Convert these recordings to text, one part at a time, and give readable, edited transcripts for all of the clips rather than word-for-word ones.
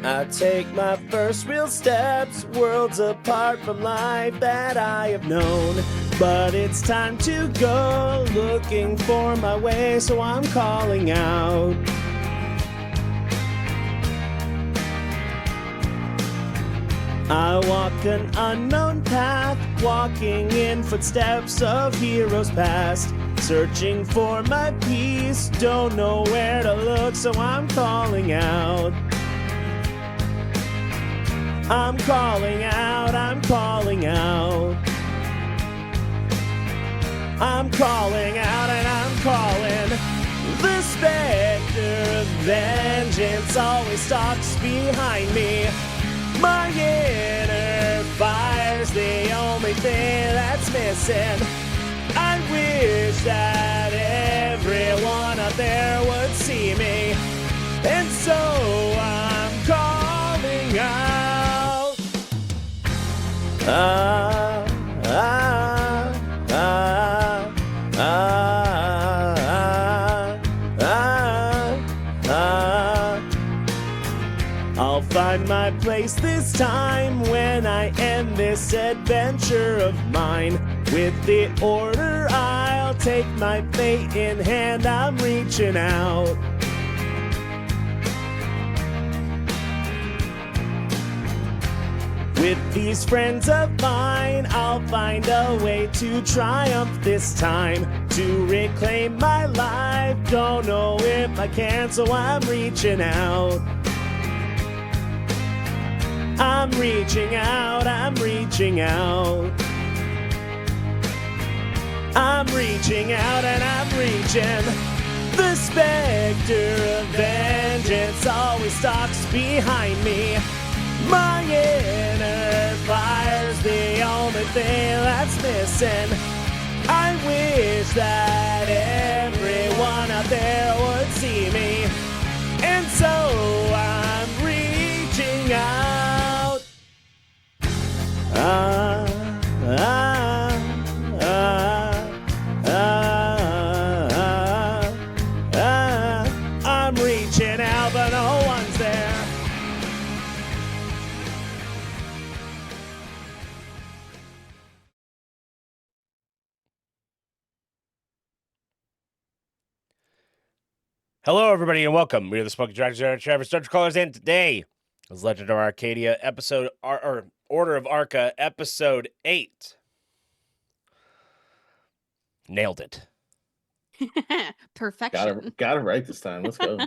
I take my first real steps, worlds apart from life that I have known. But it's time to go, looking for my way, so I'm calling out. I walk an unknown path, walking in footsteps of heroes past. Searching for my peace, don't know where to look, so I'm calling out. I'm calling out, I'm calling out. I'm calling out and I'm calling. The specter of vengeance always stalks behind me. My inner fire's the only thing that's missing. I wish that everyone out there would see me. And so I'm calling out. I'll find my place this time when I end this adventure of mine. With the order, I'll take my fate in hand. I'm reaching out. With these friends of mine, I'll find a way to triumph this time. To reclaim my life, don't know if I can, so I'm reaching out. I'm reaching out, I'm reaching out. I'm reaching out and I'm reaching. The specter of vengeance always stalks behind me. My inner fire's the only thing that's missing. I wish that everyone out there would see me. And so I'm reaching out. I'm reaching out, but no one's there. Hello, everybody, and welcome. We are the Smoking Dragons, Travis Dungeon Callers, and today is Legend of Arcadia, episode, or Order of Arca, episode 8. Nailed it. Perfection. Got it right this time. Let's go.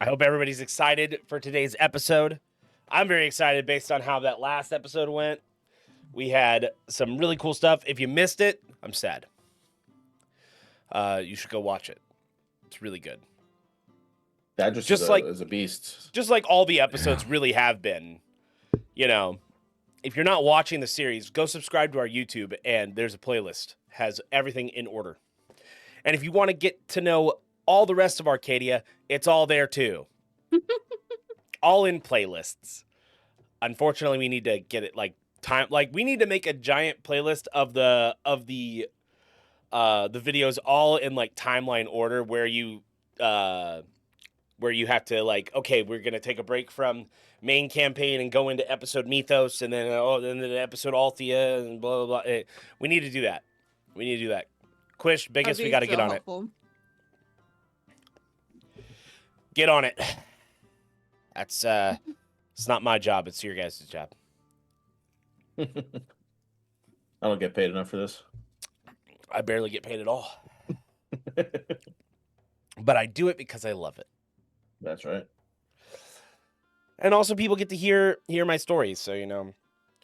I hope everybody's excited for today's episode. I'm very excited based on how that last episode went. We had some really cool stuff. If you missed it, I'm sad. You should go watch it. It's really good. Thadris is a beast. Just like all the episodes really have been. You know, if you're not watching the series, go subscribe to our YouTube, and there's a playlist. Has everything in order. And if you want to get to know all the rest of Arcadia, it's all there too. All in playlists. Unfortunately, we need to get it we need to make a giant playlist of the videos all in like timeline order where you have to okay, we're going to take a break from main campaign and go into episode Mythos and then the episode Althea and blah, blah, blah. We need to do that. Quish, biggest, we got to get on it. Get on it. That's, it's not my job. It's your guys' job. I don't get paid enough for this. I barely get paid at all. But I do it because I love it. That's right. And also people get to hear my stories, so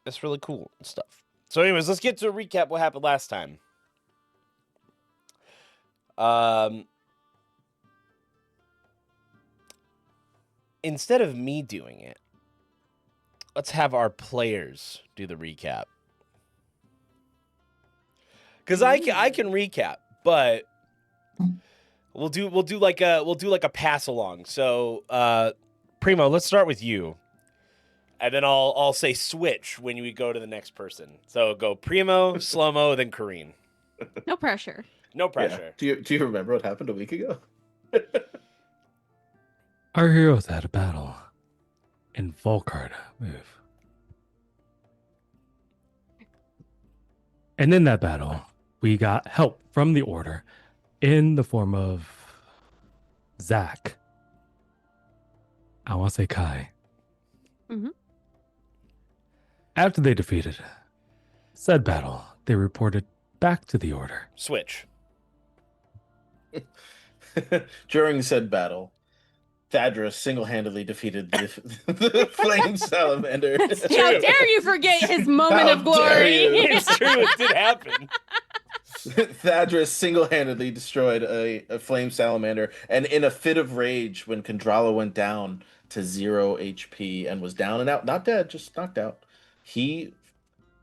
it's really cool and stuff. So anyways, let's get to a recap what happened last time. Instead of me doing it, let's have our players do the recap. Because I can recap, but we'll do like a pass along. So Primo, let's start with you. And then I'll say switch when we go to the next person. So go Primo, Slow-Mo, then Karine. No pressure. No pressure. Yeah. Do you remember what happened a week ago? Our heroes had a battle in Volkard move. And in that battle, we got help from the Order in the form of Zach. I want to say Kai. Mhm. After they defeated said battle, they reported back to the Order. Switch. During said battle, Thadris single-handedly defeated the flame salamander. How dare you forget his moment How of glory? dare you. It's true. It did happen. Thadris single-handedly destroyed a flame salamander, and in a fit of rage, when Kadrala went down to 0 HP and was down and out, not dead, just knocked out, he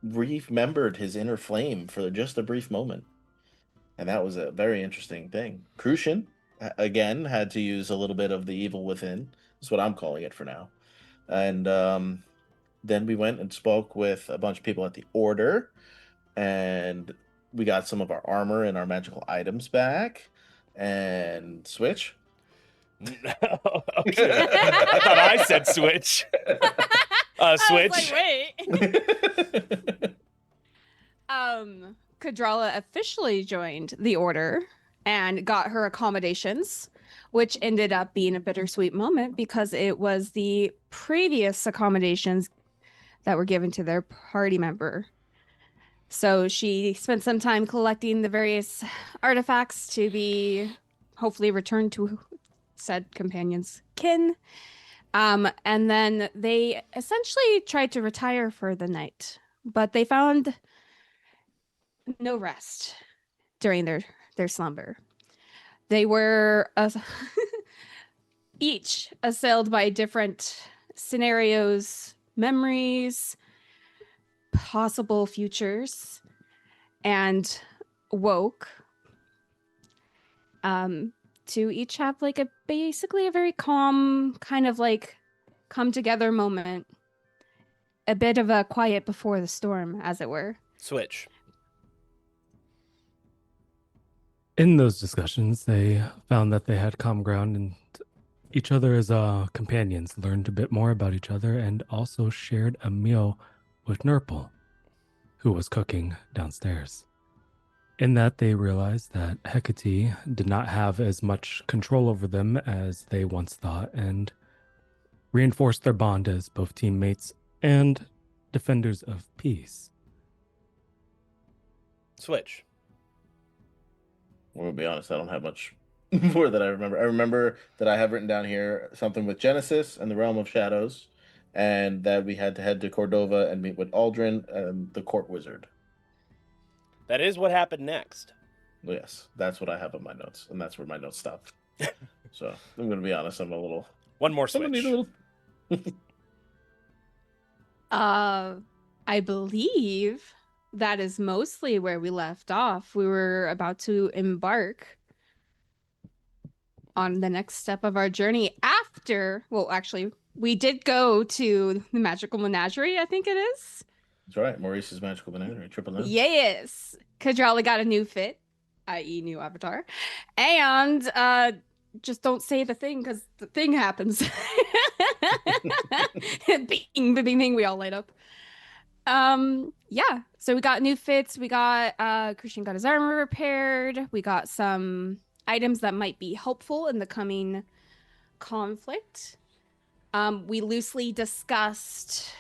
remembered his inner flame for just a brief moment. And that was a very interesting thing. Crucian, again, had to use a little bit of the evil within. That's what I'm calling it for now. And then we went and spoke with a bunch of people at the Order, and we got some of our armor and our magical items back. And Switch. Okay. I thought I said switch. Switch. I was like, wait. Kadrala officially joined the Order and got her accommodations, which ended up being a bittersweet moment because it was the previous accommodations that were given to their party member. So she spent some time collecting the various artifacts to be hopefully returned to said companion's kin. And then they essentially tried to retire for the night, but they found no rest during their slumber. They were each assailed by different scenarios, memories, possible futures, and woke to each have like basically a very calm kind of like come together moment, a bit of a quiet before the storm, as it were. Switch. In those discussions, they found that they had common ground and each other as companions, learned a bit more about each other, and also shared a meal with Nurple, who was cooking downstairs. In that, they realized that Hecate did not have as much control over them as they once thought, and reinforced their bond as both teammates and defenders of peace. Switch. Well, to be honest, I don't have much more that I remember. I remember that I have written down here something with Genesis and the Realm of Shadows, and that we had to head to Cordova and meet with Aldrin and the Court Wizard. That is what happened next. Yes, that's what I have on my notes, and that's where my notes stopped. So I'm going to be honest, I'm a little... One more I'm gonna switch. need a little... I believe that is mostly where we left off. We were about to embark on the next step of our journey after, well, actually, we did go to the Magical Menagerie, I think it is. That's right, Maurice's Magical Menagerie, Triple M. Yes. Kadrala got a new fit, i.e. new avatar. And just don't say the thing because the thing happens. Bing, bing, bing, we all light up. Yeah, so we got new fits. We got Crucian got his armor repaired. We got some items that might be helpful in the coming conflict. We loosely discussed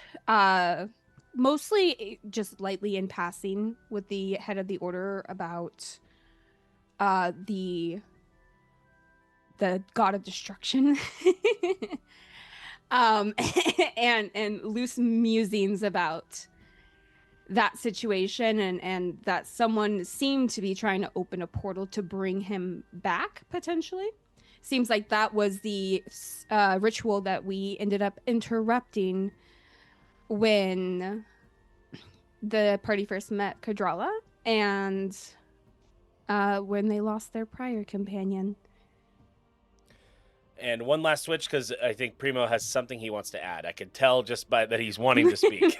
mostly just lightly in passing with the head of the Order about the god of destruction. And loose musings about that situation and that someone seemed to be trying to open a portal to bring him back potentially. Seems like that was the ritual that we ended up interrupting when the party first met Kadrala and when they lost their prior companion. And one last switch because I think Primo has something he wants to add. I could tell just by that he's wanting to speak.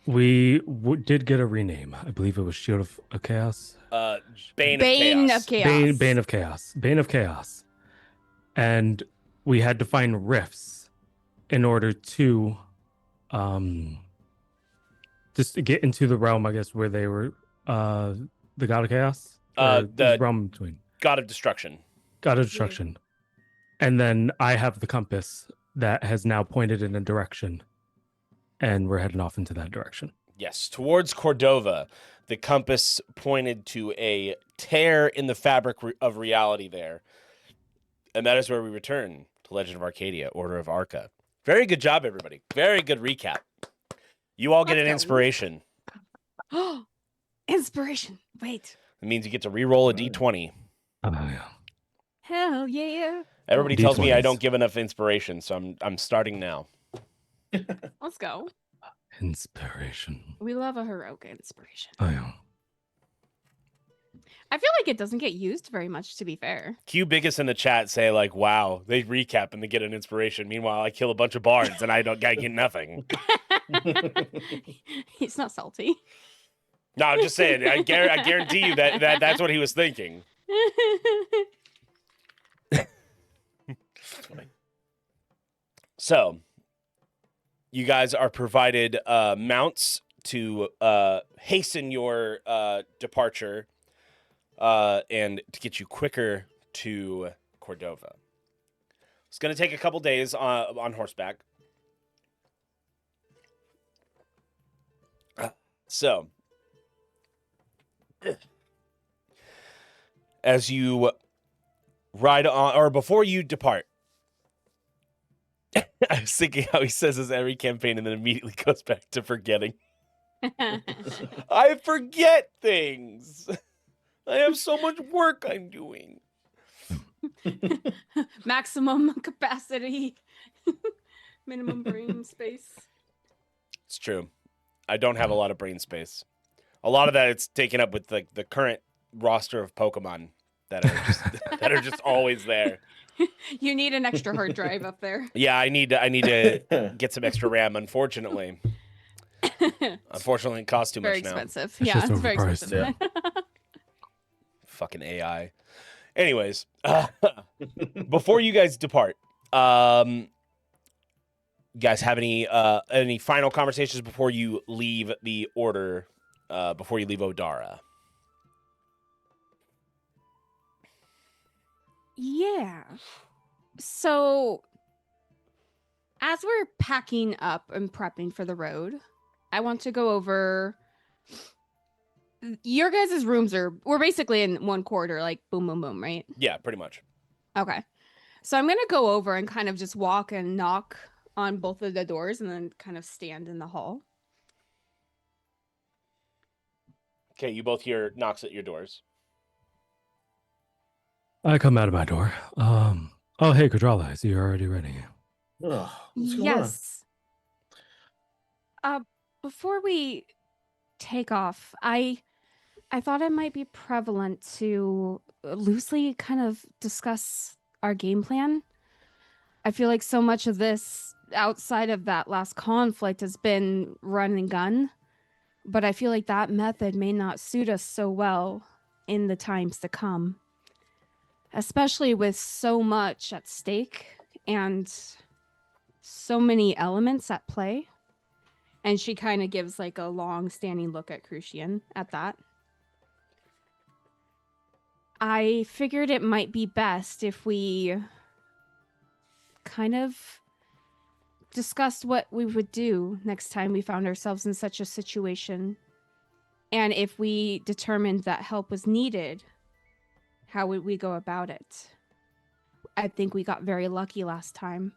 We did get a rename. I believe it was Shield of Chaos. Bane of Chaos. Chaos. Bane of Chaos. Bane of Chaos. And we had to find rifts in order to just to get into the realm, I guess, where they were the god of chaos. The realm between god of destruction. god of destruction. And then I have the compass that has now pointed in a direction, and we're heading off into that direction. Yes, towards Cordova. The compass pointed to a tear in the fabric of reality there. And that is where we return to Legend of Arcadia, Order of Arca. Very good job, everybody. Very good recap. You all get an inspiration. Oh, inspiration. Wait. It means you get to re-roll a d20. Oh, yeah. Hell yeah. Everybody tells me I D20s. don't give enough inspiration, so I'm starting now. Let's go. Inspiration. We love a heroic inspiration. Oh, yeah. I feel like it doesn't get used very much, to be fair. Q biggest in the chat say like, "Wow, they recap and they get an inspiration." Meanwhile, I kill a bunch of bards and I get nothing. He's not salty. No, I'm just saying. I guarantee you that's what he was thinking. So, you guys are provided mounts to hasten your departure and to get you quicker to Cordova. It's going to take a couple days on horseback. So, as you ride on, or before you depart, I was thinking how he says this every campaign and then immediately goes back to forgetting. I forget things. I have so much work I'm doing. Maximum capacity. Minimum brain space. It's true. I don't have a lot of brain space. A lot of that it's taken up with the current roster of Pokemon that are just always there. You need an extra hard drive up there. Yeah, I need to get some extra RAM. Unfortunately, it costs too Very much now. expensive. It's Yeah, just it's very overpriced. expensive. Fucking AI. Anyways, before you guys depart, you guys have any final conversations before you leave the order? Before you leave Odara? Yeah. So, as we're packing up and prepping for the road, I want to go over your guys' rooms we're basically in one quarter, like boom, boom, boom, right? Yeah, pretty much. Okay. So I'm going to go over and kind of just walk and knock on both of the doors and then kind of stand in the hall. Okay, you both hear knocks at your doors. I come out of my door. Oh, hey, Kadrala. I see you're already ready. Ugh, what's going Yes. Before we take off, I thought it might be prevalent to loosely kind of discuss our game plan. I feel like so much of this outside of that last conflict has been run and gun, but I feel like that method may not suit us so well in the times to come, especially with so much at stake and so many elements at play. And she kind of gives like a long-standing look at Crucian at that. I figured it might be best if we kind of discussed what we would do next time we found ourselves in such a situation. And if we determined that help was needed, how would we go about it? I think we got very lucky last time.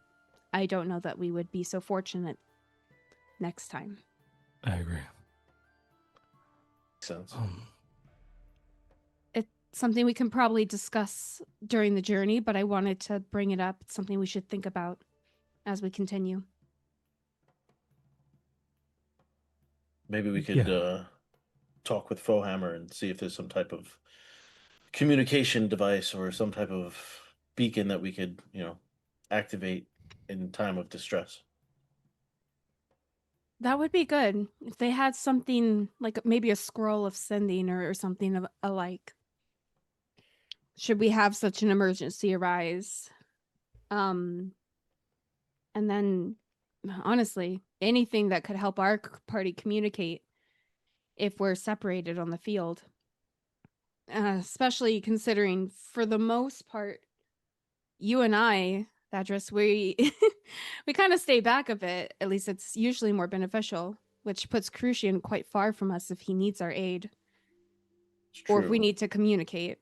I don't know that we would be so fortunate next time. I agree. Sense. It's something we can probably discuss during the journey, but I wanted to bring it up. It's something we should think about as we continue. Maybe we could talk with Fohammer and see if there's some type of communication device or some type of beacon that we could, activate in time of distress. That would be good. If they had something like maybe a scroll of sending or something of alike. Should we have such an emergency arise? And then, honestly, anything that could help our party communicate if we're separated on the field. Especially considering, for the most part, you and I, Thadris, we we kind of stay back a bit. At least it's usually more beneficial, which puts Crucian quite far from us if he needs our aid. It's Or if we true. need to communicate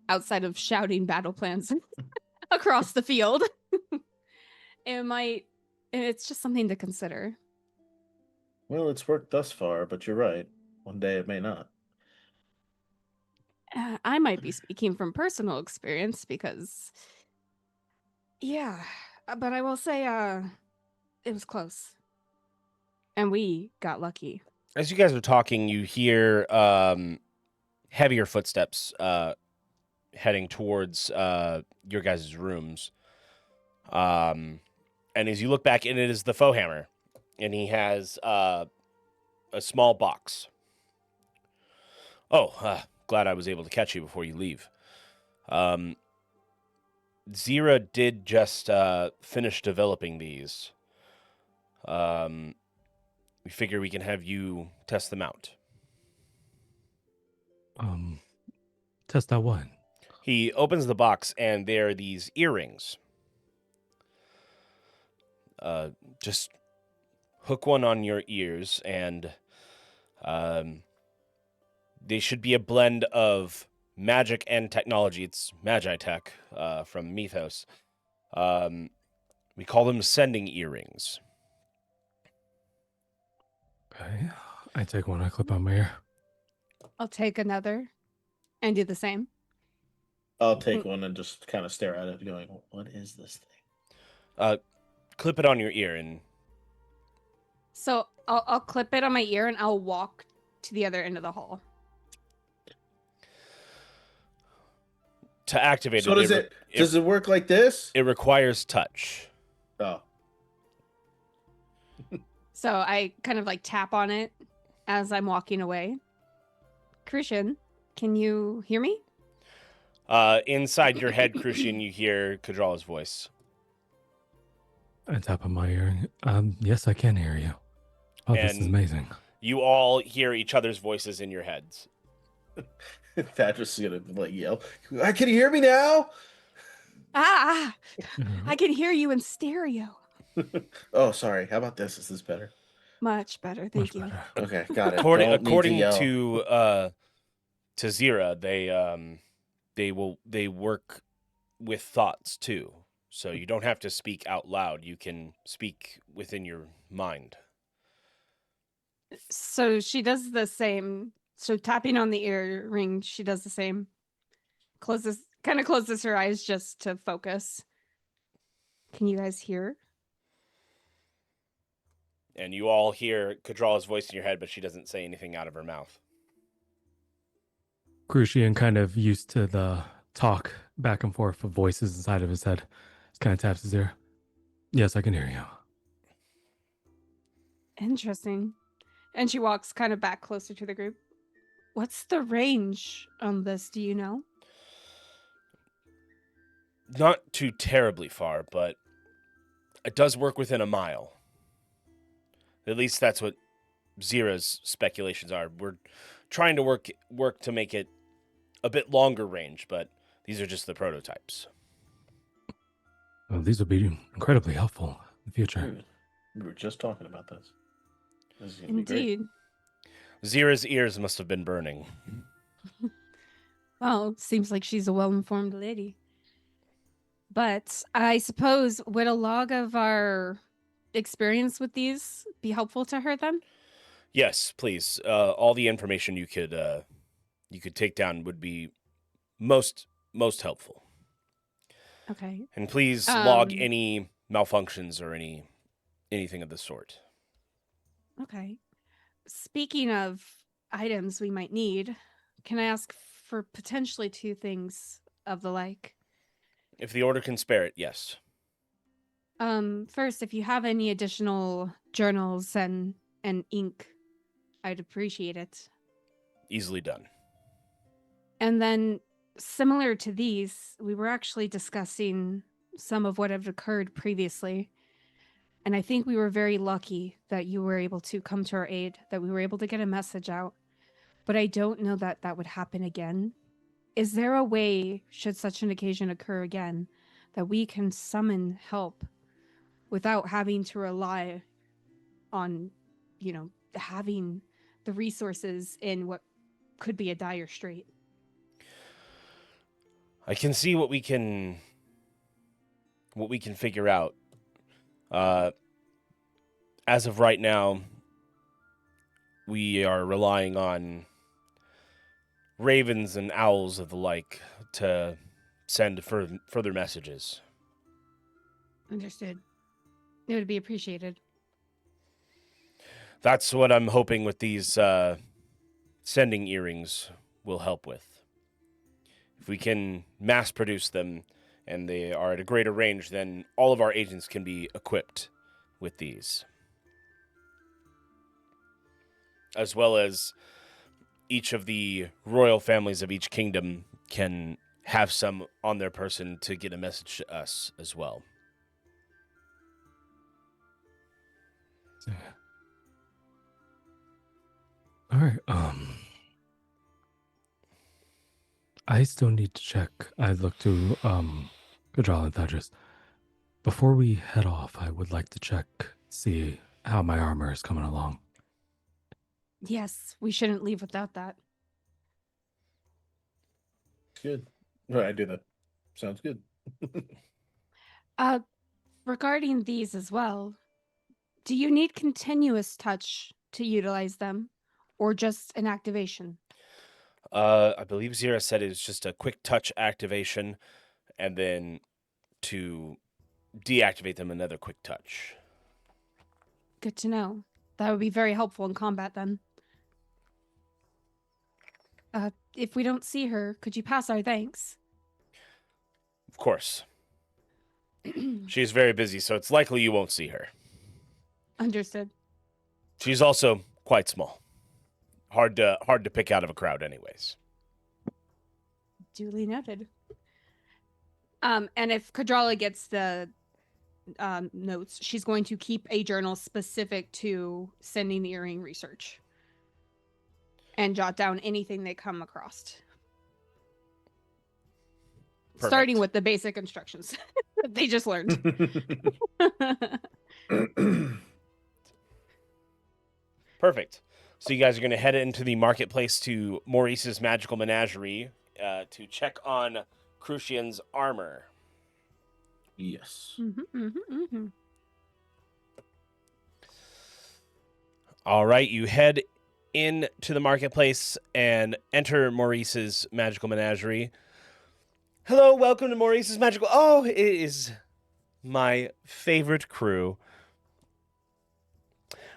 outside of shouting battle plans across the field. It's just something to consider. Well, it's worked thus far, but you're right. One day it may not. I might be speaking from personal experience because, yeah, but I will say, it was close. And we got lucky. As you guys are talking, you hear heavier footsteps heading towards your guys' rooms. And as you look back, and it is the Foehammer, and he has a small box. Oh, glad I was able to catch you before you leave. Zira did just finish developing these. We figure we can have you test them out. Test out what? He opens the box, and there are these earrings. Just hook one on your ears, and they should be a blend of magic and technology. It's Magitech from Mythos. We call them sending earrings. Okay. I take one, I clip on my ear. I'll take another and do the same. I'll take one and just kind of stare at it, going, "What is this thing?" Clip it on your ear, and So I'll clip it on my ear and I'll walk to the other end of the hall. to activate So it, does it work like this? it requires touch. Oh, So I kind of like tap on it as I'm walking away. Crucian, can you hear me? Inside your head, Crucian, you hear Kadrala's voice. I tap on my ear. Yes, I can hear you. Oh, this is And- amazing. You all hear each other's voices in your heads. Thadris is gonna like yell, "Can you hear me now?" Ah, Mhm. I can hear you in stereo. Oh, sorry. How about this? Is this better? Much better, Much thank you. better. Okay, got it. According Don't need according yell. to Zira, they work with thoughts too. So you don't have to speak out loud. You can speak within your mind. So she does the same. So tapping on the earring, she does the same. Kind of closes her eyes just to focus. Can you guys hear? And you all hear Kadrala's voice in your head, but she doesn't say anything out of her mouth. Crucian, kind of used to the talk back and forth of voices inside of his head, just kind of taps his ear. Yes, I can hear you. Interesting. And she walks kind of back closer to the group. What's the range on this? Do you know? Not too terribly far, but it does work within a mile. At least that's what Zira's speculations are. We're trying to work to make it a bit longer range, but these are just the prototypes. Well, these will be incredibly helpful in the future. We were just talking about this. This is gonna be great. Indeed. Zira's ears must have been burning. Well, seems like she's a well-informed lady. But I suppose, would a log of our experience with these be helpful to her then? Yes, please. All the information you could take down would be most helpful. Okay. And please log Um, any malfunctions or anything of the sort. Okay. Speaking of items we might need, can I ask for potentially 2 things of the like? If the order can spare it, yes. First, if you have any additional journals and ink, I'd appreciate it. Easily done. And then, similar to these, we were actually discussing some of what had occurred previously. And I think we were very lucky that you were able to come to our aid, that we were able to get a message out. But I don't know that that would happen again. Is there a way, should such an occasion occur again, that we can summon help without having to rely on, having the resources in what could be a dire strait? I can see what we can figure out. As of right now, we are relying on ravens and owls of the like to send further messages. Understood. It would be appreciated. That's what I'm hoping with these sending earrings will help with. If we can mass produce them and they are at a greater range, then all of our agents can be equipped with these. As well as each of the royal families of each kingdom can have some on their person to get a message to us as well. All right. I still need to check. I look to Kadrala and Thadris. Before we head off, I would like to check, see how my armor is coming along. Yes, we shouldn't leave without that. Good. Right, I do that. Sounds good. Regarding these as well, do you need continuous touch to utilize them, or just an activation? I believe Zira said it's just a quick touch activation, and then to deactivate them, another quick touch. Good to know. That would be very helpful in combat then. If we don't see her, could you pass our thanks? Of course. She's very busy, so it's likely you won't see her. Understood. She's also quite small. Hard to pick out of a crowd anyways. Duly noted. And if Kadrala gets the notes, she's going to keep a journal specific to sending the earring research and jot down anything they come across. Perfect. Starting with the basic instructions that they just learned. Perfect. So you guys are going to head into the marketplace to Maurice's Magical Menagerie to check on Crucian's armor. Yes. All right, you head into the marketplace and enter Maurice's Magical Menagerie. Hello, welcome to Maurice's Magical... Oh, it is my favorite crew.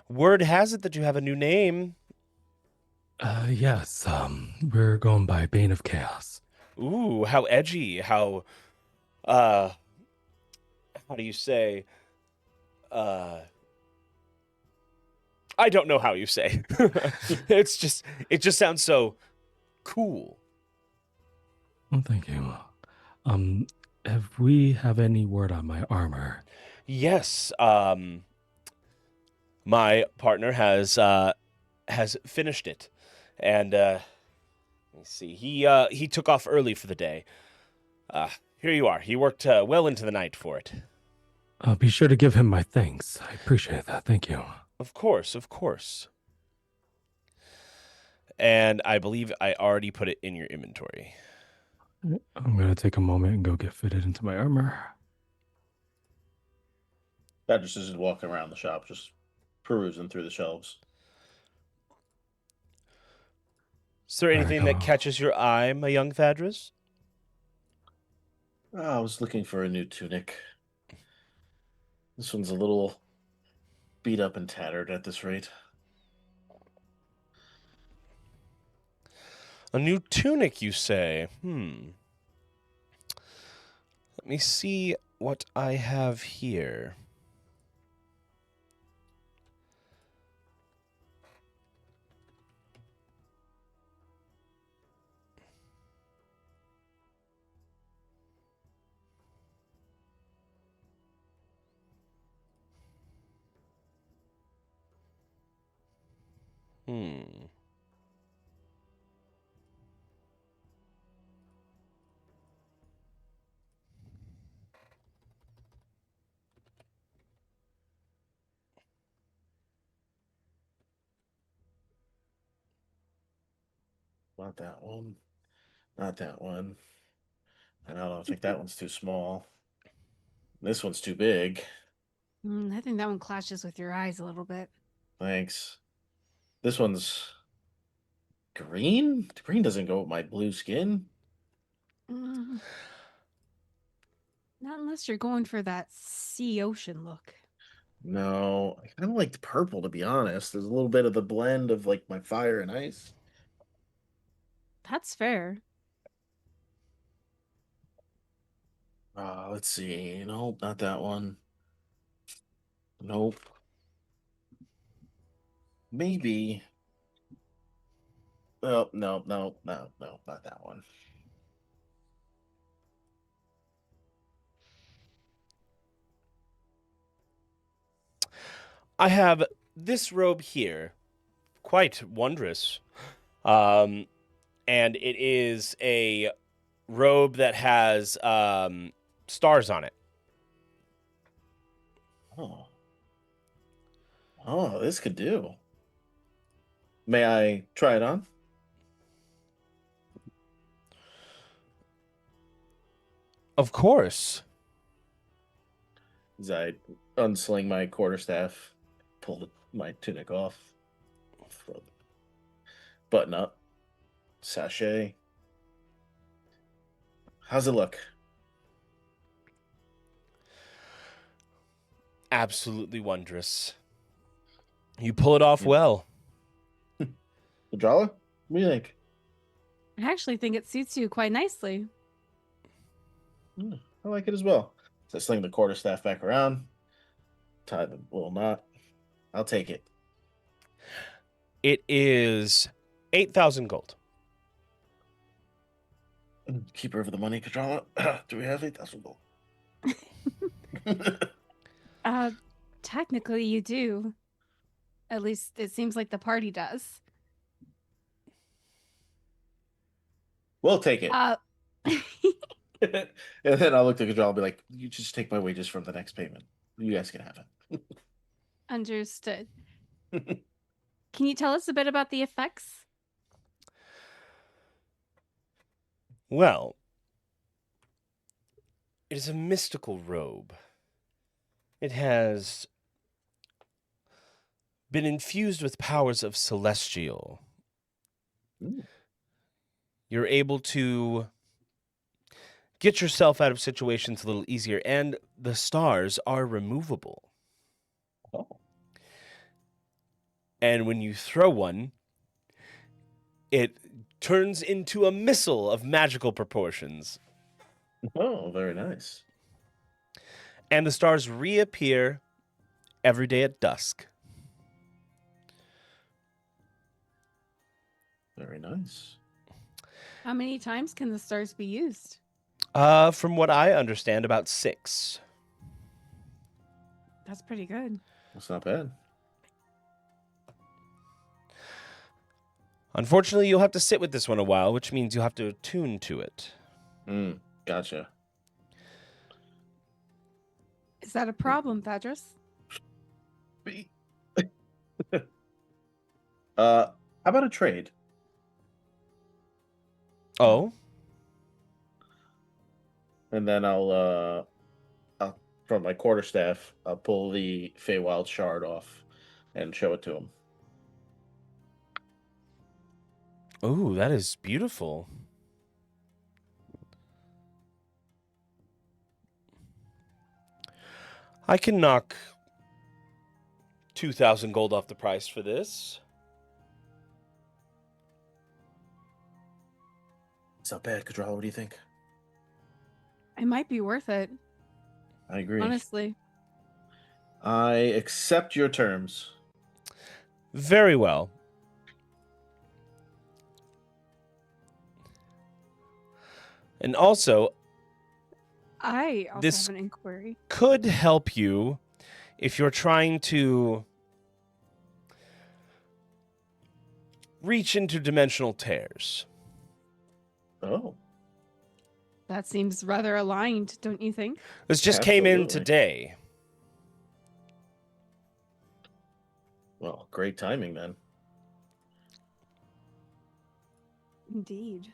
Word has it that you have a new name. Yes, we're going by Bane of Chaos. Ooh, how edgy, how do you say, I don't know how you say. It just sounds so cool. Well, thank you. Have we have any word on my armor? Yes, my partner has finished it, and let me see. He took off early for the day. Here you are. He worked well into the night for it. Be sure to give him my thanks. I appreciate that. Thank you. Of course, of course. And I believe I already put it in your inventory. I'm going to take a moment and go get fitted into my armor. Thadris is just walking around the shop, just perusing through the shelves. Is there anything that catches your eye, my young Thadris? I was looking for a new tunic. This one's a little beat up and tattered at this rate. A new tunic, you say? Let me see what I have here. Hmm. Not that one. Not that one. And I don't think that one's too small. This one's too big. I think that one clashes with your eyes a little bit. Thanks. This one's green? Green doesn't go with my blue skin. Mm, not unless you're going for that sea ocean look. No, I kind of like the purple, to be honest. There's a little bit of the blend of like my fire and ice. That's fair. Let's see. Nope, not that one. Nope. Maybe. Oh, no, no, no, no, not that one. I have this robe here, quite wondrous. And it is a robe that has stars on it. Oh. Oh, this could do. May I try it on? Of course. As I unsling my quarterstaff, pull my tunic off, throw the button up, sachet. How's it look? Absolutely wondrous. You pull it off well. Kadrala? What do you think? I actually think it suits you quite nicely. I like it as well. So I sling the quarterstaff back around, tie the little knot. I'll take it. It is 8,000 gold. Keeper of the money, Kadrala. Do we have 8,000 gold? Technically you do. At least it seems like the party does. We'll take it. And then I'll look at Kadrala and be like, you just take my wages from the next payment. You guys can have it. Understood. Can you tell us a bit about the effects? Well, it is a mystical robe. It has been infused with powers of celestial. Ooh. You're able to get yourself out of situations a little easier, and the stars are removable. Oh. And when you throw one, it turns into a missile of magical proportions. Oh, very nice. And the stars reappear every day at dusk. Very nice. How many times can the stars be used? From what I understand, about 6. That's pretty good. That's not bad. Unfortunately, you'll have to sit with this one a while, which means you'll have to attune to it. Gotcha. Is that a problem, Thadris? How about a trade? Oh? And then I'll from my quarterstaff, I'll pull the Feywild shard off and show it to him. Ooh, that is beautiful. I can knock 2,000 gold off the price for this. It's not bad, Kadrala. What do you think? It might be worth it, I agree. honestly. I accept your terms. Very well. And also, I also This- have an inquiry. could help you if you're trying to reach interdimensional tears. Oh, That seems rather aligned, don't you think? This just came in Absolutely. today. well, great timing then. Indeed.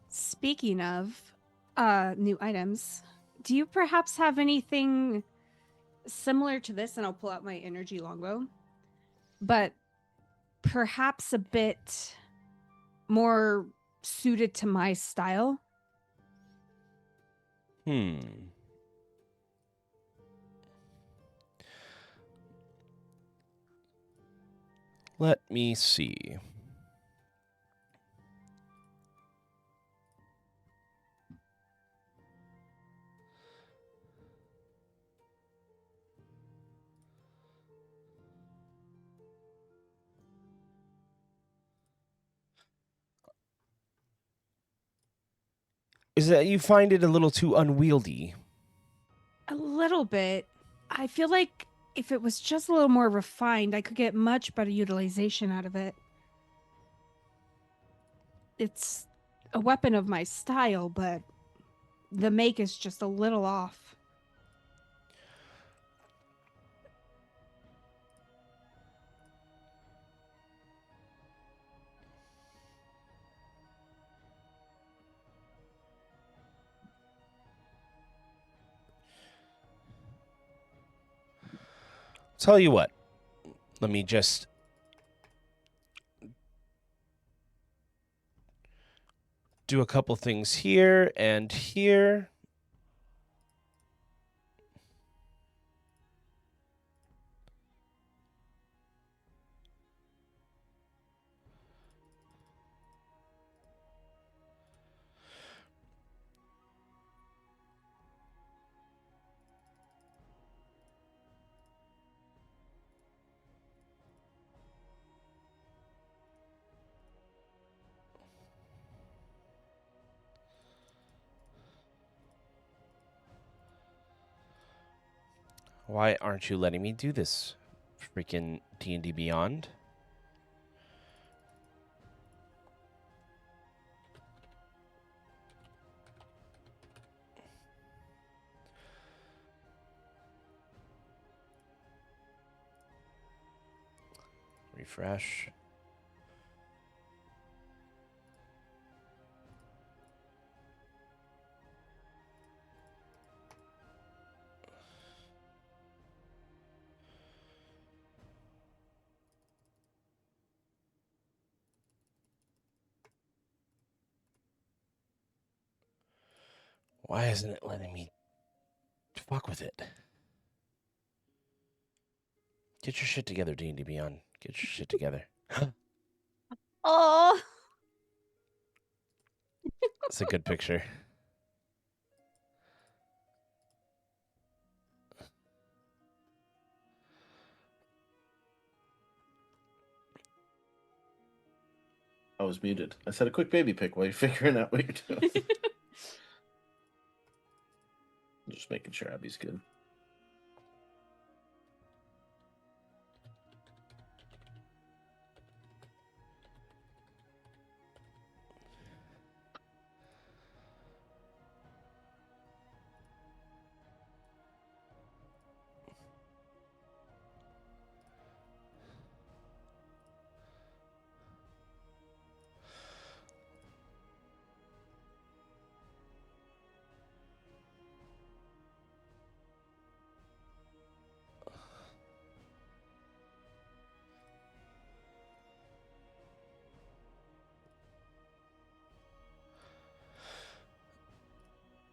Speaking of new items, do you perhaps have anything similar to this? And I'll pull out my energy longbow, but perhaps a bit more suited to my style. Let me see. Is that you find it a little too unwieldy? A little bit. I feel like if it was just a little more refined, I could get much better utilization out of it. It's a weapon of my style, but the make is just a little off. Tell you what. Let me just do a couple things here and here. Why aren't you letting me do this? Freaking D&D Beyond. Refresh. Why isn't it letting me fuck with it? Get your shit together, D&D Beyond. Get your shit together. Oh, That's a good picture. I was muted. I said a quick baby pic while you're figuring out what you're doing. Just making sure Abby's good.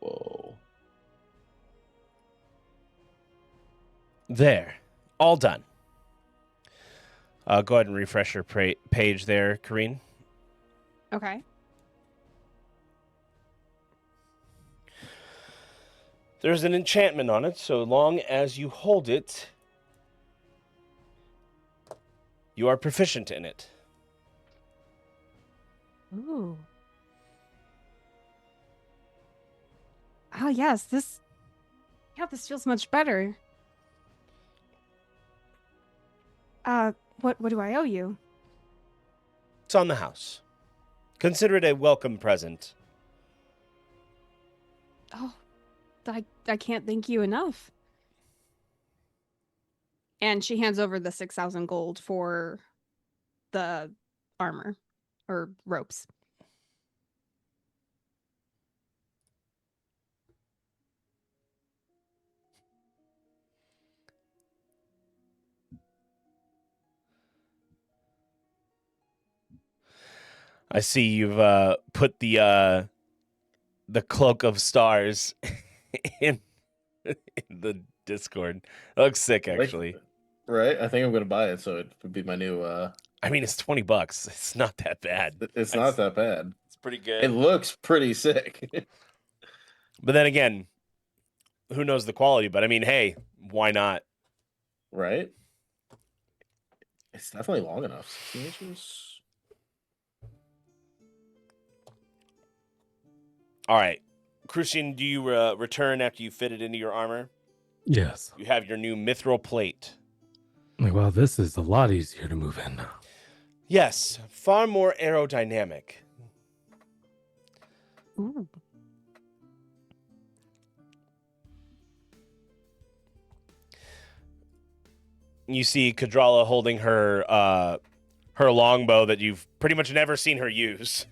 Whoa. There. All done. Go ahead and refresh your page there, Karine. okay. There's an enchantment on it, so long as you hold it, you are proficient in it. Ooh. Oh yes, this feels much better. What do I owe you? It's on the house. Consider it a welcome present. Oh, I can't thank you enough. And she hands over the 6,000 gold for the armor or ropes. I see you've put the cloak of stars in the Discord. It looks sick, actually. Right? I think I'm gonna buy it, so it would be my new. I mean, it's $20. It's not that bad. It's not that bad. It's pretty good. It looks pretty sick. But then again, who knows the quality? But I mean, hey, why not? Right? It's definitely long enough. 16 inches. All right. Crucian, do you return after you fit it into your armor? Yes. You have your new mithril plate. Like, wow, this is a lot easier to move in. Yes, far more aerodynamic. Ooh. You see Kadrala holding her longbow that you've pretty much never seen her use.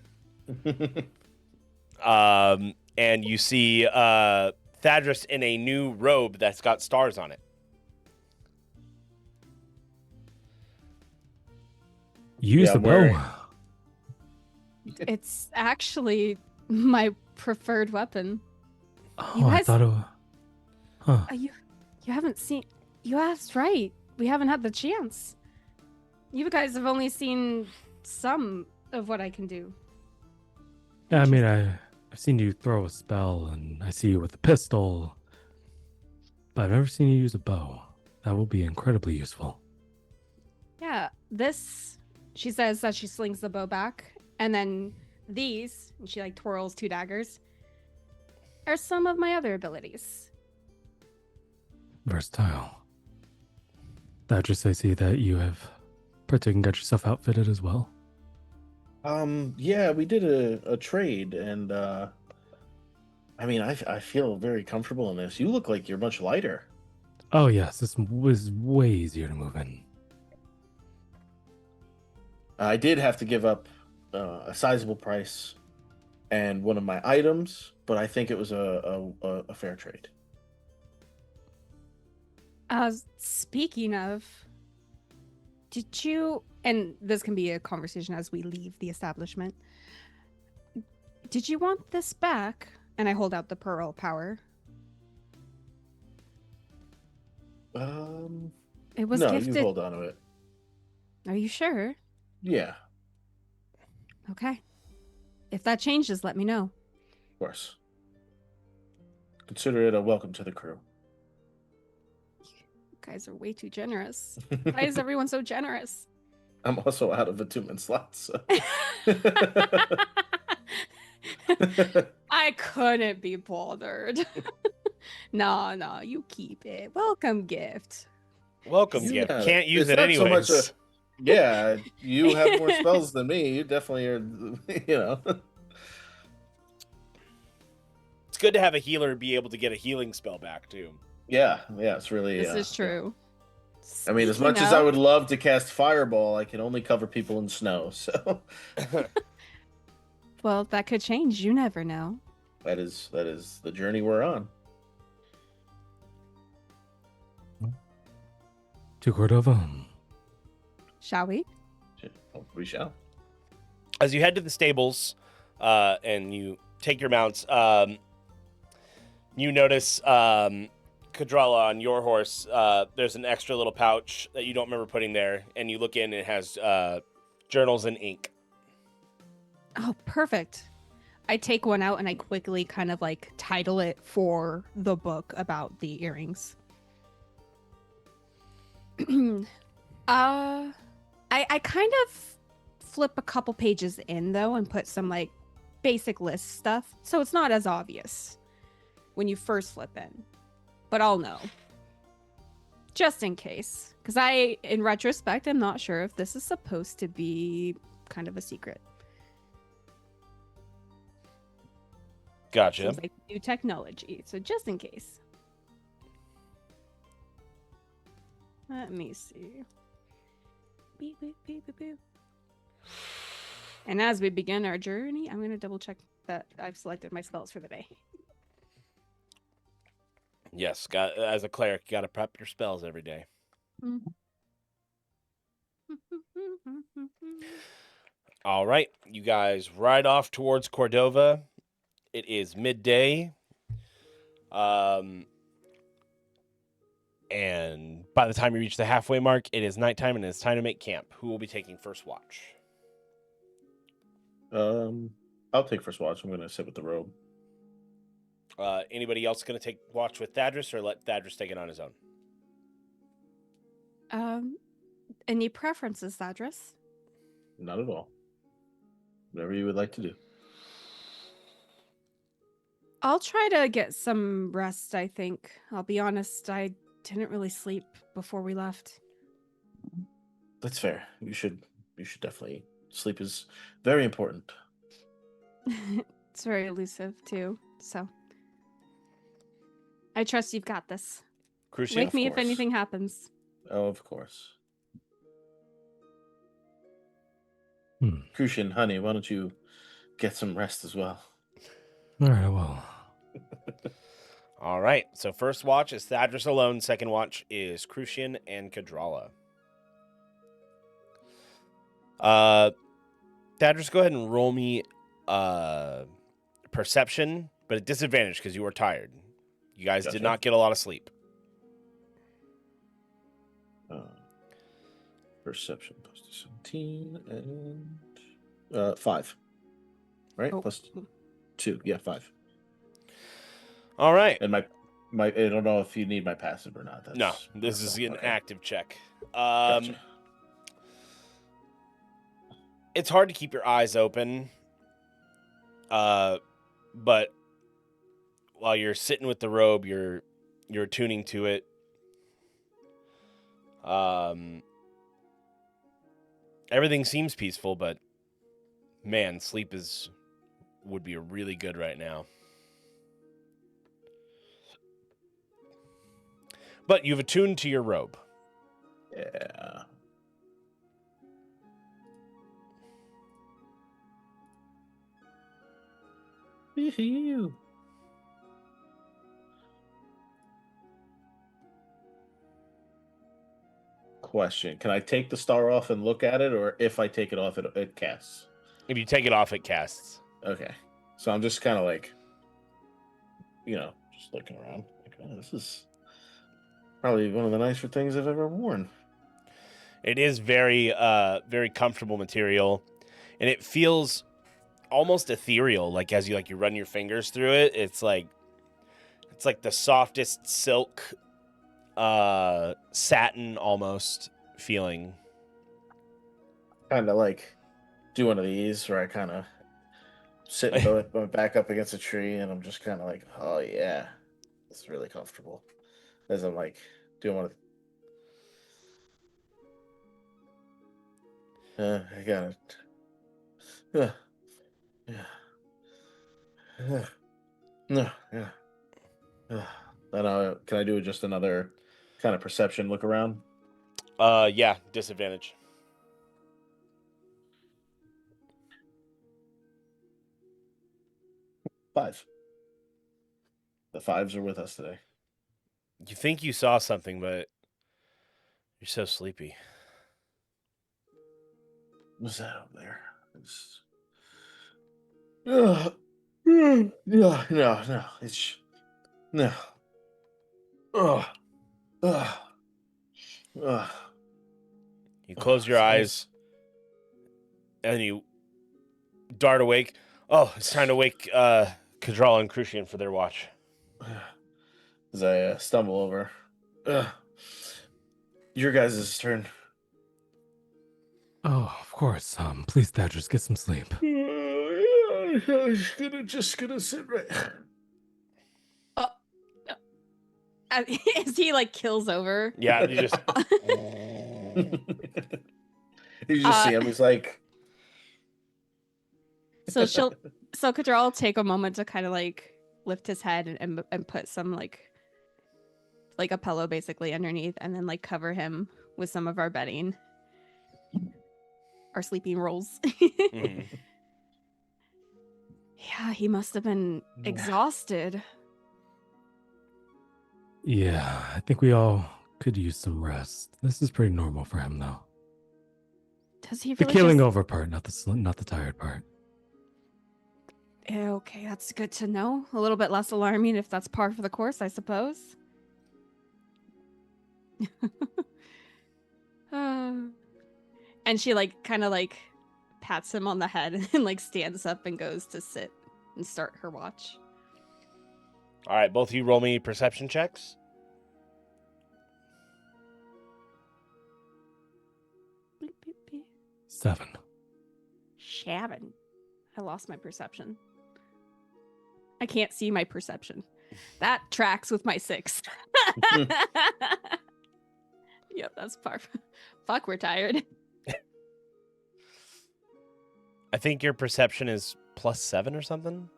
And you see Thadris in a new robe that's got stars on it. Use Yeah, the I'm bow. wearing- It's actually my preferred weapon. Oh, You I guys- thought it was... Huh. You haven't seen. You asked right. We haven't had the chance. You guys have only seen some of what I can do. Yeah, I mean, I've seen you throw a spell, and I see you with a pistol, but I've never seen you use a bow. That will be incredibly useful. Yeah, this. She says that she slings the bow back, and then these, and she like twirls 2 daggers, are some of my other abilities. Versatile. Thadris, I see that you have partaken, got yourself outfitted as well. Yeah, we did a trade, and I mean, I feel very comfortable in this. You look like you're much lighter. Oh yes, this was way easier to move in. I did have to give up a sizable price and one of my items, but I think it was a fair trade. Speaking of, did you, and this can be a conversation as we leave the establishment, did you want this back? And I hold out the pearl power. It was No, gifted. you hold on to it. Are you sure? Yeah, Okay. If that changes, let me know. of course. Consider it a welcome to the crew. You guys are way too generous. Why is everyone so generous? I'm also out of attunement slots. So. I couldn't be bothered. No, you keep it. Welcome gift. Welcome You gift. got it. Can't use It's it not so anyways. much yeah, you have more spells than me. You definitely are, you know. It's good to have a healer be able to get a healing spell back too. Yeah, it's really. This is true. I mean, as Speaking much as I of- would love to cast Fireball, I can only cover people in snow. So Well, that could change. You never know. that is the journey we're on. To Cordova. Shall we? We shall. As you head to the stables and you take your mounts, you notice Kadrala on your horse. There's an extra little pouch that you don't remember putting there, and you look in and it has journals and ink. Oh, perfect. I take one out and I quickly kind of like title it for the book about the earrings. I kind of flip a couple pages in though and put some like basic list stuff, so it's not as obvious when you first flip in, but I'll know just in case, because I in retrospect am not sure if this is supposed to be kind of a secret. Gotcha. So it's like new technology. So just in case. Let me see. Beep, beep, beep, beep, beep. And as we begin our journey, I'm going to double check that I've selected my spells for the day. Yes, as a cleric, you got to prep your spells every day. All right, you guys ride off towards Cordova. It is midday. And by the time you reach the halfway mark, it is nighttime and it's time to make camp. Who will be taking first watch? I'll take first watch. I'm gonna sit with the robe. Anybody else going to take watch with Thadris, or let Thadris take it on his own? Any preferences, Thadris? Not at all. Whatever you would like to do. I'll try to get some rest, I think. I'll be honest, I didn't really sleep before we left. That's fair. You should definitely sleep is very important. It's very elusive too, so I trust you've got this. Crucian? Wake me if course. anything happens. Oh, of course. Hmm. Crucian, honey, why don't you get some rest as well? All right, well. All right, so first watch is Thadris alone. Second watch is Crucian and Kadrala. Thadris, go ahead and roll me perception, but at disadvantage because you were tired. You guys did Gotcha. not get a lot of sleep. Perception plus 17 and 5. Right? Oh. Plus 2. Yeah, 5. All right. And my I don't know if you need my passive or not. No, this is an okay. active check. Gotcha. It's hard to keep your eyes open, but while you're sitting with the robe, you're attuning to it. Everything seems peaceful, but man, sleep would be really good right now. But you've attuned to your robe. Yeah. Woohoo. Question: can I take the star off and look at it, or if I take it off, it casts? If you take it off, it casts. Okay, so I'm just kind of like, just looking around. Like, oh, this is probably one of the nicer things I've ever worn. It is very, very comfortable material, and it feels almost ethereal. Like as you run your fingers through it, it's like the softest silk, satin almost feeling. Kind of like do one of these where I kind of sit with my back up against a tree, and I'm just kind of like, oh yeah, it's really comfortable. As I'm like doing one of I got it. Yeah. No, yeah. And can I do just another kind of perception look around? Yeah, disadvantage. Five. The 5s are with us today. You think you saw something, but you're so sleepy. What's that up there? No. It's no. You close your eyes, and you dart awake. Oh, it's time to wake Kadrala and Crucian for their watch. As I stumble over. Your guys' turn. Oh, of course. Please, Thadris, get some sleep. I'm just gonna sit right. As he kills over. Yeah, you just You just see him. He's like, So Kadrala will take a moment to kind of like lift his head and put some like a pillow basically underneath, and then like cover him with some of our bedding, our sleeping rolls. Mhm. Yeah, he must have been exhausted. Yeah, I think we all could use some rest. This is pretty normal for him, though. Does he The really keeling just... over part, not the tired part. Okay, that's good to know. A little bit less alarming if that's par for the course, I suppose. And she like kind of like pats him on the head and like stands up and goes to sit and start her watch. All right, both of you roll me perception checks. Beep, beep, beep. 7. Shavin. I lost my perception. I can't see my perception. That tracks with my 6. Yep, that's par. Fuck, we're tired. I think your perception is +7 or something.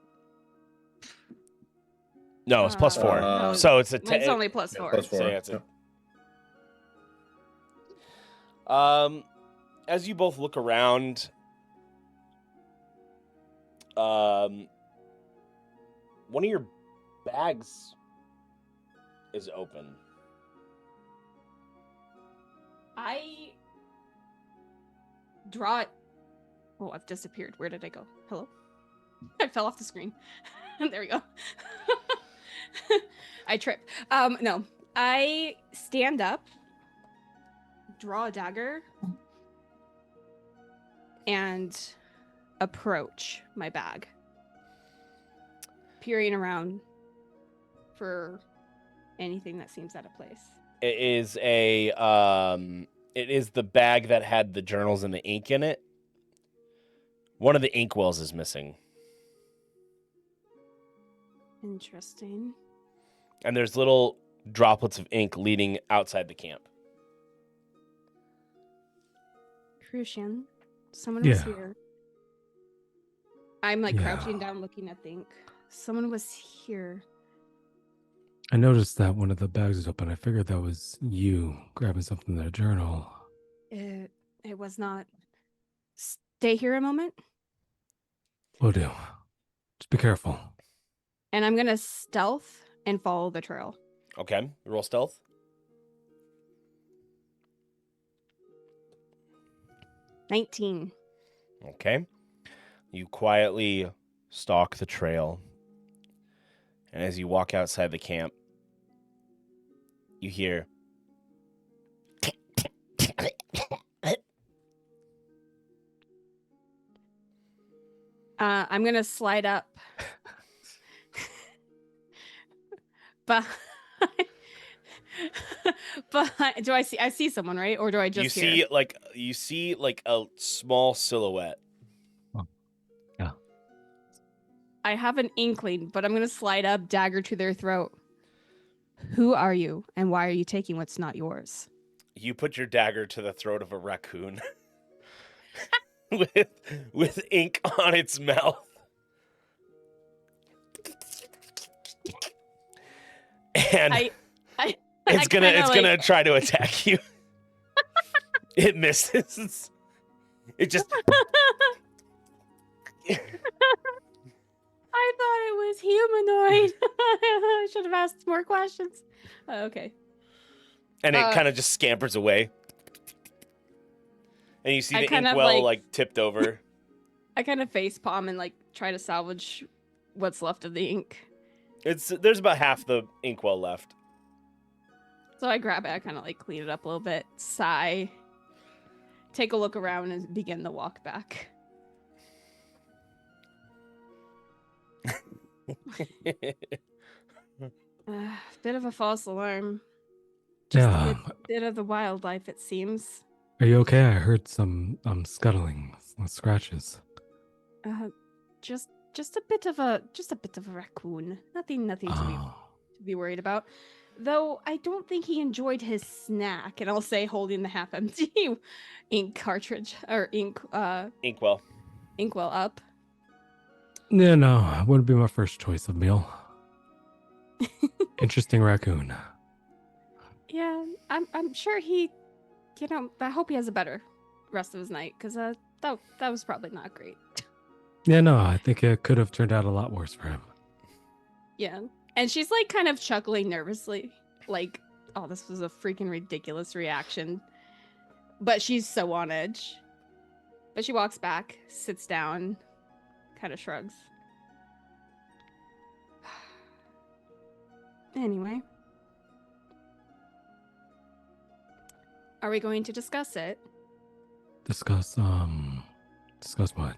No, it's +4. No, So it's a mine's only +4. +4. So yeah, it's as you both look around, one of your bags is open. I draw it. Oh, I've disappeared. Where did I go? Hello? I fell off the screen. There we go. I trip. No. I stand up, draw a dagger, and approach my bag, peering around for anything that seems out of place. It is it is the bag that had the journals and the ink in it. One of the inkwells is missing. Interesting. And there's little droplets of ink leading outside the camp. Crucian, someone was Yeah. here. I'm like Yeah. crouching down looking at the ink. Someone was here. I noticed that one of the bags is open. I figured that was you grabbing something in a journal. It was not. Stay here a moment. Will do. Just be careful. And I'm gonna stealth and follow the trail. Okay, roll stealth. $19. Okay. You quietly stalk the trail. And as you walk outside the camp, you hear I'm gonna slide up. But do I see someone, right? Or do I just hear? you see like a small silhouette. I have an inkling, but I'm gonna slide up, dagger to their throat. Who are you, and why are you taking what's not yours? You put your dagger to the throat of a raccoon with ink on its mouth. And it's gonna try to attack you. It misses. It just I thought it was humanoid. I should have asked more questions. Okay. And it kind of just scampers away. And you see the kind of, inkwell like tipped over. I kind of facepalm and like try to salvage what's left of the ink. There's about half the inkwell left. So I grab it, I kind of like clean it up a little bit, sigh, take a look around, and begin the walk back. Bit of a false alarm. Just a bit of the wildlife, it seems. Are you okay? I heard some scuttling, some scratches. Just a bit of a raccoon. Nothing to be worried about. Though I don't think he enjoyed his snack, and I'll say holding the half-empty ink cartridge or inkwell Inkwell. up. Yeah, no, it wouldn't be my first choice of meal. Interesting raccoon. Yeah, I'm sure he, I hope he has a better rest of his night, because that was probably not great. Yeah, no, I think it could have turned out a lot worse for him. Yeah. And she's like kind of chuckling nervously, like, oh, this was a freaking ridiculous reaction. But she's so on edge. But she walks back, sits down, kind of shrugs. Anyway. Are we going to discuss it? Discuss what?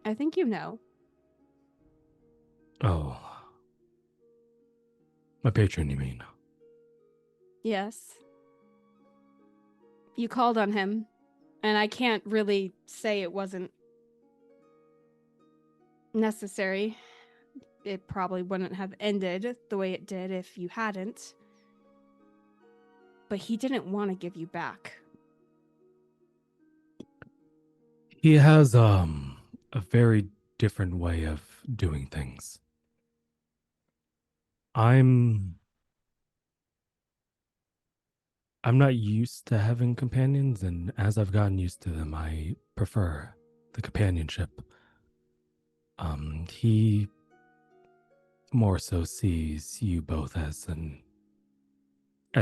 I think you know. Oh. My patron, you mean? Yes. You called on him, and I can't really say it wasn't necessary. It probably wouldn't have ended the way it did if you hadn't. But he didn't want to give you back. He has a very different way of doing things. I'm not used to having companions, and as I've gotten used to them, I prefer the companionship. He more so sees you both as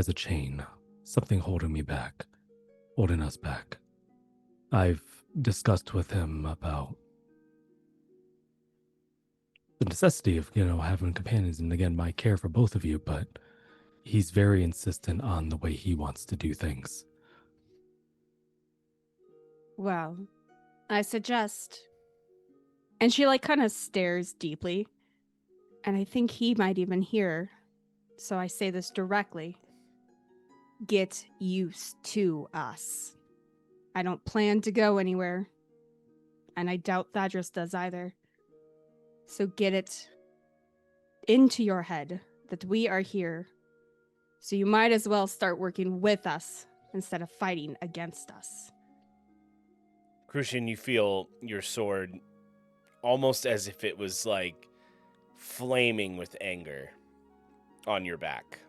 a chain, something holding me back, holding us back. I've discussed with him about the necessity of, having companions, and again, my care for both of you, but he's very insistent on the way he wants to do things. Well, I suggest. And she like kind of stares deeply. And I think he might even hear. So I say this directly. Get used to us. I don't plan to go anywhere. And I doubt Thadris does either. So get it into your head that we are here. So you might as well start working with us instead of fighting against us. Crucian, you feel your sword almost as if it was like flaming with anger on your back.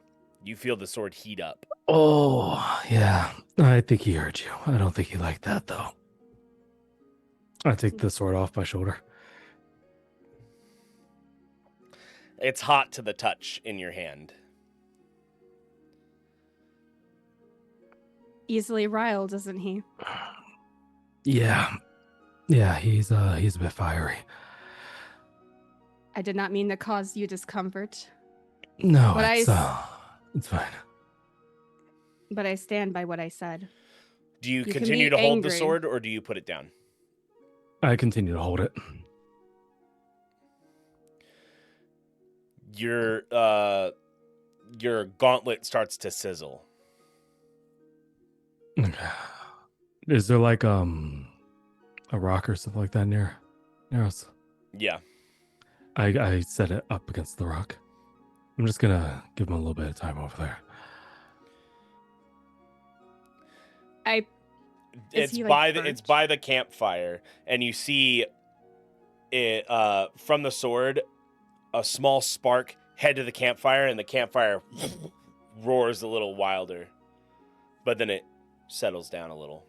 You feel the sword heat up. Oh, yeah. I think he heard you. I don't think he liked that, though. I take the sword off my shoulder. It's hot to the touch in your hand. Easily riled, isn't he? Yeah. Yeah, he's a bit fiery. I did not mean to cause you discomfort. No, But it's fine. But I stand by what I said. Do you can continue be to hold the angry. sword, or do you put it down? I continue to hold it. Your gauntlet starts to sizzle. Is there like a rock or something like that near us? Yeah. I set it up against the rock. I'm just gonna give him a little bit of time over there. It's by the campfire, and you see it from the sword, a small spark head to the campfire, and the campfire roars a little wilder, but then it settles down a little.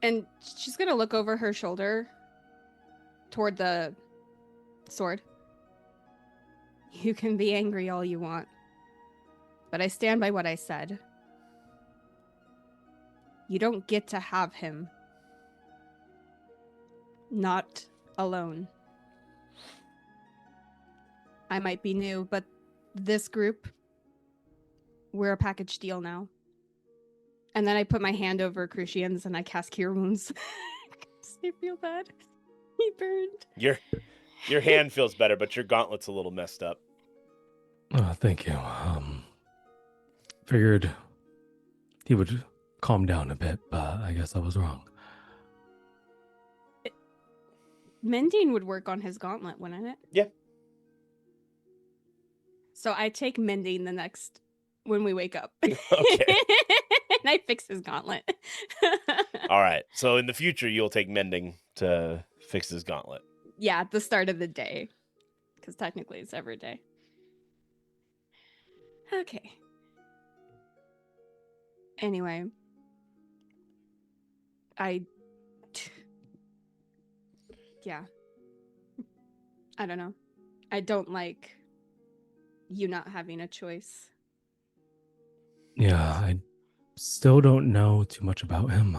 And she's gonna look over her shoulder toward the sword. You can be angry all you want, but I stand by what I said. You don't get to have him. Not alone. I might be new, but this group, we're a package deal now. And then I put my hand over Crucian's and I cast Cure Wounds. I feel bad. He burned. Your hand feels better, but your gauntlet's a little messed up. Oh, thank you. Figured he would calm down a bit, but I guess I was wrong. Mending would work on his gauntlet, wouldn't it? Yeah. So I take mending when we wake up. Okay. And I fix his gauntlet. All right. So in the future, you'll take mending to fix his gauntlet. Yeah, at the start of the day. Because technically it's every day. Okay. Anyway. Yeah. I don't know. I don't like you not having a choice. Yeah, I still don't know too much about him.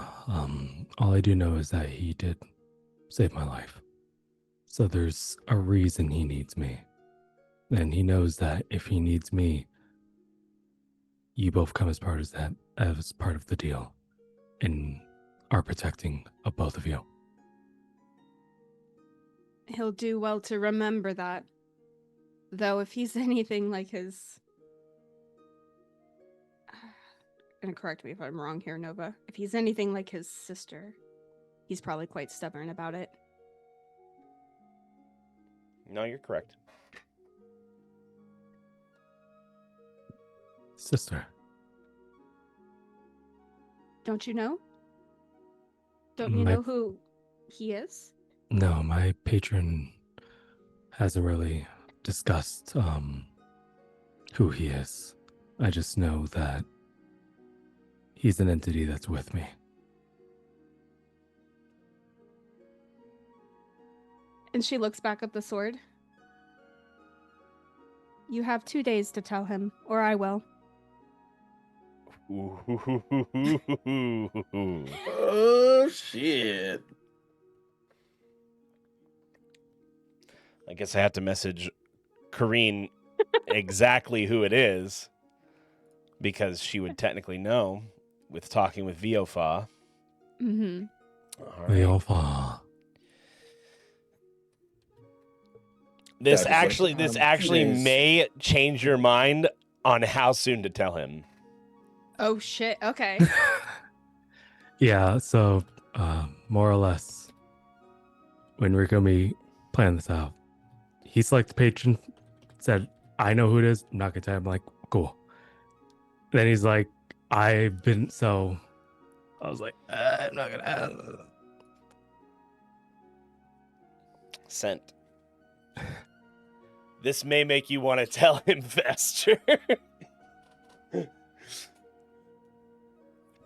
All I do know is that he did save my life. So there's a reason he needs me. And he knows that if he needs me, you both come as part of the deal in our protecting of both of you. He'll do well to remember that. Though if he's anything like his... And correct me if I'm wrong here, Nova. If he's anything like his sister, he's probably quite stubborn about it. No, you're correct. Sister. Don't you know? Don't you My- know who he is? No, my patron hasn't really discussed who he is. I just know that he's an entity that's with me. And she looks back at the sword. You have 2 days to tell him, or I will. Oh, shit. I guess I have to message Karine exactly who it is, because she would technically know with talking with Viofa. Mm-hmm. All right. Leofa. This Yeah, just like, actually 2 days. may change your mind on how soon to tell him. Oh, shit. Okay. Yeah, so more or less, when Rikomi planned this out, he selected the patron, said, I know who it is, I'm not gonna tell him. I'm like, cool. Then he's like, I was like, I'm not gonna. Sent. This may make you want to tell him faster.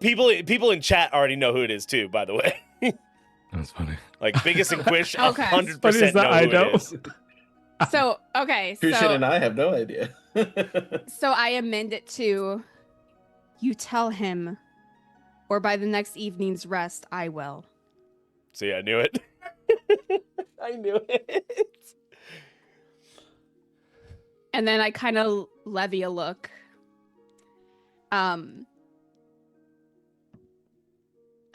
People in chat already know who it is too, by the way. That's funny. Like Biggest and Quish, Okay. 100% Funny is that know I who know. it is. So, okay. Crucian and I have no idea. So I amend it to, you tell him, or by the next evening's rest, I will. See, I knew it. I knew it. And then I kind of levy a look.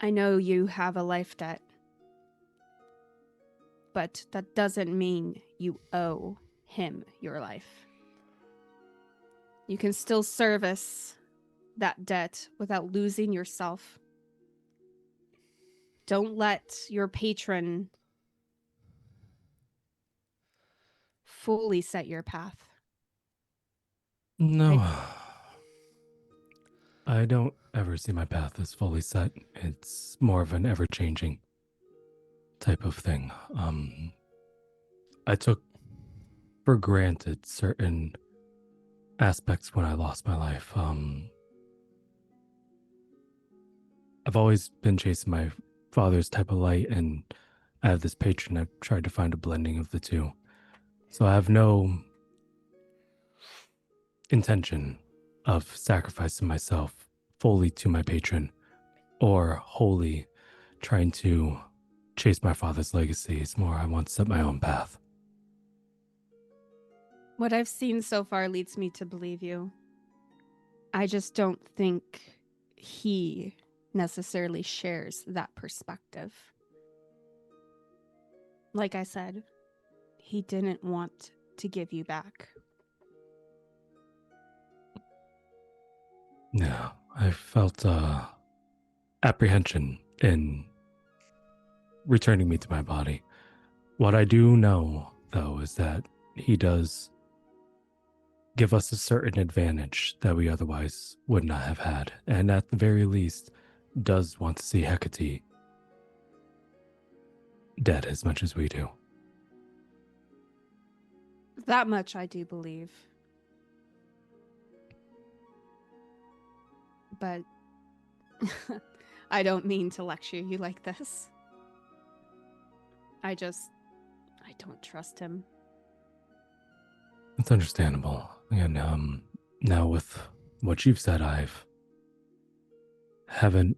I know you have a life debt, but that doesn't mean you owe him your life. You can still service that debt without losing yourself. Don't let your patron fully set your path. No. I don't ever see my path as fully set. It's more of an ever-changing type of thing. I took for granted certain aspects when I lost my life. I've always been chasing my father's type of light, and I have this patron. I've tried to find a blending of the two. So I have no intention of sacrificing myself fully to my patron or wholly trying to chase my father's legacy. It's more I want to set my own path. What I've seen so far leads me to believe you. I just don't think he necessarily shares that perspective. Like I said, he didn't want to give you back. No, I felt apprehension in returning me to my body. What I do know, though, is that he does give us a certain advantage that we otherwise would not have had, and at the very least, does want to see Hecate dead as much as we do. That much I do believe. But I don't mean to lecture you like this. I don't trust him. It's understandable. And now with what you've said, haven't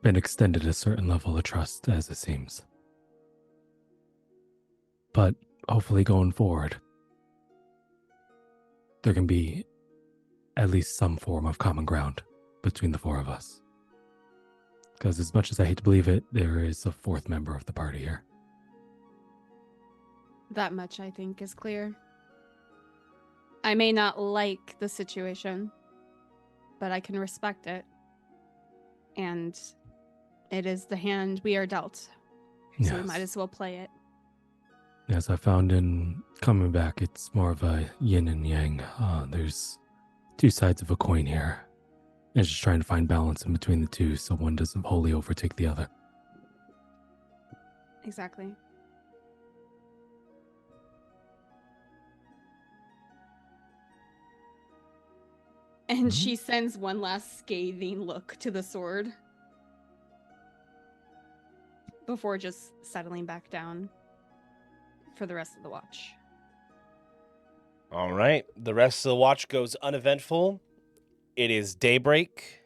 been extended a certain level of trust as it seems. But hopefully going forward, there can be at least some form of common ground between the four of us. Because as much as I hate to believe it, there is a fourth member of the party here. That much I think is clear. I may not like the situation, but I can respect it. And it is the hand we are dealt. So Yes. we might as well play it. As I found in coming back, it's more of a yin and yang. There's two sides of a coin here. And just trying to find balance in between the two so one doesn't wholly overtake the other. Exactly. And she sends one last scathing look to the sword before just settling back down for the rest of the watch. All right. The rest of the watch goes uneventful. It is daybreak.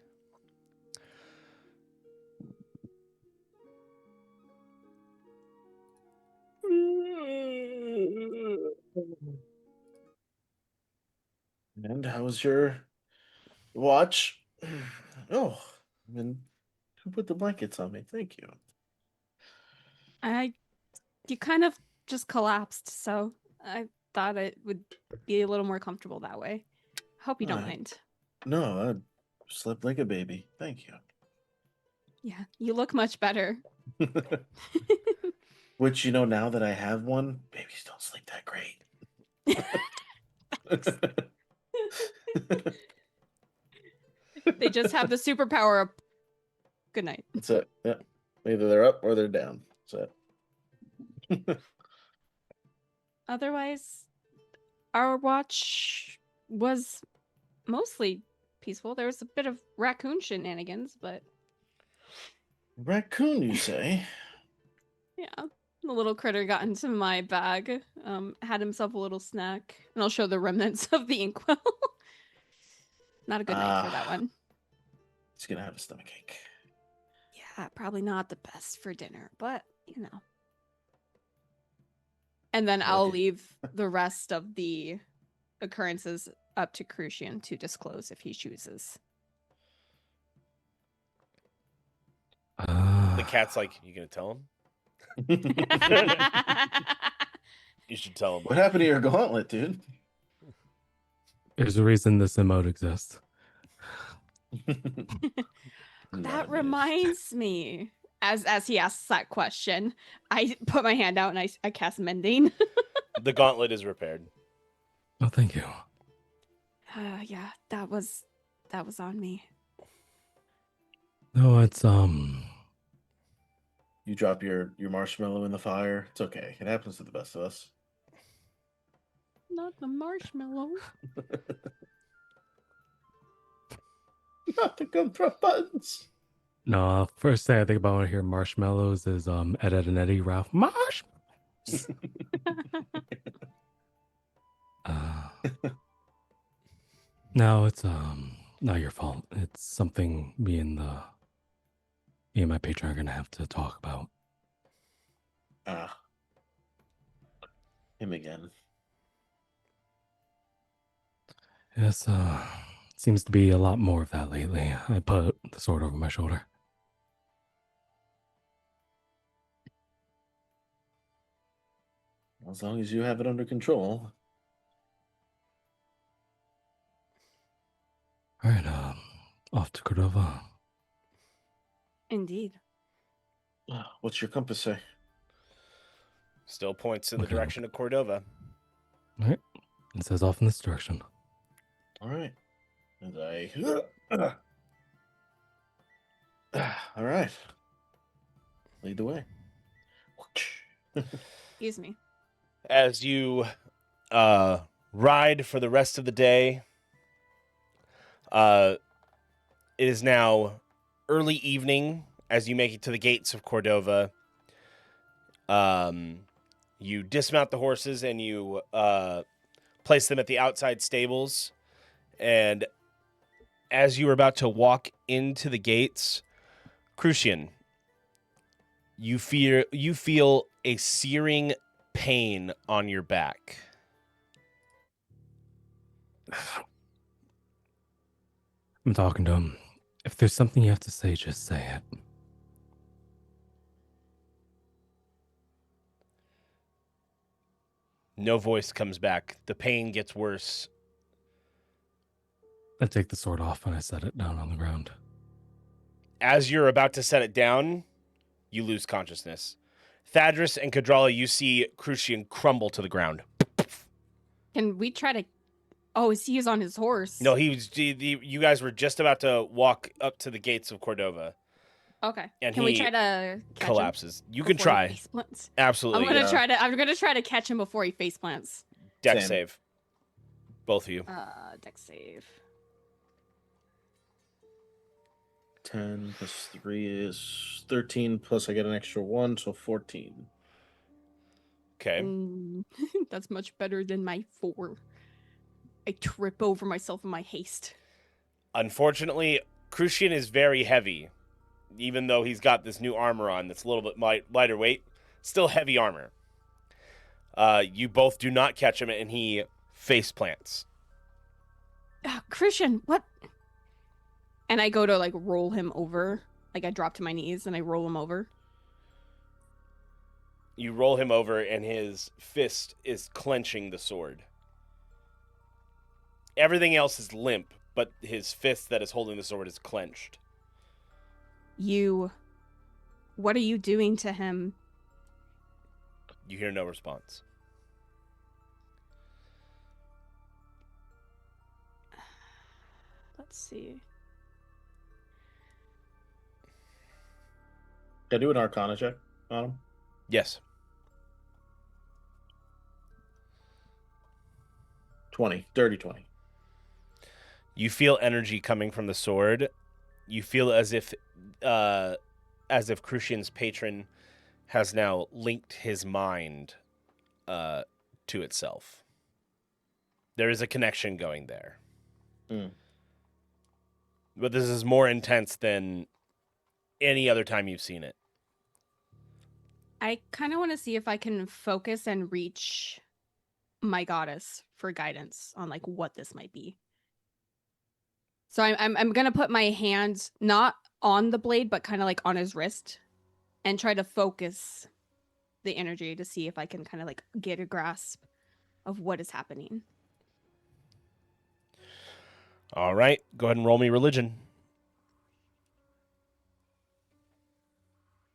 And how was your watch? Oh, and who put the blankets on me? Thank you. You kind of just collapsed, so I thought it would be a little more comfortable that way. Hope you don't mind. No, I slept like a baby. Thank you. Yeah, you look much better. Which, now that I have one, babies don't sleep that great. They just have the superpower of good night. That's it. Yeah. Either they're up or they're down. That's it. Otherwise, our watch was mostly peaceful. There was a bit of raccoon shenanigans, but Raccoon, you say? yeah, the little critter got into my bag, had himself a little snack, and I'll show the remnants of the inkwell. Not a good night for that one. He's gonna have a stomachache. Yeah, probably not the best for dinner, but And then I'll leave the rest of the occurrences up to Crucian to disclose if he chooses. The cat's like, you gonna tell him? You should tell him. What happened to your gauntlet, dude? There's a reason this emote exists. That reminds me. As he asks that question, I put my hand out and I cast Mending. The gauntlet is repaired. Oh, thank you. Yeah, that was on me. No, it's You drop your marshmallow in the fire. It's okay. It happens to the best of us. Not the marshmallow. Not the gumdrop buttons. no. First thing I think about when I hear marshmallows is Ed, Ed and Eddie, Ralph. No, it's not your fault. It's something me and my patron are gonna have to talk about. Him again. Yes, seems to be a lot more of that lately. I put the sword over my shoulder. As long as you have it under control. All right, off to Cordova. Indeed. What's your compass say? Still points in the Okay. direction of Cordova. All right. It says off in this direction. All right. And I. All right. Lead the way. Excuse me. As you ride for the rest of the day, it is now early evening as you make it to the gates of Cordova. You dismount the horses and you place them at the outside stables. And as you are about to walk into the gates, Crucian, you feel a searing pain on your back. I'm talking to him. If there's something you have to say, just say it. No voice comes back. The pain gets worse. I take the sword off and I set it down on the ground. As you're about to set it down, you lose consciousness. Thadris and Kadrala, you see Crucian crumble to the ground. Can we try to? Oh, he is on his horse. No, you guys were just about to walk up to the gates of Cordova. Okay. And Can we he try to catch collapses. him You can before he try. face plants? Absolutely. I'm gonna try to catch him before he face plants. Dex Same. save. Both of you. Dex save. 10 plus 3 is 13, plus I get an extra 1, so 14. Okay. That's much better than my 4. I trip over myself in my haste. Unfortunately, Crucian is very heavy. Even though he's got this new armor on that's a little bit lighter weight, still heavy armor. You both do not catch him, and he face plants. Christian, what? And I go to like roll him over. Like I drop to my knees and I roll him over. You roll him over, and his fist is clenching the sword. Everything else is limp, but his fist that is holding the sword is clenched. What are you doing to him? You hear no response. Let's see. Can I do an Arcana check on him? Yes. 20. Dirty 20. You feel energy coming from the sword. You feel as if Crucian's patron has now linked his mind to itself. There is a connection going there. Mm. But this is more intense than any other time you've seen it. I kind of want to see if I can focus and reach my goddess for guidance on like what this might be. So I'm gonna put my hand not on the blade, but kind of like on his wrist, and try to focus the energy to see if I can kind of like get a grasp of what is happening. All right, go ahead and roll me religion.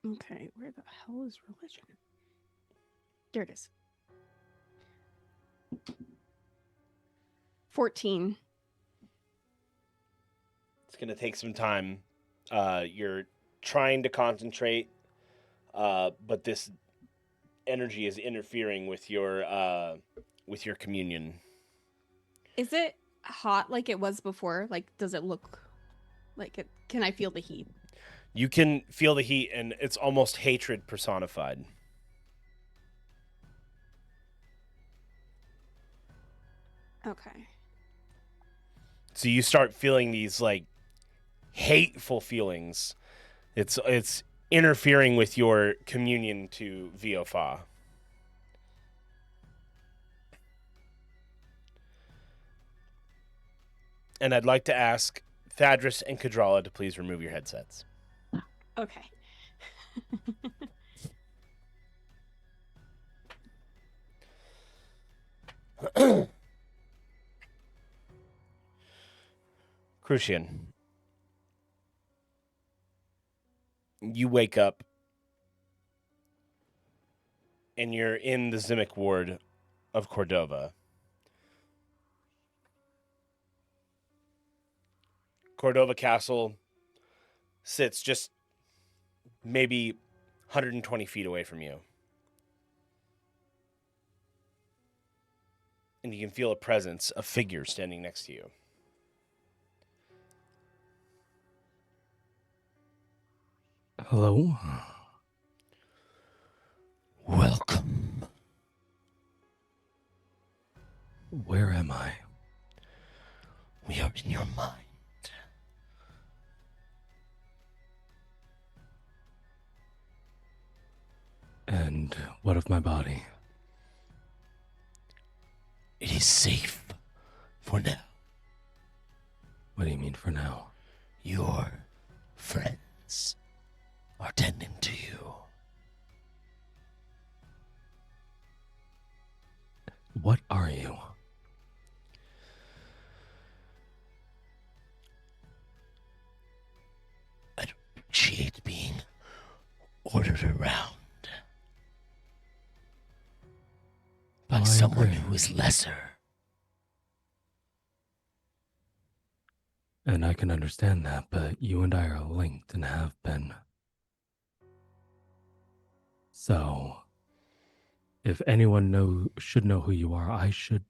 Okay, where the hell is religion? There it is. 14. It's going to take some time. You're trying to concentrate, but this energy is interfering with your communion. Is it hot like it was before? Like, does it look like it? Can I feel the heat? You can feel the heat, and it's almost hatred personified. Okay. So you start feeling these like hateful feelings. It's interfering with your communion to Viofa. And I'd like to ask Thadris and Kadrala to please remove your headsets. Okay. Crucian, you wake up and you're in the Zimic ward of Cordova. Cordova Castle sits just maybe 120 feet away from you. And you can feel a presence, a figure standing next to you. Hello? Welcome. Where am I? We are in your mind. And what of my body? It is safe for now. What do you mean for now? Your friends are tending to you. What are you? I don't appreciate being ordered around by I someone agree. who is lesser. And I can understand that, but you and I are linked and have been. So, if anyone should know who you are, I should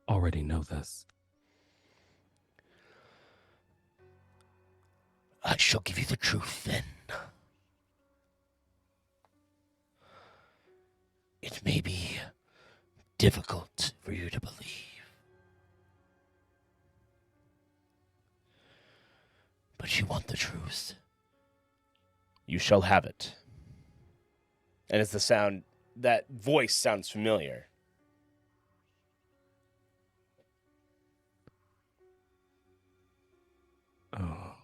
already know this. I shall give you the truth then. It may be difficult for you to believe, but you want the truth. You shall have it. And it's the sound, that voice sounds familiar. Oh.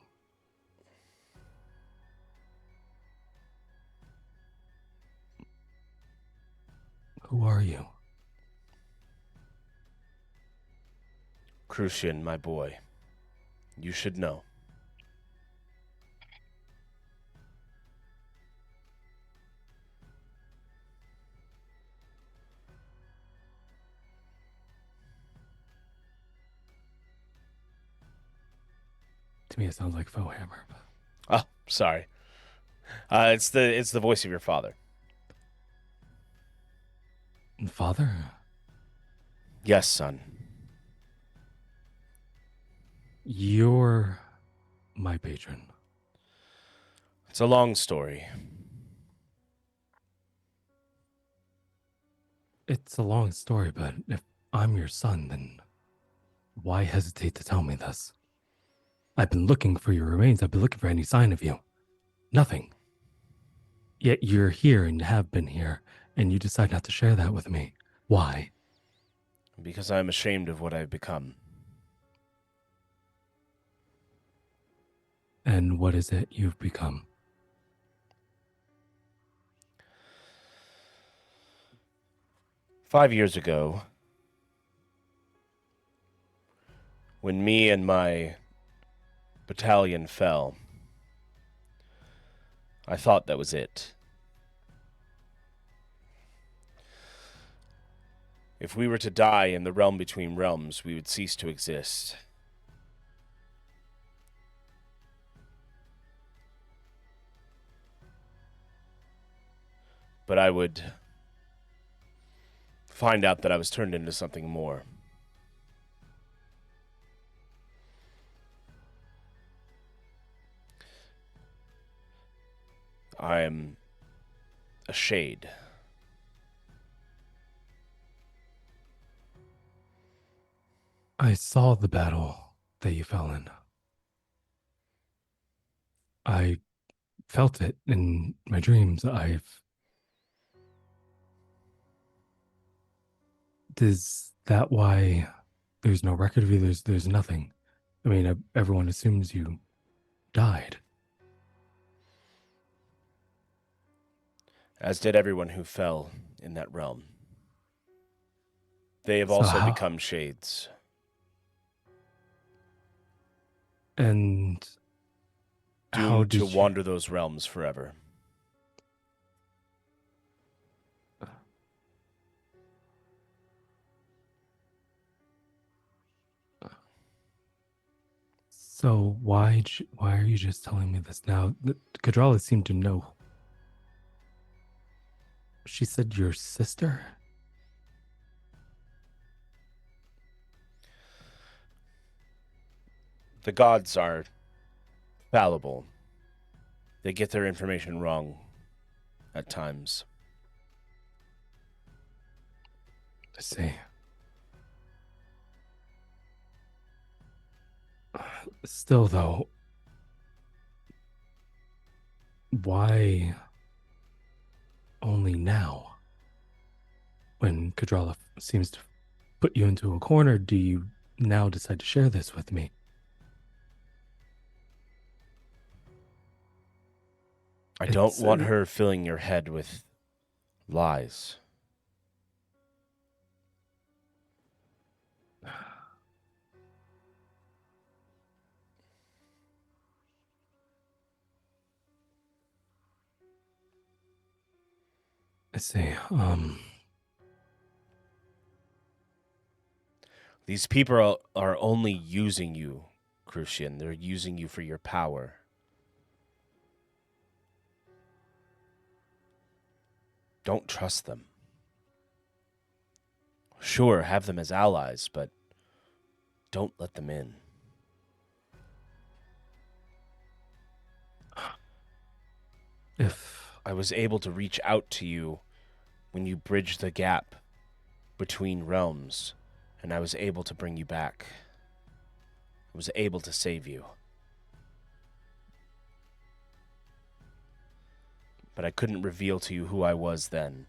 Who are you? Crucian, my boy, you should know. To me, it sounds like faux hammer. But... Oh, sorry. It's the voice of your father. Father? Yes, son. You're my patron. It's a long story. It's a long story, but if I'm your son, then why hesitate to tell me this? I've been looking for your remains. I've been looking for any sign of you. Nothing. Yet you're here and have been here, and you decide not to share that with me. Why? Because I'm ashamed of what I've become. And what is it you've become? "5 years ago, when me and my battalion fell, I thought that was it. If we were to die in the realm between realms, we would cease to exist. But I would find out that I was turned into something more. I am a shade. I saw the battle that you fell in. I felt it in my dreams. Is that why there's no record of you? There's nothing. I mean, everyone assumes you died. As did everyone who fell in that realm. They have So also how- become shades. And how Doomed did to you... wander those realms forever. So why are you just telling me this now? Kadrala seemed to know. She said your sister? The gods are fallible. They get their information wrong at times. I see. Still, though, why only now? When Kadrala seems to put you into a corner, do you now decide to share this with me? I don't want her filling your head with lies. I see. These people are only using you, Crucian. They're using you for your power. Don't trust them. Sure, have them as allies, but don't let them in. If I was able to reach out to you when you bridged the gap between realms, and I was able to bring you back. I was able to save you. But I couldn't reveal to you who I was then.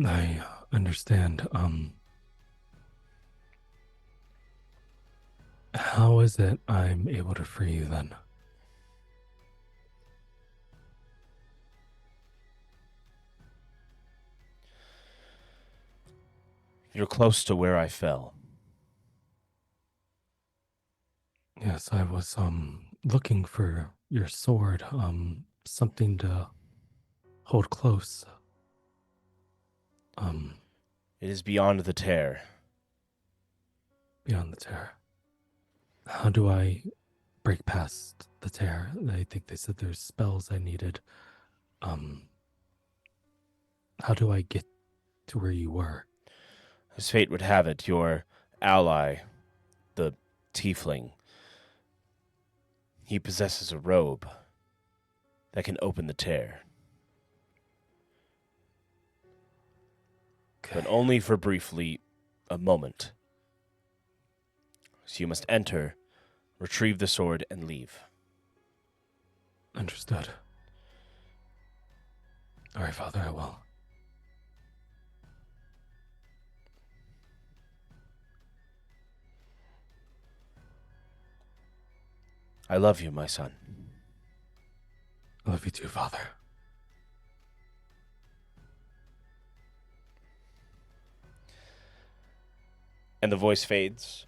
I understand. How is it I'm able to free you then? You're close to where I fell. Yes, I was looking for your sword, something to hold close. It is beyond the tear. Beyond the tear. How do I break past the tear? I think they said there's spells I needed. How do I get to where you were? As fate would have it, your ally, the tiefling, he possesses a robe that can open the tear. Okay. But only for briefly a moment. So you must enter, retrieve the sword, and leave. Understood. All right, Father, I will. I love you, my son. I love you too, Father. And the voice fades.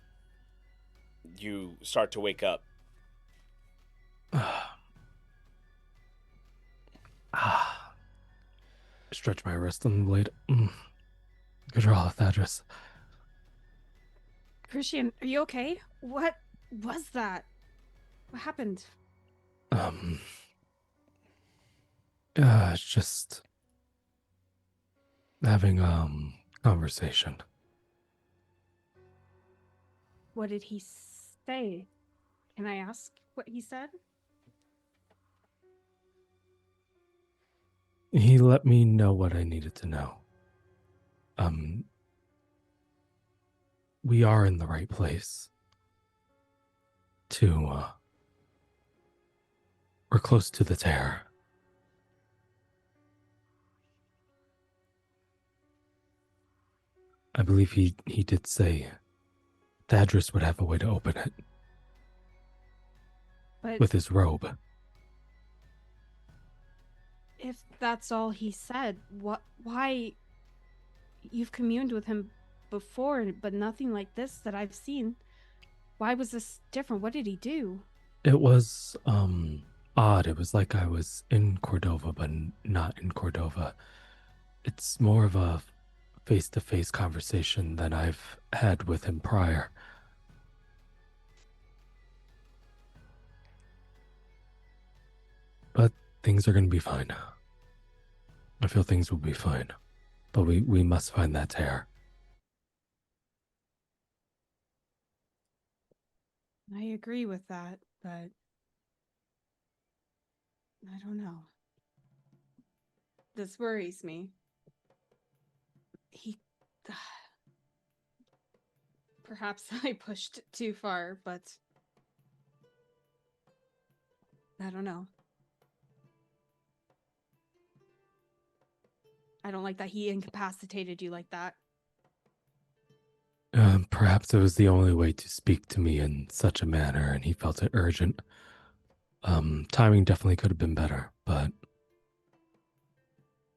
You start to wake up. Stretch my wrist on the blade. Kadrala, Thadris. Crucian, are you okay? What was that? What happened? It's just having conversation. What did he say? Can I ask what he said? He let me know what I needed to know. We are in the right place to, we're close to the tear. I believe he did say Thadris would have a way to open it But with his robe. if that's all he said, why you've communed with him before, but nothing like this that I've seen. Why was this different? What did he do? It was odd. It was like I was in Cordova, but not in Cordova. It's more of a face-to-face conversation than I've had with him prior. But things are going to be fine. I feel things will be fine. But we must find that tear. I agree with that, but I don't know. This worries me. Perhaps I pushed too far, but I don't know. I don't like that he incapacitated you like that. Perhaps it was the only way to speak to me in such a manner, and he felt it urgent. Timing definitely could have been better, but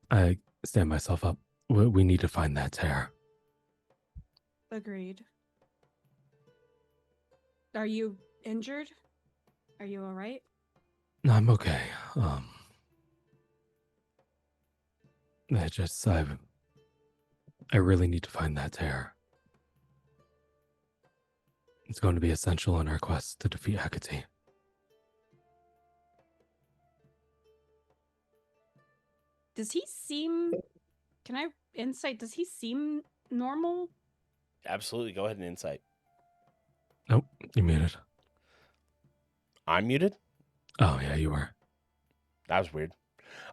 I stand myself up. We need to find that tear. Agreed. Are you injured? Are you all right? No, I'm okay. I really need to find that tear. It's going to be essential in our quest to defeat Hecate. Does he seem... Can I insight? Does he seem normal? Absolutely. Go ahead and insight. Nope, you muted. I'm muted? Oh, yeah, you were. That was weird.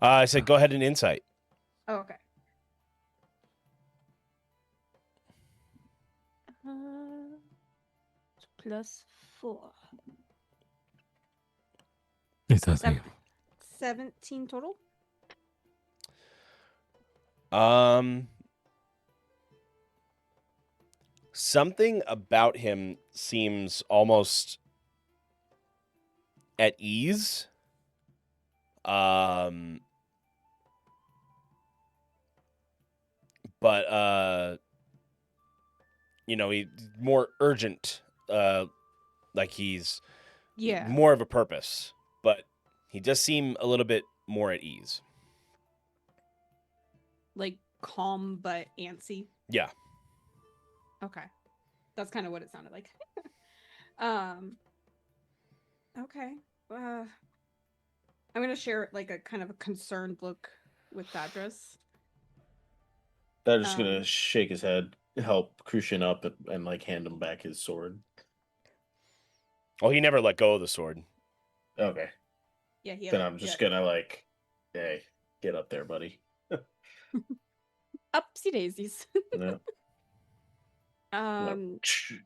I said go ahead and insight. Oh, okay. +4. He says he. 17 total? Something about him seems almost at ease. But he's more urgent, like he's more of a purpose, but he does seem a little bit more at ease. Like calm but antsy. Yeah. Okay. That's kind of what it sounded like. Okay. I'm going to share like a kind of a concerned look with Thadris. They're just gonna shake his head, help Crucian up, and like hand him back his sword. Oh, he never let go of the sword. Okay. Yeah, then I'm just gonna like, hey, get up there, buddy. Upsy daisies. No.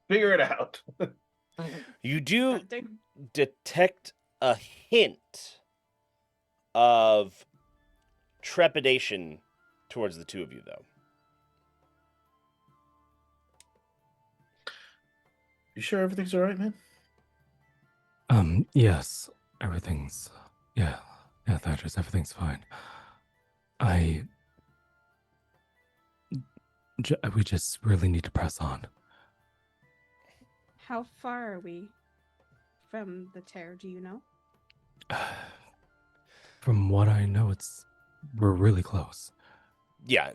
Figure it out. You do detect a hint of trepidation towards the two of you, though. You sure everything's all right, man? Yes, everything's, yeah, Thadris, everything's fine. We just really need to press on. How far are we from the tear, do you know? From what I know, we're really close. Yeah,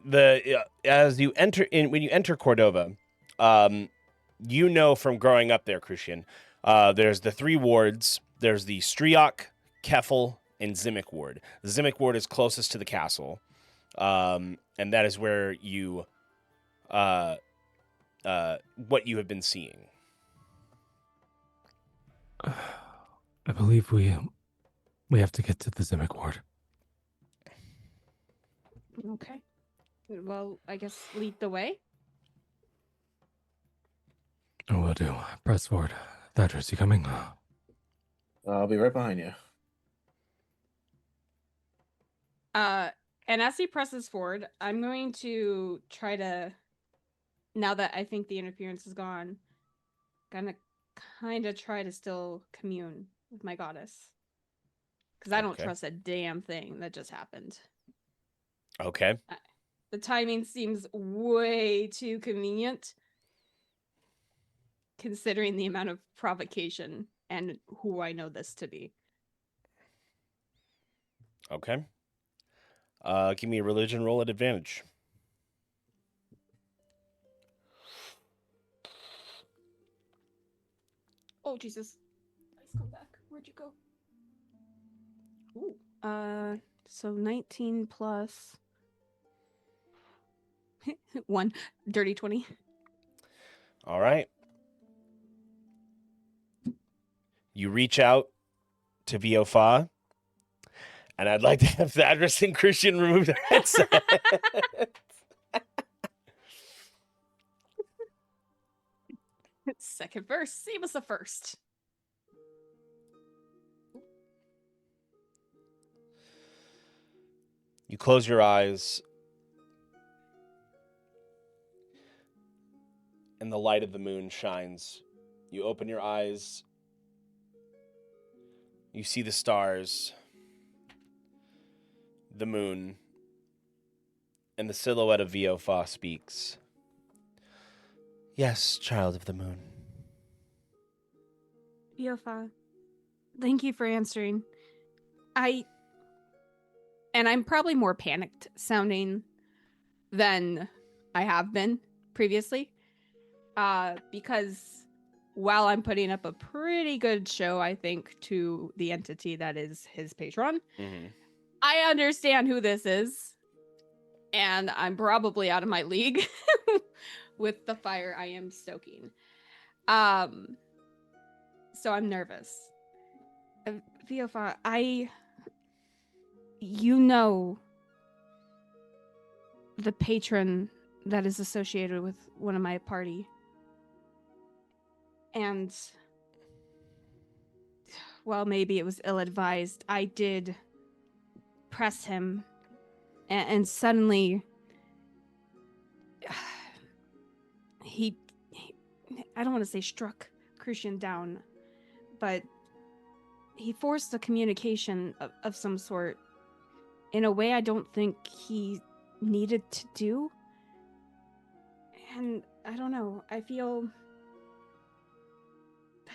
as you enter when you enter Cordova, you know from growing up there, Crucian, there's the 3 wards. There's the Striok, Keffel, and Zimic ward. The Zimic ward is closest to the castle, and that is where you, what you have been seeing. I believe we have to get to the Zimic ward. Okay. Well, I guess lead the way. Will do. Press forward. Thadris, you coming? I'll be right behind you. And as he presses forward, I'm going to try to, now that I think the interference is gone, gonna kind of try to still commune with my goddess. Because I don't trust a damn thing that just happened. Okay. The timing seems way too convenient, considering the amount of provocation and who I know this to be. Okay. Give me a religion roll at advantage. Oh, Jesus. Please come back. Where'd you go? Ooh. So 19 plus 1. Dirty 20. All right. You reach out to Viofa, and I'd like to have Thadris and Crucian remove their headset. Second verse. Same as the first. You close your eyes, and the light of the moon shines. You open your eyes. You see the stars, the moon, and the silhouette of Viofa speaks. Yes, child of the moon. Yofa, thank you for answering. I'm probably more panicked sounding than I have been previously. Because while I'm putting up a pretty good show, I think, to the entity that is his patron, I understand who this is. And I'm probably out of my league with the fire I am stoking. So I'm nervous. Viofa, you know the patron that is associated with one of my party. And, well, maybe it was ill-advised. I did press him, and suddenly he I don't want to say struck Crucian down, but he forced a communication of some sort in a way I don't think he needed to do. And I don't know, I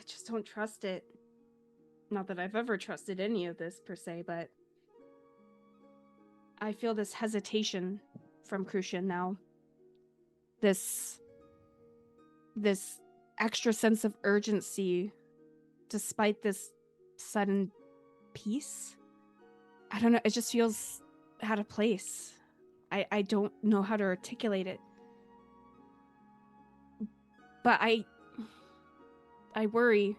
just don't trust it. Not that I've ever trusted any of this per se, but I feel this hesitation from Crucian now. This extra sense of urgency despite this sudden peace. I don't know, it just feels out of place. I don't know how to articulate it. But I worry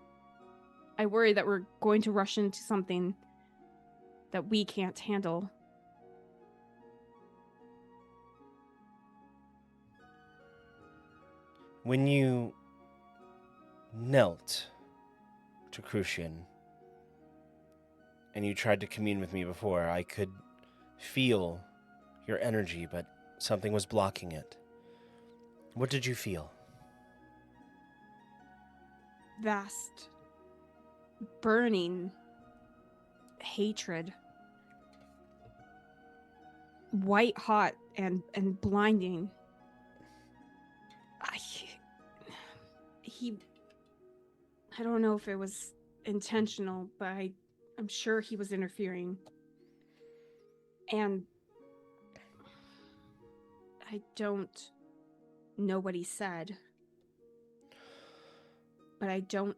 that we're going to rush into something that we can't handle. When you knelt to Crucian and you tried to commune with me before, I could feel your energy, but something was blocking it. What did you feel? Vast, burning hatred. White hot and blinding. I don't know if it was intentional, but I'm sure he was interfering. And I don't know what he said. But I don't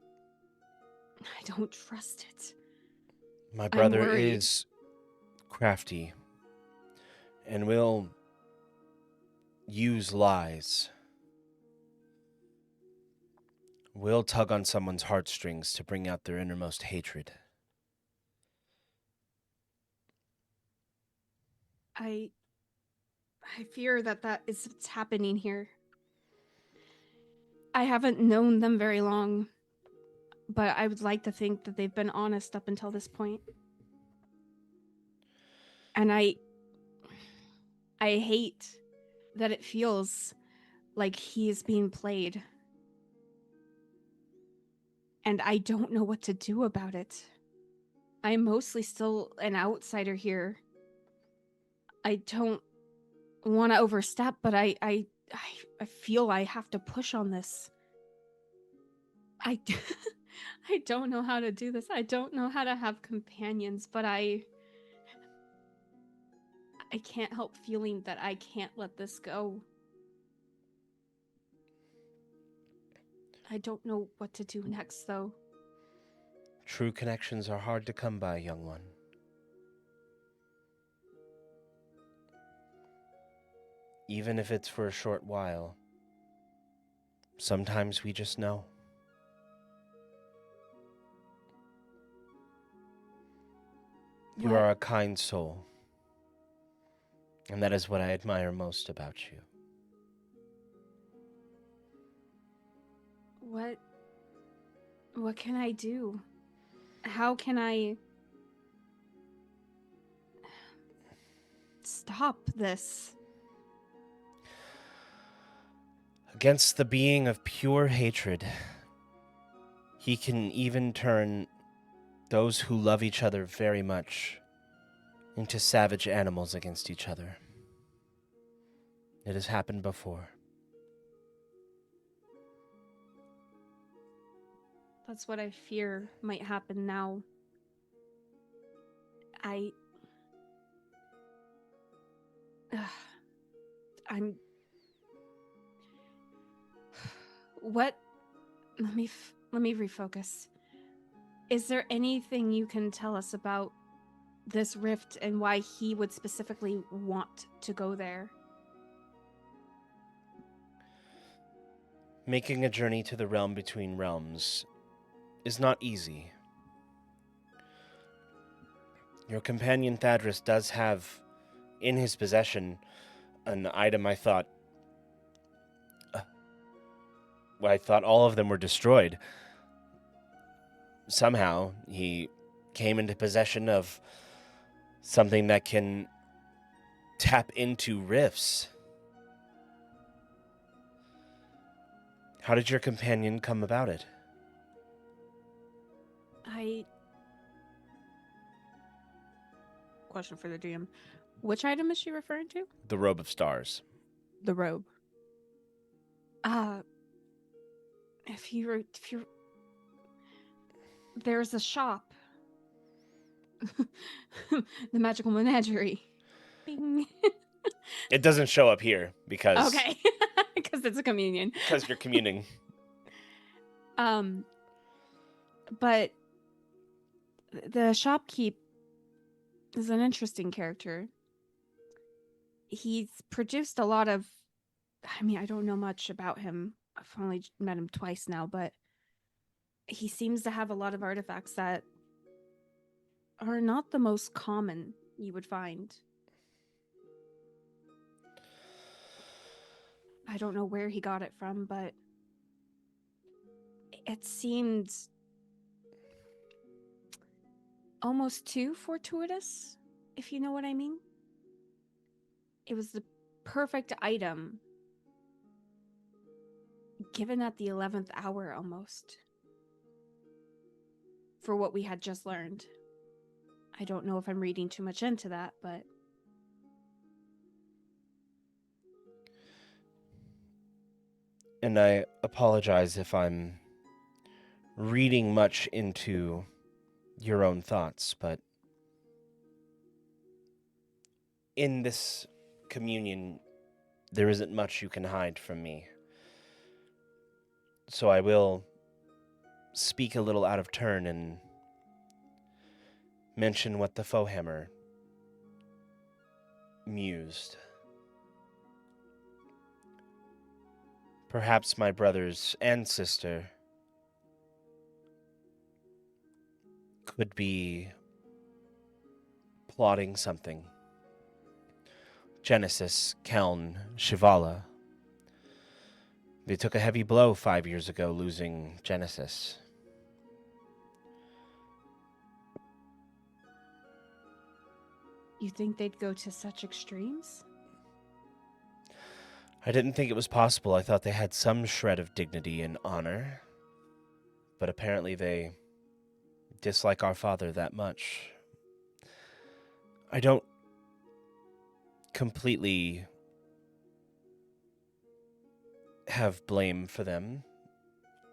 trust it. My brother worried. is crafty and will use lies. Will tug on someone's heartstrings to bring out their innermost hatred. I fear that is what's happening here. I haven't known them very long, but I would like to think that they've been honest up until this point. And I hate that it feels like he is being played. And I don't know what to do about it. I'm mostly still an outsider here. I don't want to overstep, but I feel I have to push on this. I don't know how to do this. I don't know how to have companions, but I can't help feeling that I can't let this go. I don't know what to do next, though. True connections are hard to come by, young one. Even if it's for a short while, sometimes we just know. You What? are a kind soul, and that is what I admire most about you. What can I do? How can I stop this? Against the being of pure hatred, he can even turn those who love each other very much into savage animals against each other. It has happened before. That's what I fear might happen now. I'm... What? Let me refocus. Is there anything you can tell us about this rift and why he would specifically want to go there? Making a journey to the realm between realms is not easy. Your companion Thadris does have in his possession an item I thought all of them were destroyed. Somehow, he came into possession of something that can tap into rifts. How did your companion come about it? Question for the DM. Which item is she referring to? The Robe of Stars. The robe. If you're... There's a shop. The Magical Menagerie. Bing. It doesn't show up here because... Okay. Because it's a communion. Because you're communing. But the shopkeep is an interesting character. He's produced a lot of... I don't know much about him. I've only met him twice now, but he seems to have a lot of artifacts that are not the most common you would find. I don't know where he got it from, but it seemed almost too fortuitous, if you know what I mean. It was the perfect item given at the 11th hour almost for what we had just learned. I don't know if I'm reading too much into that, but... And I apologize if I'm reading much into your own thoughts, but in this communion, there isn't much you can hide from me. So I will speak a little out of turn and mention what the Foehammer mused. Perhaps my brothers and sister could be plotting something. Genesis, Keln, Shivala. They took a heavy blow 5 years ago, losing Genesis. You think they'd go to such extremes? I didn't think it was possible. I thought they had some shred of dignity and honor. But apparently they dislike our father that much. I don't completely have blame for them.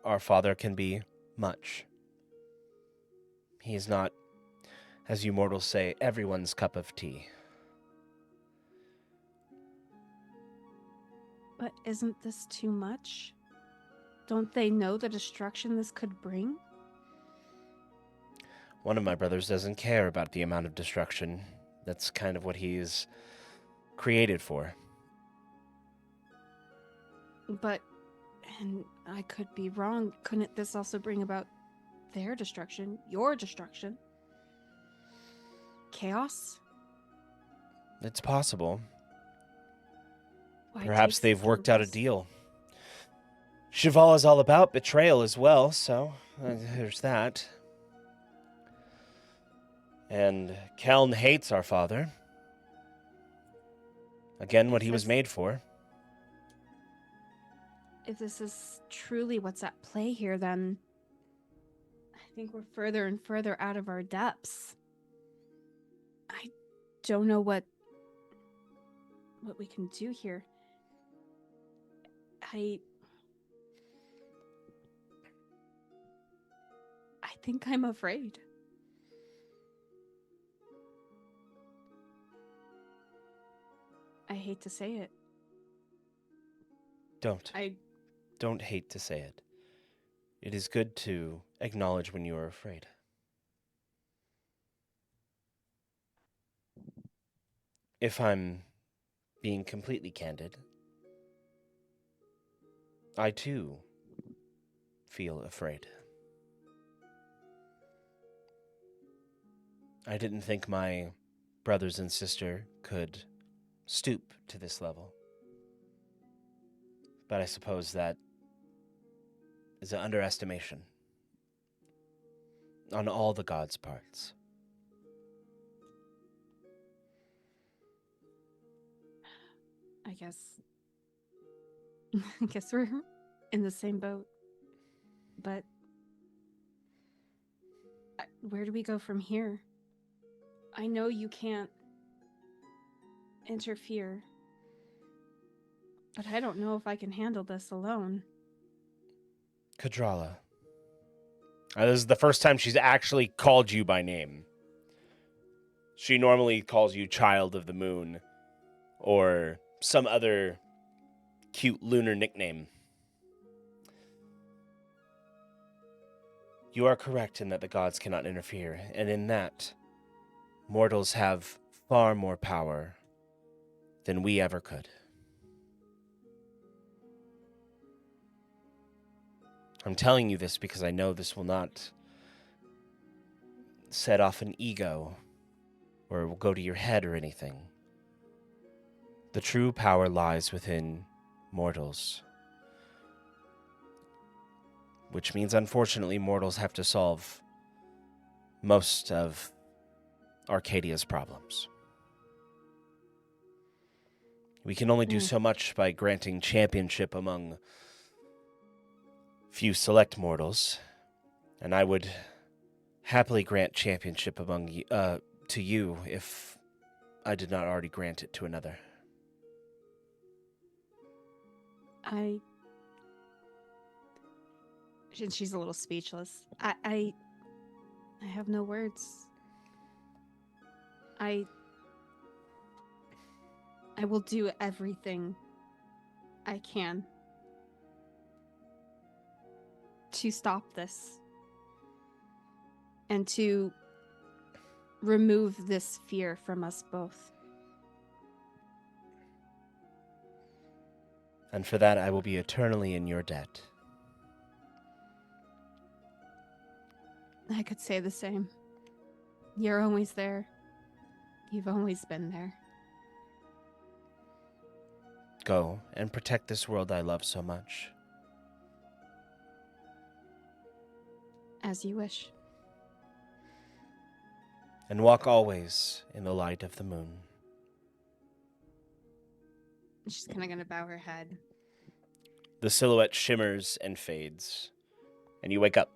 Our father can be much. He is not, as you mortals say, everyone's cup of tea. But isn't this too much? Don't they know the destruction this could bring? One of my brothers doesn't care about the amount of destruction. That's kind of what he's created for. But, and I could be wrong, couldn't this also bring about their destruction, your destruction? Chaos? It's possible. Why Perhaps take they've such worked out a risk? deal. Cheval is all about betrayal as well, so there's that. And Keln hates our father. Again, what he was made for. If this is truly what's at play here, then I think we're further and further out of our depths. I don't know what we can do here. I think I'm afraid. I hate to say it. Don't hate to say it. It is good to acknowledge when you are afraid. If I'm being completely candid, I too feel afraid. I didn't think my brothers and sister could stoop to this level. But I suppose that is an underestimation on all the gods' parts. I guess we're in the same boat. But where do we go from here? I know you can't interfere, but I don't know if I can handle this alone. Kadrala. This is the first time she's actually called you by name. She normally calls you Child of the Moon or some other cute lunar nickname. You are correct in that the gods cannot interfere, and in that, mortals have far more power than we ever could. I'm telling you this because I know this will not set off an ego or it will go to your head or anything. The true power lies within mortals, which means, unfortunately, mortals have to solve most of Arcadia's problems. We can only do so much by granting championship among few select mortals, and I would happily grant championship among to you if I did not already grant it to another. She's a little speechless. I have no words. I will do everything I can to stop this and to remove this fear from us both. And for that, I will be eternally in your debt. I could say the same. You're always there. You've always been there. Go and protect this world I love so much. As you wish. And walk always in the light of the moon. She's kind of going to bow her head. The silhouette shimmers and fades, and you wake up.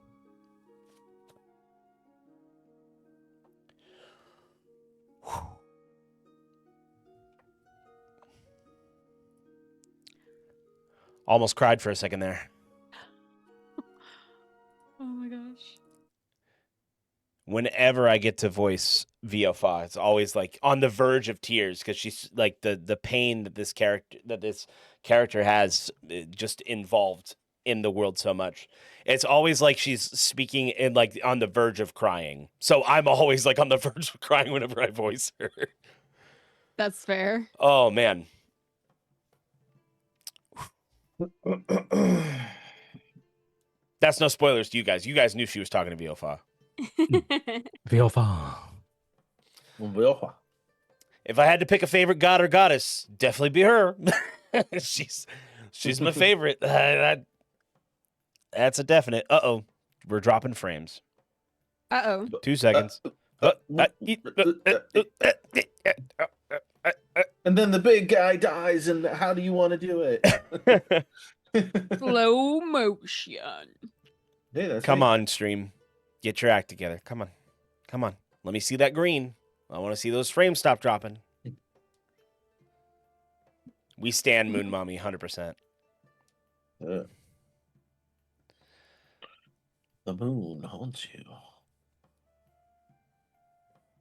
Almost cried for a second there. Oh my gosh. Whenever I get to voice Viofa, it's always like on the verge of tears because she's like the pain that this character has just involved in the world so much. It's always like she's speaking in like on the verge of crying. So I'm always like on the verge of crying whenever I voice her. That's fair. Oh man. That's no spoilers to you guys. You guys knew she was talking to Viofa. Viofa. Well, If I had to pick a favorite god or goddess, definitely be her. she's my favorite. That's a definite. Uh-oh. We're dropping frames. Uh-oh. 2 seconds. and then the big guy dies, and how do you want to do it? Slow motion. Hey, that's Come me. on, stream. Get your act together. Come on. Come on. Let me see that green. I want to see those frames stop dropping. We stand Moon Mommy 100%. The moon haunts you.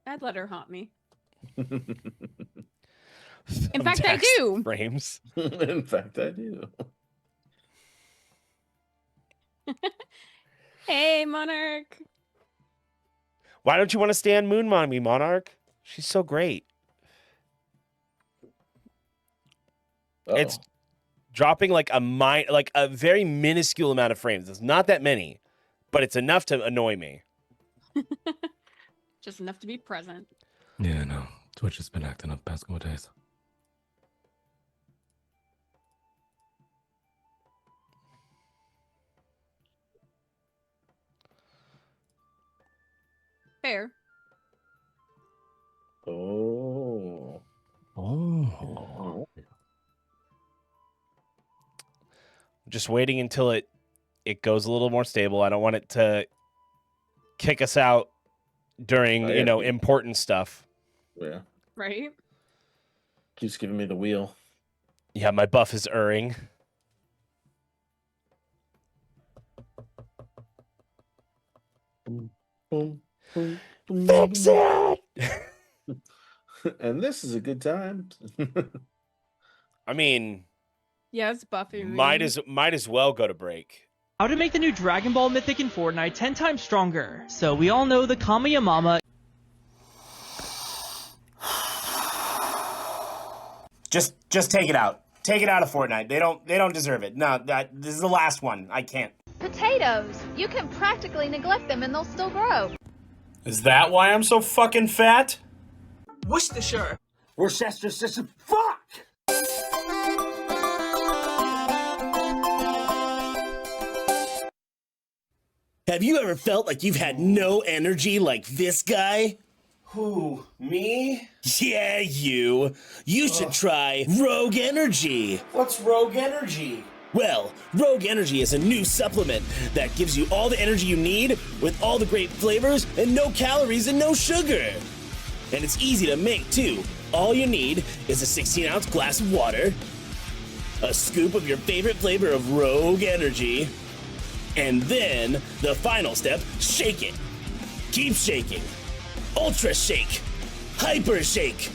I'd let her haunt me. In In fact, I do. Frames. In fact, I do. Hey, Monarch. Why don't you want to stand Moon Mommy, Monarch? She's so great. It's dropping like a very minuscule amount of frames. It's not that many, but it's enough to annoy me. Just enough to be present. Yeah, no. Twitch has been acting up past couple of days. Fair. Oh. Oh. Just waiting until it goes a little more stable. I don't want it to kick us out during, important stuff. Yeah. Right? Keeps giving me the wheel. Yeah, my buff is erring. Boom, boom, boom, Fix it! And this is a good time. I mean, Yes, Buffy. might as well go to break. How to make the new Dragon Ball Mythic in Fortnite 10 times stronger. So we all know the Kamiyamama. Just take it out. Take it out of Fortnite. They don't deserve it. No, this is the last one. I can't. Potatoes. You can practically neglect them and they'll still grow. Is that why I'm so fucking fat? Worcestershire. Worcestershire. Fuck! Have you ever felt like you've had no energy like this guy? Who, me? Yeah, you. You should try Rogue Energy. What's Rogue Energy? Well, Rogue Energy is a new supplement that gives you all the energy you need with all the great flavors and no calories and no sugar. And it's easy to make too. All you need is a 16-ounce glass of water, a scoop of your favorite flavor of Rogue Energy, and then the final step, shake it. Keep shaking. Ultra shake. Hyper shake.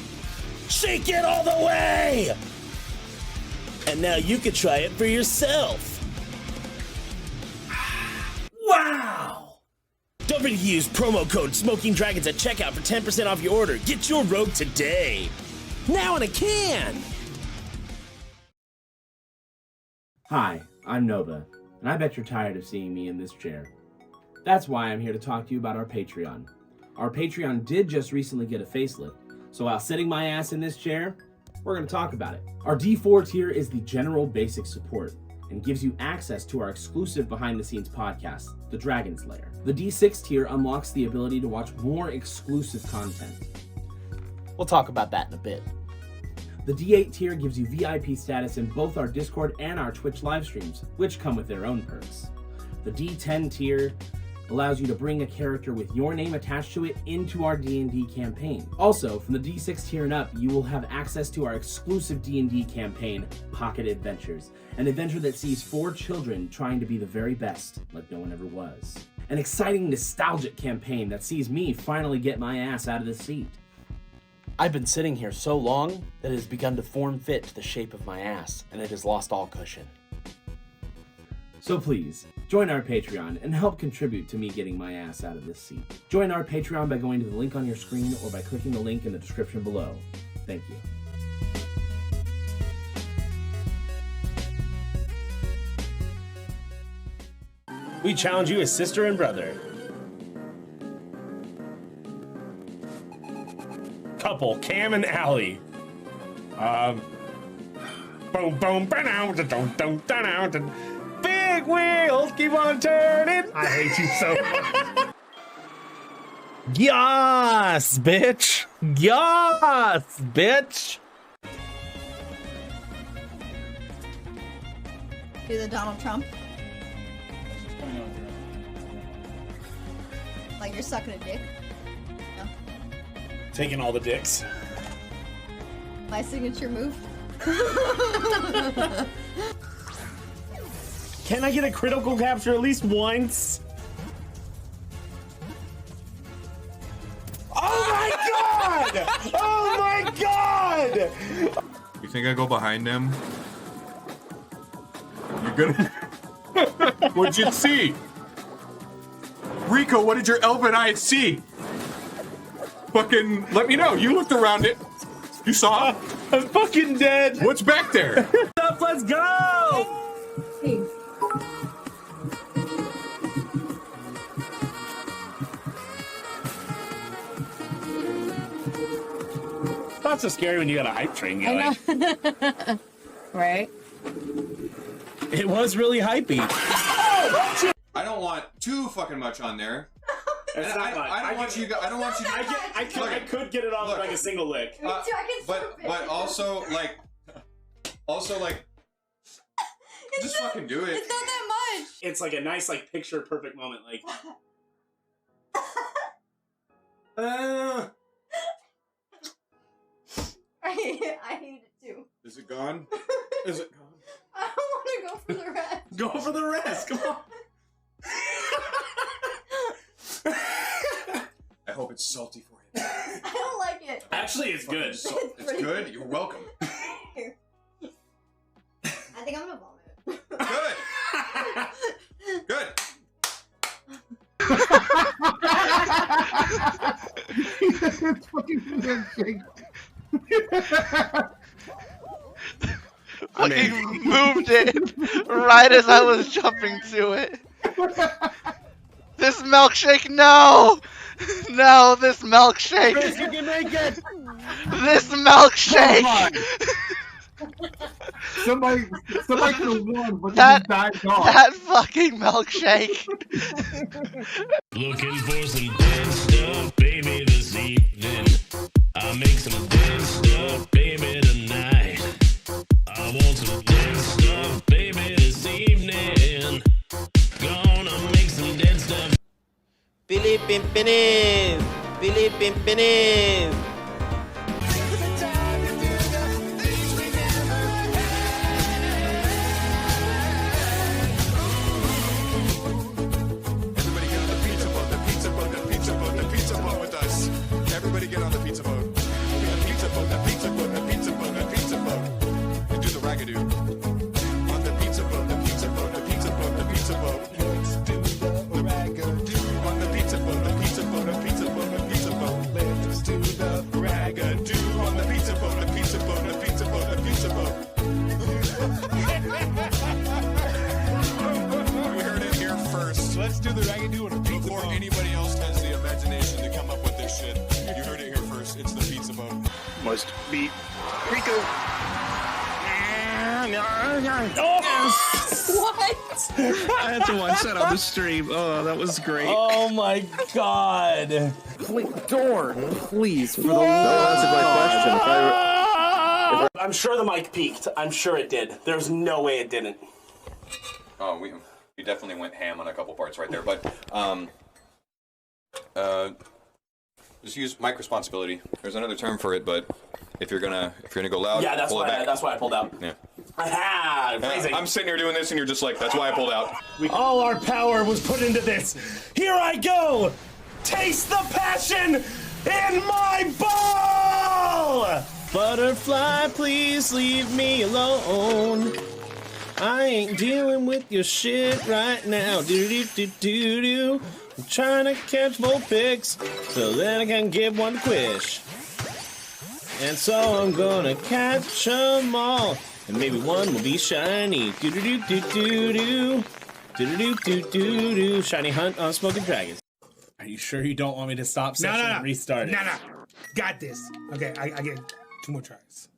Shake it all the way! And now you can try it for yourself. Wow! Don't forget to use promo code Smoking Dragons at checkout for 10% off your order. Get your Rogue today. Now in a can! Hi, I'm Nova, and I bet you're tired of seeing me in this chair. That's why I'm here to talk to you about our Patreon. Our Patreon did just recently get a facelift, so while sitting my ass in this chair, we're going to talk about it. Our D4 tier is the general basic support and gives you access to our exclusive behind-the-scenes podcast, The Dragon's Lair. The D6 tier unlocks the ability to watch more exclusive content. We'll talk about that in a bit. The D8 tier gives you VIP status in both our Discord and our Twitch live streams, which come with their own perks. The D10 tier allows you to bring a character with your name attached to it into our D&D campaign. Also, from the D6 tier and up, you will have access to our exclusive D&D campaign, Pocket Adventures, an adventure that sees 4 children trying to be the very best, like no one ever was. An exciting, nostalgic campaign that sees me finally get my ass out of the seat. I've been sitting here so long that it has begun to form fit to the shape of my ass, and it has lost all cushion. So please, join our Patreon and help contribute to me getting my ass out of this seat. Join our Patreon by going to the link on your screen or by clicking the link in the description below. Thank you. We challenge you as sister and brother. Couple, Cam and Allie. Boom, boom, big wheels keep on turning. I hate you so much. Yas, bitch. Yas, bitch. Do the Donald Trump. Like you're sucking a dick. No. Taking all the dicks. My signature move. Can I get a critical capture at least once? Oh my god! Oh my god! You think I go behind them? You're gonna... What'd you see? Rico, what did your elven eyes see? Fucking let me know. You looked around it. You saw? I'm fucking dead. What's back there? Let's go! Not so scary when you got a hype train going. I know. Right? It was really hypey. I don't want too fucking much on there. That's And not much. I don't want you. I don't want you. I could get it off with like a single lick. But also like, just fucking do it. It's not that much. It's like a nice like picture perfect moment. Like, I hate it too. Is it gone? Is it gone? I don't want to go for the rest. Go for the rest. Come on. I hope it's salty for you. I don't like it. Actually, it's good. It's It's good. You're welcome. Here. I think I'm gonna vomit. Good. Good. It's fucking shake. Fucking moved it right as I was jumping to it. This milkshake, no! No, this milkshake! Chris, you can make it! This milkshake! Somebody could have won, but That- they just died off. That fucking milkshake! Looking for some dead stuff, baby, this evening. I'll make some dead stuff, baby, tonight. I want some dead stuff, baby, this evening. Gonna make some dead stuff. Billy Pimpinin! Billy Pimpinin! Everybody get on the pizza boat. The pizza boat, the pizza boat, the pizza boat, the pizza boat. And do the ragadoo. On the pizza boat, the pizza boat, the pizza boat, the pizza boat. Let's do the ragadoo. On the pizza boat, the pizza boat, the pizza boat, the pizza boat. Let's do the ragadoo. On the pizza boat, the pizza boat, the pizza boat, the pizza boat. We heard it here first. Let's do the ragadoo on a pizza boat. Before anybody else has the imagination to come up with this shit. You heard it here first. It's the pizza boat. Must be Rico. What? I had to watch that on the stream. Oh, that was great. Oh my god. Please, Dorn, please, for the That's a good question. I'm sure the mic peaked. I'm sure it did. There's no way it didn't. Oh, we definitely went ham on a couple parts right there, but just use mic responsibility. There's another term for it, but if you're gonna go loud, Yeah, that's pull it why. back. That's why I pulled out. Yeah. Aha! Phrasing. I'm sitting here doing this, and you're just like, that's why I pulled out. All our power was put into this. Here I go. Taste the passion in my ball. Butterfly, please leave me alone. I ain't dealing with your shit right now. Do. I'm trying to catch more picks so that I can give one quish. And so I'm gonna catch them all, and maybe one will be shiny. Do. Shiny hunt on smoking dragons. Are you sure you don't want me to stop session and restart it? No. Got this. Okay, I get 2 more tries.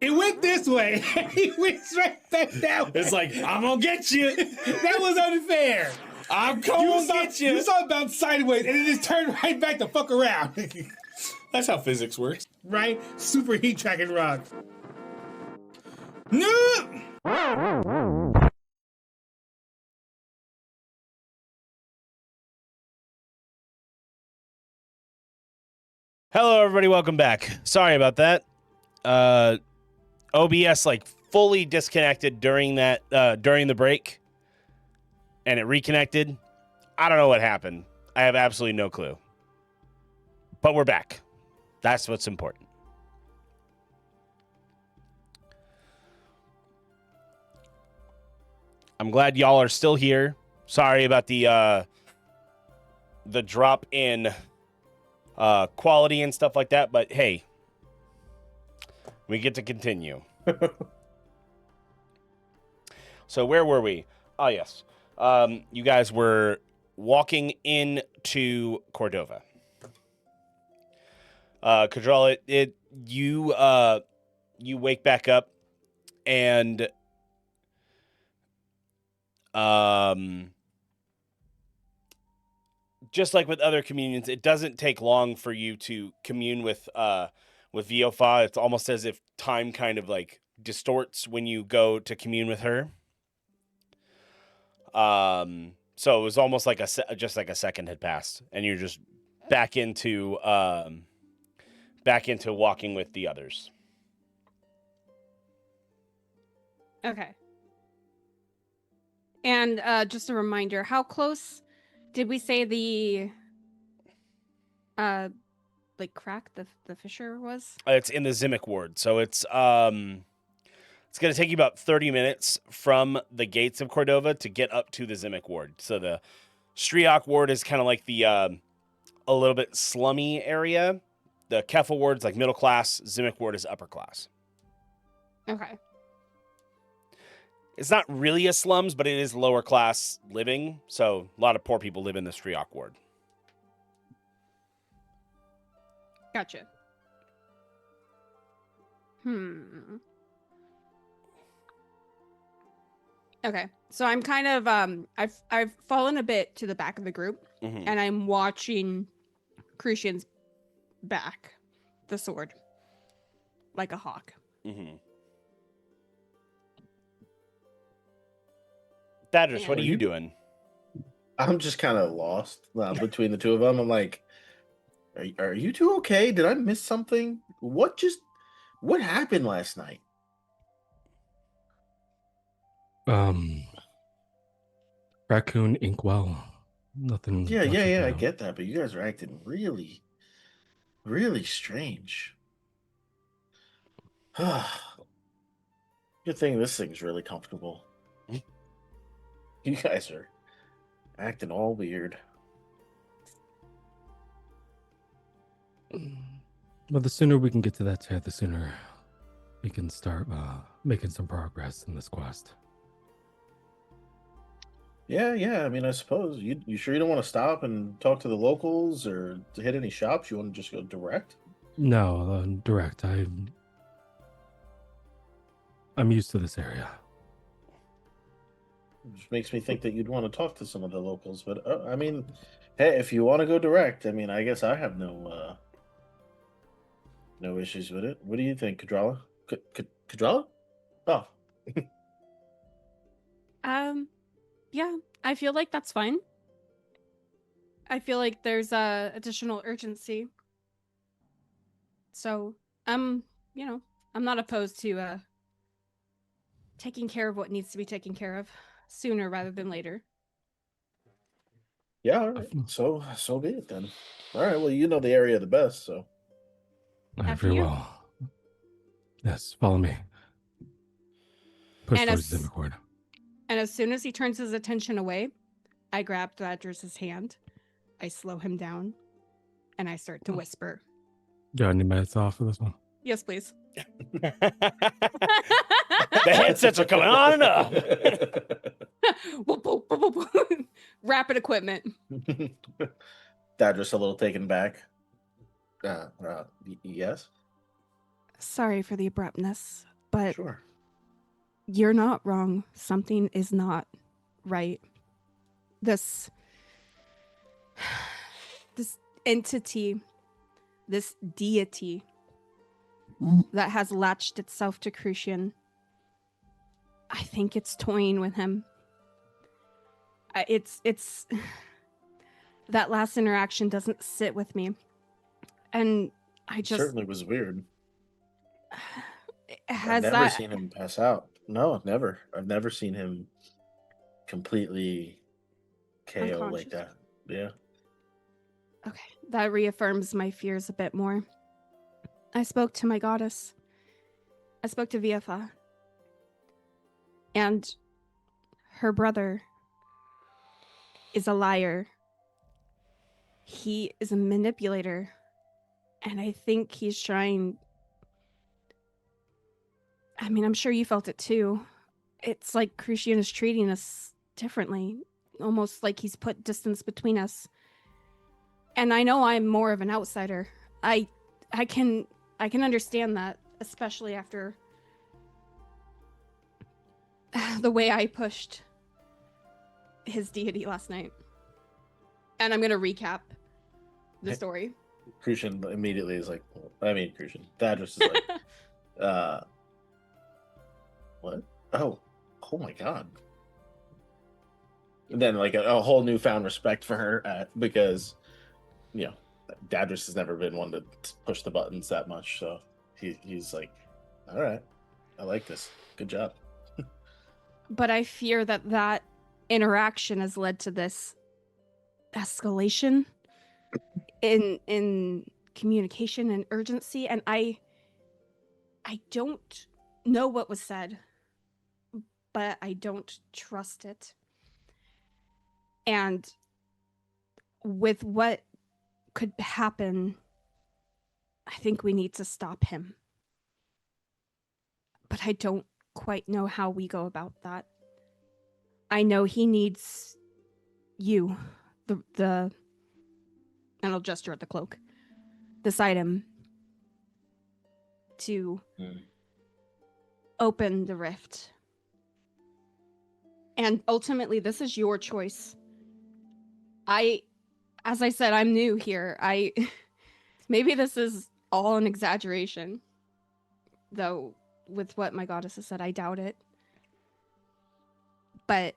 It went this way. He went straight back that way. It's like, I'm gonna get you. That was unfair. I'm going to get you. You saw it bounce sideways, and it just turned right back the fuck around. That's how physics works. Right? Super heat tracking rock. No! Hello, everybody. Welcome back. Sorry about that. OBS like fully disconnected during the break, and it reconnected. I don't know what happened. I have absolutely no clue. But we're back. That's what's important. I'm glad y'all are still here. Sorry about the drop in quality and stuff like that, but hey, we get to continue. So where were we? Oh, yes. You guys were walking into Cordova. Kadrala, you wake back up, and just like with other communions, it doesn't take long for you to commune with Viofa. It's almost as if time kind of like distorts when you go to commune with her. So it was almost like just like a second had passed, and you're just back into walking with the others. Okay. And just a reminder, how close did we say the crack the fissure was? It's in the Zimic ward, so it's going to take you about 30 minutes from the gates of Cordova to get up to the Zimic ward. So the Striok ward is kind of like the a little bit slummy area. The Keffel ward is like middle class. Zimic ward is upper class. Okay. It's not really a slums, but it is lower class living. So a lot of poor people live in the Striok ward. Gotcha. Okay, so I'm kind of I've fallen a bit to the back of the group, and I'm watching Crucian's back, the sword, like a hawk. Thadris, what are you doing? I'm just kind of lost between the two of them. I'm like, are you two okay? Did I miss something? What happened last night? Raccoon Inkwell. Nothing. Yeah, I get that, but you guys are acting really, really strange. Good thing this thing's really comfortable. You guys are acting all weird. Well, the sooner we can get to that chair, the sooner we can start making some progress in this quest. Yeah. I mean, I suppose you sure you don't want to stop and talk to the locals or to hit any shops? You want to just go direct? No, direct. I'm used to this area. Which makes me think that you'd want to talk to some of the locals. But I mean, hey, if you want to go direct, I mean, I guess I have no issues with it. What do you think, Kadrala? Kadrala? Oh. Yeah, I feel like that's fine. I feel like there's additional urgency. So, I'm not opposed to taking care of what needs to be taken care of sooner rather than later. Yeah, all right. So be it then. All right, well, you know the area the best, so. Very well. Yes, follow me. Push And towards the as- Zimmercord. And as soon as he turns his attention away, I grab Thadris' hand, I slow him down, and I start to whisper. Got any minutes off for this one? Yes, please. The headsets are coming on and up. Whoop, whoop, whoop, whoop, whoop. Rapid equipment. Thadris a little taken back. Yes? Sorry for the abruptness, but Sure. you're not wrong. Something is not right. This entity, this deity that has latched itself to Crucian, I think it's toying with him. It's that last interaction doesn't sit with me, and I just Certainly was weird. has I've never that seen him pass out. No, never. I've never seen him completely KO like Unconscious. that. Yeah. Okay, that reaffirms my fears a bit more. I spoke to my goddess. I spoke to VFA. And her brother is a liar. He is a manipulator. And I think he's trying... I mean, I'm sure you felt it too. It's like Crucian is treating us differently. Almost like he's put distance between us. And I know I'm more of an outsider. I can understand that, especially after the way I pushed his deity last night. And I'm gonna recap the story. Crucian immediately is like, Crucian. Thadris is like, what? Oh my god. And then like a whole newfound respect for her because, Thadris has never been one to push the buttons that much. So he's like, all right, I like this. Good job. But I fear that interaction has led to this escalation in communication and urgency, and I don't know what was said, but I don't trust it. And with what could happen, I think we need to stop him. But I don't quite know how we go about that. I know he needs you, the and I'll gesture at the cloak, this item, to open the rift. And ultimately, this is your choice. As I said, I'm new here. Maybe this is all an exaggeration, though with what my goddess has said, I doubt it. But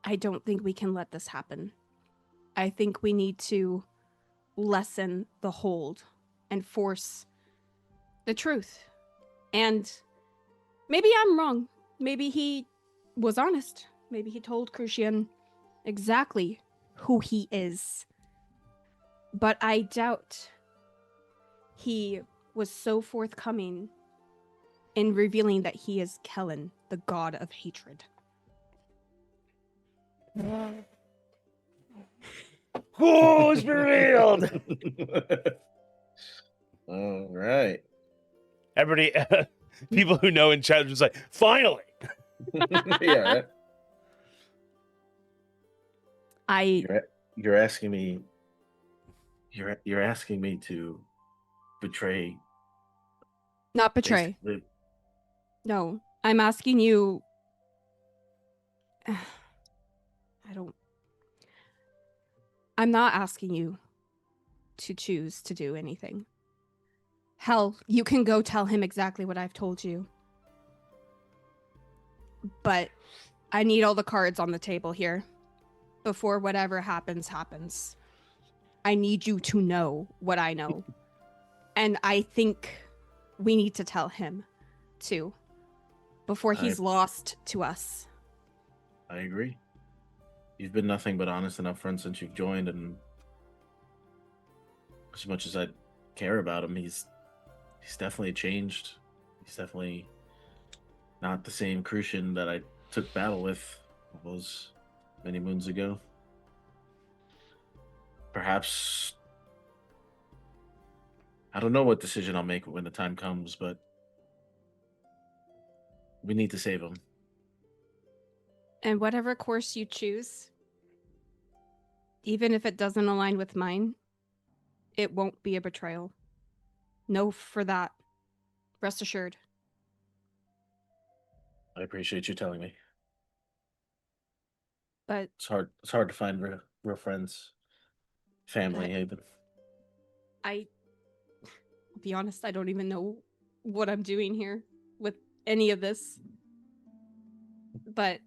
I don't think we can let this happen. I think we need to lessen the hold and force the truth. And maybe I'm wrong. Maybe he was honest. Maybe he told Crucian exactly who he is. But I doubt he was so forthcoming in revealing that he is Kellen, the god of hatred. Who's revealed? All right. Everybody, people who know in chat are just like, finally. Yeah. Right? You're asking me. You're asking me to betray. Not betray. basically- No, I'm asking you. I'm not asking you to choose to do anything. Hell, you can go tell him exactly what I've told you. But I need all the cards on the table here before whatever happens. I need you to know what I know. And I think we need to tell him too before he's lost to us. I agree. You've been nothing but honest and upfront since you've joined, and as much as I care about him, he's definitely changed He's definitely not the same Crucian that I took battle with those many moons ago. Perhaps I don't know what decision I'll make when the time comes, but we need to save him. And whatever course you choose, even if it doesn't align with mine, it won't be a betrayal. No, for that. Rest assured. I appreciate you telling me. But It's hard to find real friends, family, even. I'll be honest, I don't even know what I'm doing here with any of this. But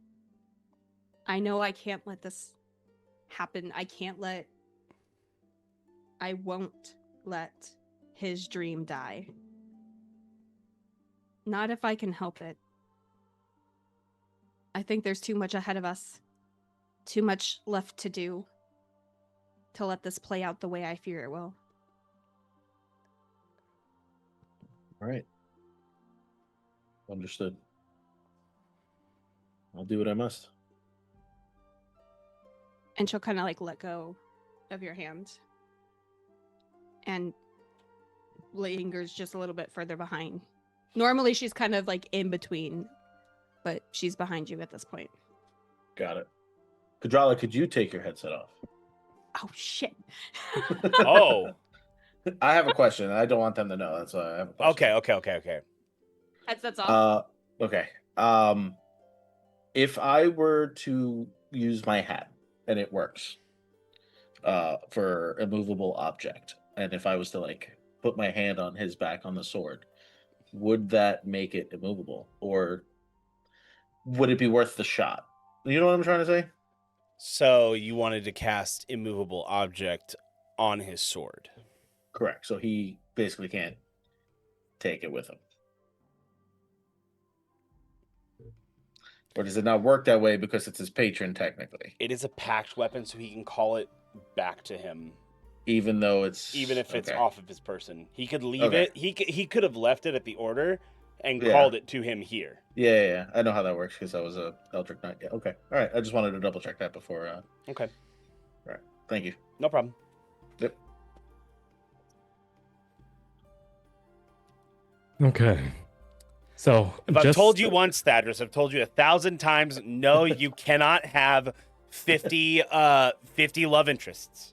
I know I can't let this happen. I won't let his dream die. Not if I can help it. I think there's too much ahead of us. Too much left to do to let this play out the way I fear it will. All right. Understood. I'll do what I must. And she'll kind of like let go of your hand and lingers just a little bit further behind. Normally she's kind of like in between, but she's behind you at this point. Got it. Kadrala, could you take your headset off? Oh shit. Oh. I have a question. I don't want them to know. That's why I have a question. Okay. Headsets off. Okay. If I were to use my hat and it works for a movable object, and if I was to like put my hand on his back on the sword, would that make it immovable, or would it be worth the shot? You know what I'm trying to say? So you wanted to cast immovable object on his sword. Correct. So he basically can't take it with him. Or does it not work that way because it's his patron technically? It is a packed weapon, so he can call it back to him. Even if it's off of his person. He could leave Okay. it. He could have left it at the order and called it to him here. Yeah. I know how that works because I was a Eldritch Knight. Yeah, okay. All right. I just wanted to double check that before. Okay. All right. Thank you. No problem. Yep. Okay. So If I've told you once, Thadris, I've told you 1,000 times, no, you cannot have 50 love interests.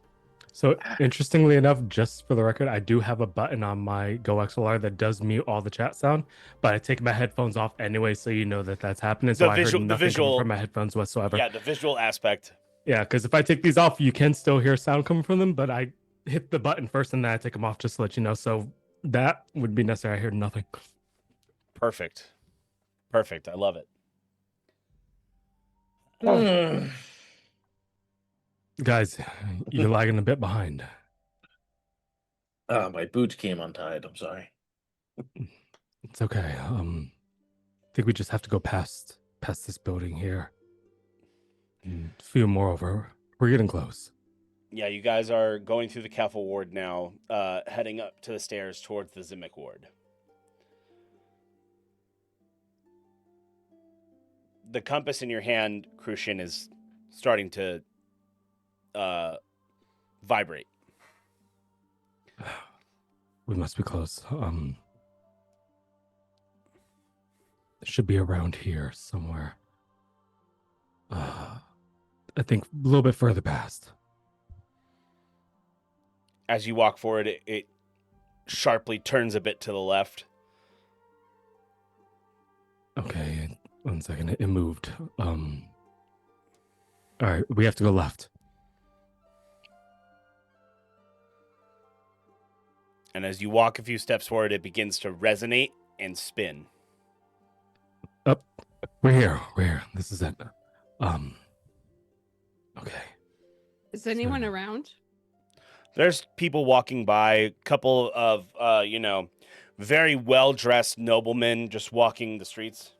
So interestingly enough, just for the record, I do have a button on my Go XLR that does mute all the chat sound, but I take my headphones off anyway, so you know that that's happening. So I heard nothing coming from my headphones whatsoever. Yeah, the visual aspect. Yeah, because if I take these off, you can still hear sound coming from them, but I hit the button first and then I take them off just to let you know. So that would be necessary. I hear nothing. Perfect. I love it. Guys, you're lagging a bit behind. My boot came untied. I'm sorry. It's okay. I think we just have to go past this building here. And a few more over. We're getting close. Yeah, you guys are going through the Keffel ward now, heading up to the stairs towards the Zimic ward. The compass in your hand, Crucian, is starting to vibrate. We must be close. It should be around here somewhere. I think a little bit further past. As you walk forward, it sharply turns a bit to the left. Okay, 1 second. It moved. All right, we have to go left. And as you walk a few steps forward, it begins to resonate and spin. Up. We're here. This is it. Okay. Is anyone around? There's people walking by, a couple of, very well-dressed noblemen just walking the streets.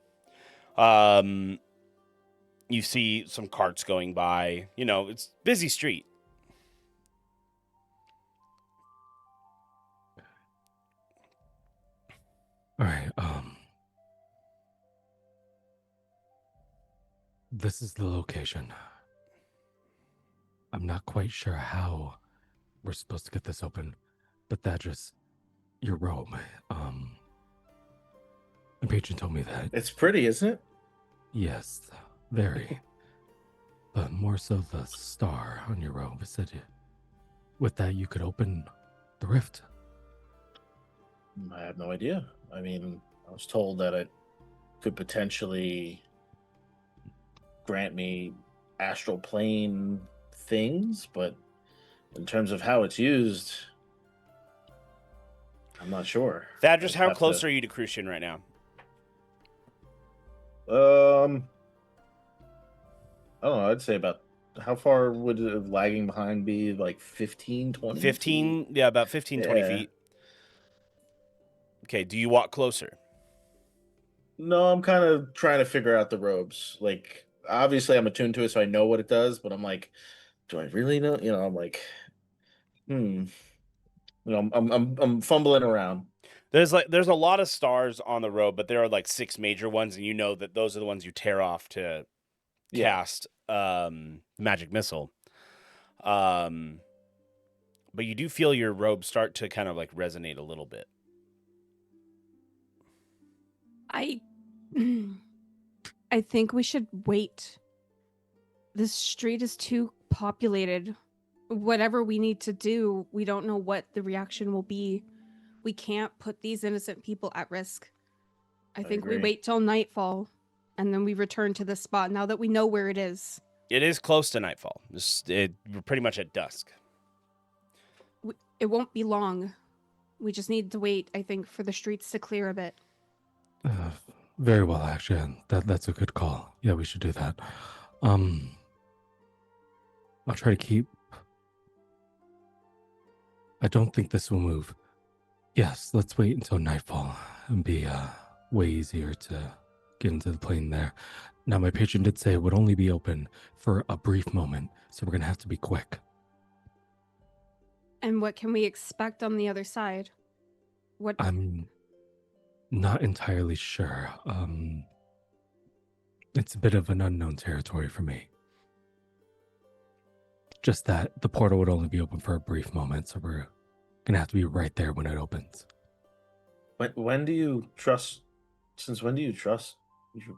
You see some carts going by. It's a busy street. All right. This is the location. I'm not quite sure how we're supposed to get this open, but Thadris, your robe. The patron told me that. It's pretty, isn't it? Yes, very. But more so the star on your robe. It said with that you could open the rift. I have no idea. I mean, I was told that it could potentially grant me astral plane things, but in terms of how it's used, I'm not sure. Thadris, how close are you to Crucian right now? I don't know. I'd say about how far would lagging behind be? Like 15, 20? 15, yeah, about 15, 20 feet. Okay, do you walk closer? No, I'm kind of trying to figure out the robes. Like, obviously, I'm attuned to it, so I know what it does. But I'm like, do I really know? You know, I'm like, You know, I'm fumbling around. There's a lot of stars on the robe, but there are like 6 major ones, and you know that those are the ones you tear off to cast magic missile. But you do feel your robe start to kind of like resonate a little bit. I think we should wait. This street is too populated. Whatever we need to do, we don't know what the reaction will be. We can't put these innocent people at risk. I think we wait till nightfall, and then we return to this spot now that we know where it is. It is close to nightfall. We're pretty much at dusk. It won't be long. We just need to wait, I think, for the streets to clear a bit. Very well, actually. That's a good call. Yeah, we should do that. I'll try to keep... I don't think this will move. Yes, let's wait until nightfall and be way easier to get into the plane there. Now, my patron did say it would only be open for a brief moment, so we're going to have to be quick. And what can we expect on the other side? What? I'm not entirely sure. It's a bit of an unknown territory for me. Just that the portal would only be open for a brief moment, so we're going to have to be right there when it opens. When do you trust... Since when do you trust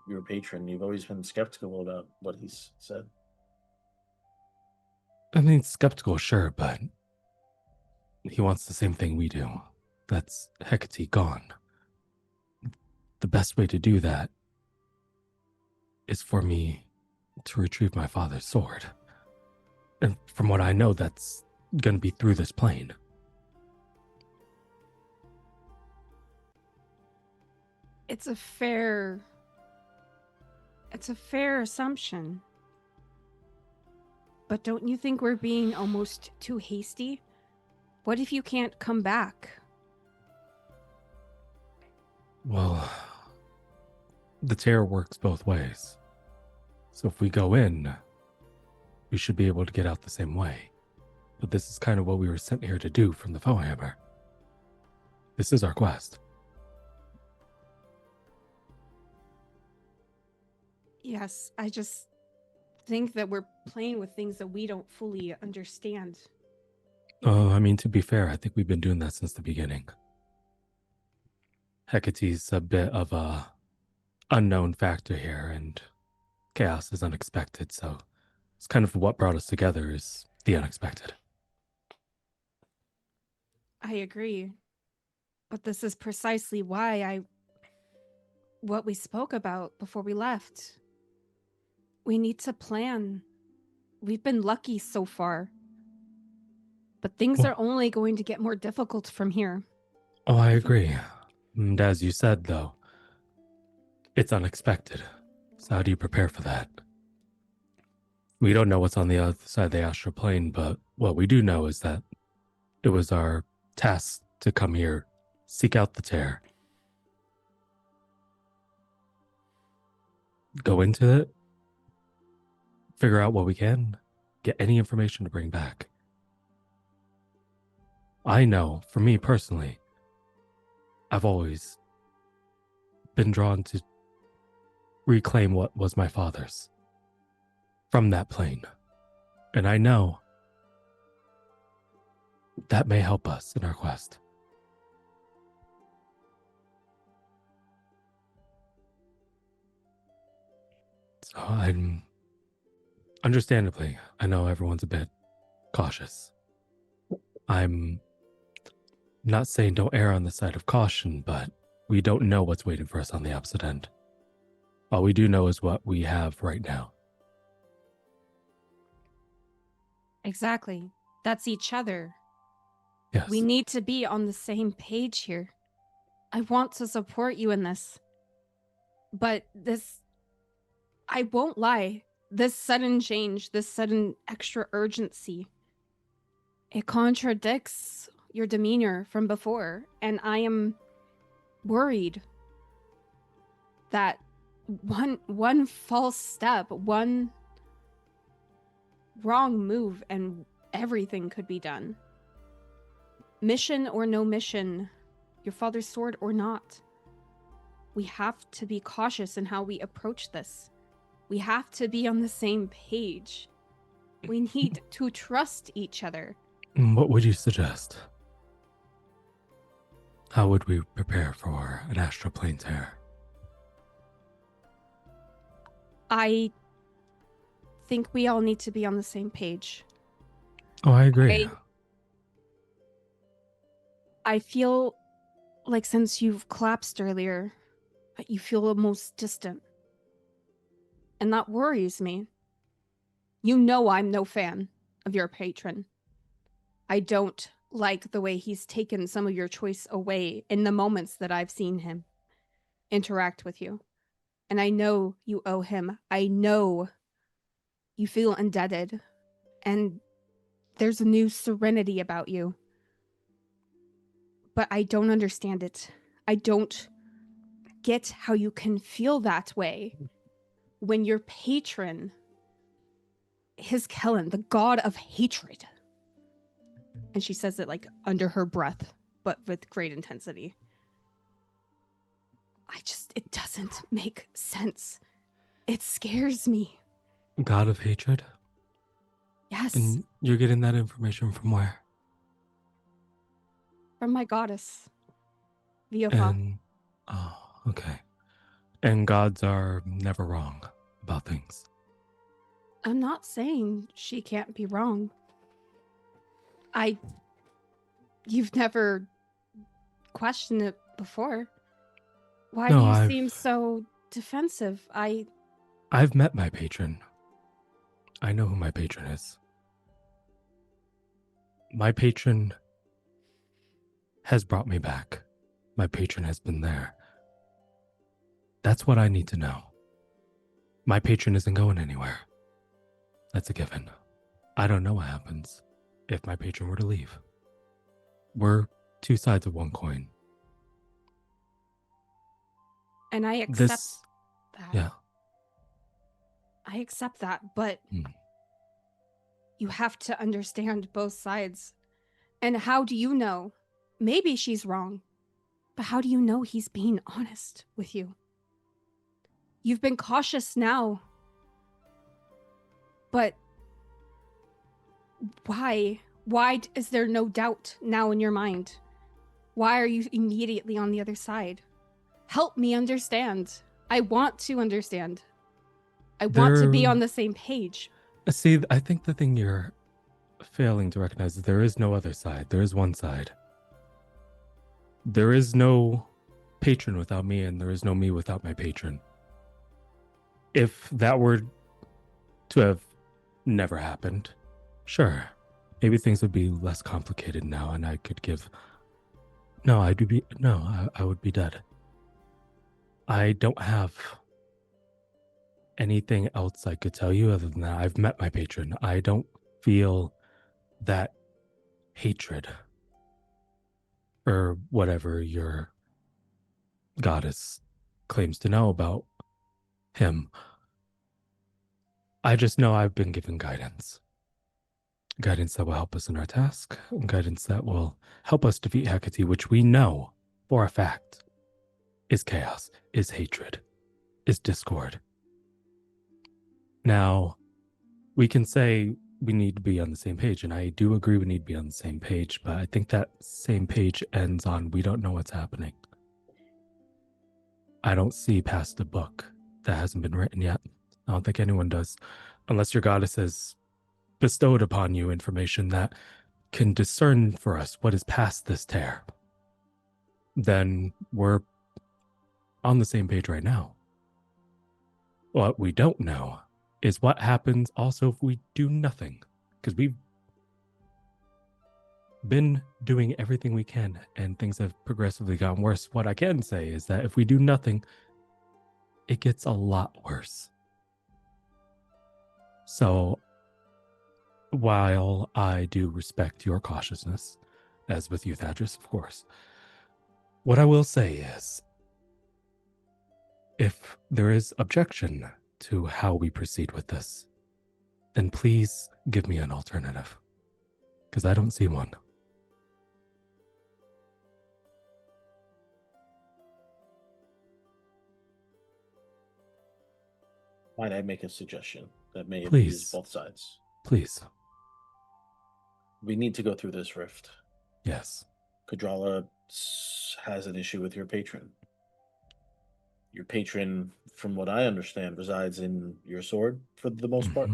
your patron? You've always been skeptical about what he's said. I mean, skeptical, sure, but he wants the same thing we do. That's Hecate gone. The best way to do that is for me to retrieve my father's sword. And from what I know, that's going to be through this plane. It's a fair assumption. But don't you think we're being almost too hasty? What if you can't come back? Well, the tear works both ways. So if we go in, we should be able to get out the same way. But this is kind of what we were sent here to do from the Foehammer. This is our quest. Yes, I just think that we're playing with things that we don't fully understand. I mean, to be fair, I think we've been doing that since the beginning. Hecate's a bit of a unknown factor here, and chaos is unexpected, so it's kind of what brought us together is the unexpected. I agree. But this is precisely why what we spoke about before we left. We need to plan. We've been lucky so far. But things are only going to get more difficult from here. Oh, I agree. And as you said, though, it's unexpected. So how do you prepare for that? We don't know what's on the other side of the astral plane, but what we do know is that it was our task to come here, seek out the tear, go into it, figure out what we can, get any information to bring back. I know, for me personally, I've always been drawn to reclaim what was my father's. from that plane. And I know that may help us in our quest. So I'm understandably, I know everyone's a bit cautious. I'm not saying don't err on the side of caution, but we don't know what's waiting for us on the opposite end. All we do know is what we have right now. Exactly. That's each other. Yes. We need to be on the same page here. I want to support you in this. But this, I won't lie, this sudden change, this sudden extra urgency, it contradicts your demeanor from before. And I am worried that one false step, one wrong move, and everything could be done. Mission or no mission, your father's sword or not, we have to be cautious in how we approach this. We have to be on the same page. We need to trust each other. What would you suggest? How would we prepare for an astral plane tear? I think we all need to be on the same page. Oh, I agree. I feel like since you've collapsed earlier, you feel almost distant. And that worries me. You know I'm no fan of your patron. I don't like the way he's taken some of your choice away in the moments that I've seen him interact with you. And I know you owe him. I know you feel indebted. And there's a new serenity about you. But I don't understand it. I don't get how you can feel that way when your patron is Kellen, the god of hatred. And she says it like under her breath, but with great intensity. It doesn't make sense. It scares me. God of hatred? Yes. And you're getting that information from where? From my goddess, Viofa. Oh, okay. And gods are never wrong about things. I'm not saying she can't be wrong. You've never questioned it before. Why do you seem so defensive? I've met my patron. I know who my patron is. My patron has brought me back. My patron has been there. That's what I need to know. My patron isn't going anywhere. That's a given. I don't know what happens if my patron were to leave. We're two sides of one coin. And I accept that. Yeah. I accept that, but you have to understand both sides. And how do you know? Maybe she's wrong, but how do you know he's being honest with you? You've been cautious now, but why? Why is there no doubt now in your mind? Why are you immediately on the other side? Help me understand. I want to understand. I want to be on the same page. See, I think the thing you're failing to recognize is there is no other side. There is one side. There is no patron without me, and there is no me without my patron. If that were to have never happened, sure, maybe things would be less complicated now, and I could give... I would be dead. I don't have anything else I could tell you other than that. I've met my patron. I don't feel that hatred or whatever your goddess claims to know about him. I just know I've been given guidance. Guidance that will help us in our task. Guidance that will help us defeat Hecate, which we know for a fact is chaos, is hatred, is discord. Now, We can say we need to be on the same page, and I do agree we need to be on the same page, but I think that same page ends on we don't know what's happening. I don't see past the book that hasn't been written yet. I don't think anyone does, unless your goddess has bestowed upon you information that can discern for us what is past this tear. Then we're on the same page right now. What we don't know is what happens also if we do nothing, because we've been doing everything we can and things have progressively gotten worse. What I can say is that if we do nothing, it gets a lot worse. So while I do respect your cautiousness, as with you, Thadris, of course, what I will say is, if there is objection to how we proceed with this, then please give me an alternative, because I don't see one. Might I make a suggestion that may Please. appease both sides? Please. We need to go through this rift. Yes. Kadrala has an issue with your patron. Your patron, from what I understand, resides in your sword for the most part.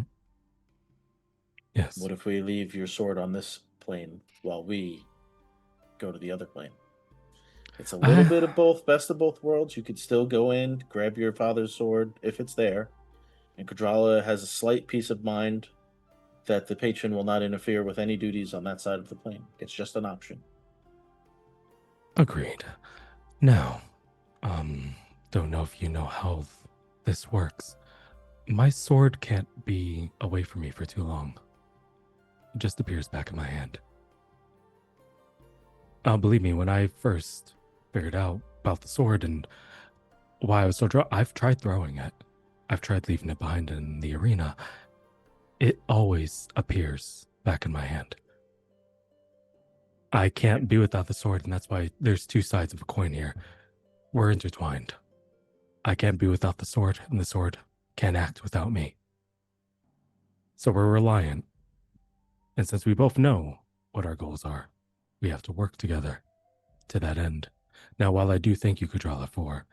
Yes. What if we leave your sword on this plane while we go to the other plane? It's a little bit of both, best of both worlds. You could still go in, grab your father's sword if it's there. And Kadrala has a slight peace of mind that the patron will not interfere with any duties on that side of the plane. It's just an option. Agreed. Now, don't know if you know how this works. My sword can't be away from me for too long. It just appears back in my hand. Believe me, when I first figured out about the sword and why I was so drawn, I've tried throwing it. I've tried leaving it behind in the arena. It always appears back in my hand. I can't be without the sword, and that's why there's two sides of a coin here. We're intertwined. I can't be without the sword, and the sword can't act without me. So we're reliant. And since we both know what our goals are, we have to work together to that end. Now, while I do thank you, Kadrala, for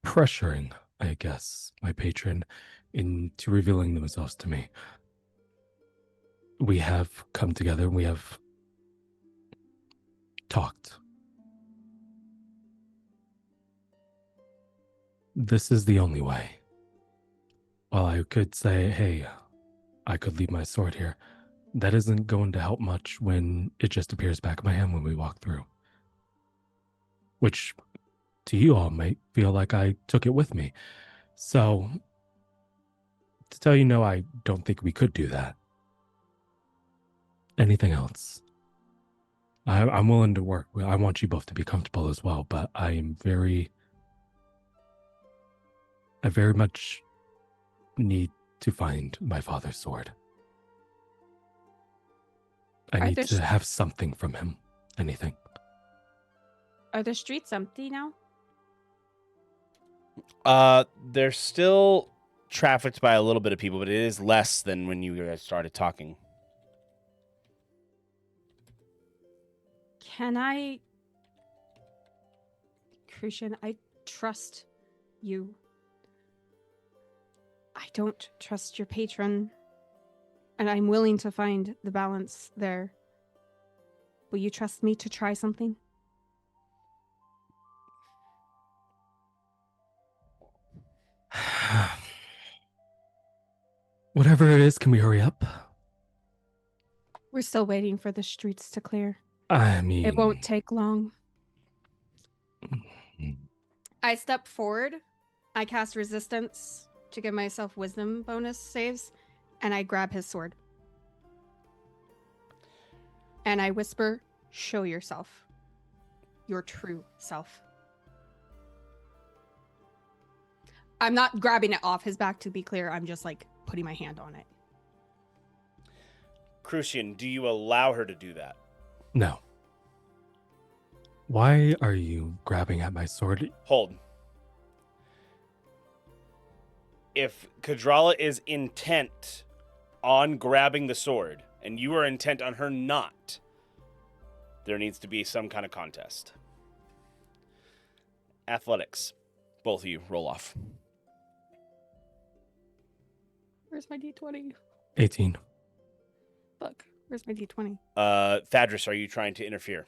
pressuring, I guess, my patron into revealing themselves to me, we have come together and we have talked. This is the only way. While I could say, hey, I could leave my sword here, that isn't going to help much when it just appears back in my hand when we walk through. Which, to you all, might feel like I took it with me. So, to tell you no, I don't think we could do that. Anything else? I'm willing to work. I want you both to be comfortable as well, but I very much need to find my father's sword. I need to have something from him. Anything. Are the streets empty now? They're still trafficked by a little bit of people, but it is less than when you guys started talking. Can I... Crucian, I trust you. I don't trust your patron, and I'm willing to find the balance there. Will you trust me to try something? Whatever it is, can we hurry up? We're still waiting for the streets to clear. I mean... It won't take long. I step forward. I cast resistance to give myself wisdom bonus saves, and I grab his sword. And I whisper, show yourself. Your true self. I'm not grabbing it off his back, to be clear. I'm just like putting my hand on it. Crucian, do you allow her to do that? No. Why are you grabbing at my sword? Hold. If Kadrala is intent on grabbing the sword, and you are intent on her not, there needs to be some kind of contest. Athletics. Both of you roll off. Where's my D20? 18. Fuck. Where's my D20? Thadris, are you trying to interfere?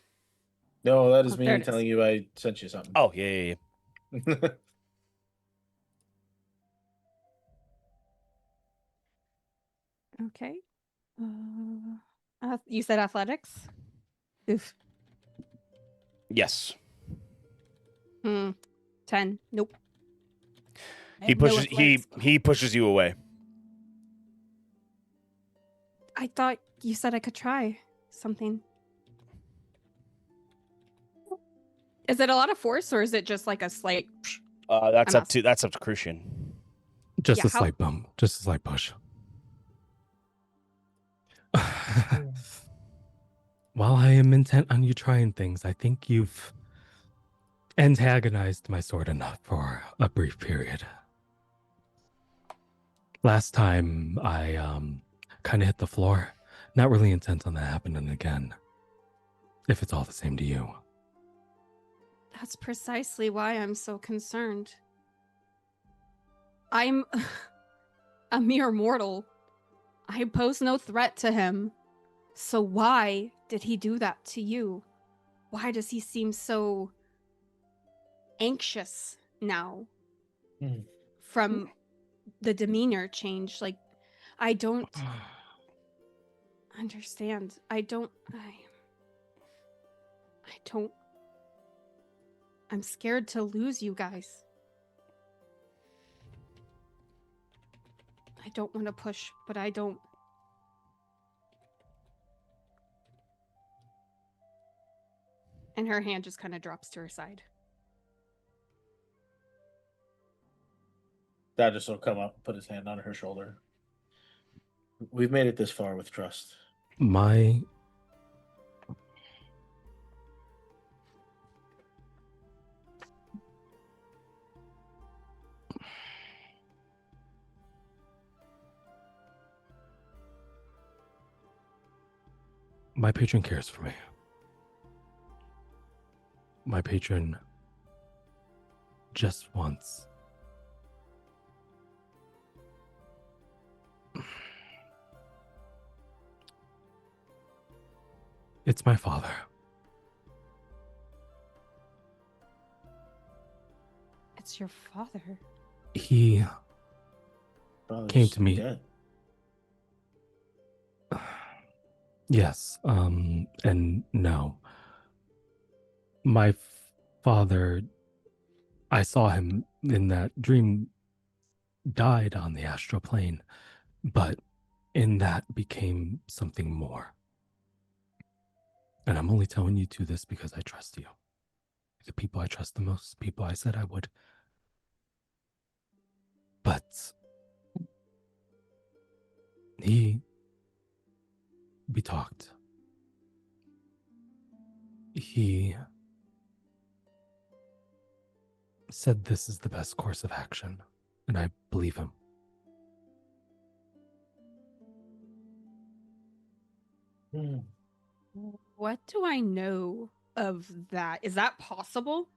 No, that is there me it telling you I sent you something. Oh, yeah. Okay. You said athletics? Oof. Yes. 10. Nope. He pushes you away. I thought you said I could try something. Is it a lot of force, or is it just like a slight? That's up to Crucian. Just a slight bump. Just a slight push. While I am intent on you trying things, I think you've antagonized my sword enough for a brief period. Last time I kind of hit the floor. Not really intent on that happening again. If it's all the same to you. That's precisely why I'm so concerned. I'm a mere mortal. I pose no threat to him. So why did he do that to you? Why does he seem so anxious now from the demeanor change? Like, I don't understand. I'm scared to lose you guys. I don't want to push, but I don't. And her hand just kind of drops to her side. Thadris will come up, put his hand on her shoulder. We've made it this far with trust. My patron cares for me. My patron just wants it's my father. It's your father. He came to me. Dead. Yes, and no. My father, I saw him in that dream, died on the astral plane, but in that became something more. And I'm only telling you to this because I trust you. The people I trust the most, people I said I would. But we talked. He said this is the best course of action, and I believe him. What do I know of that? Is that possible?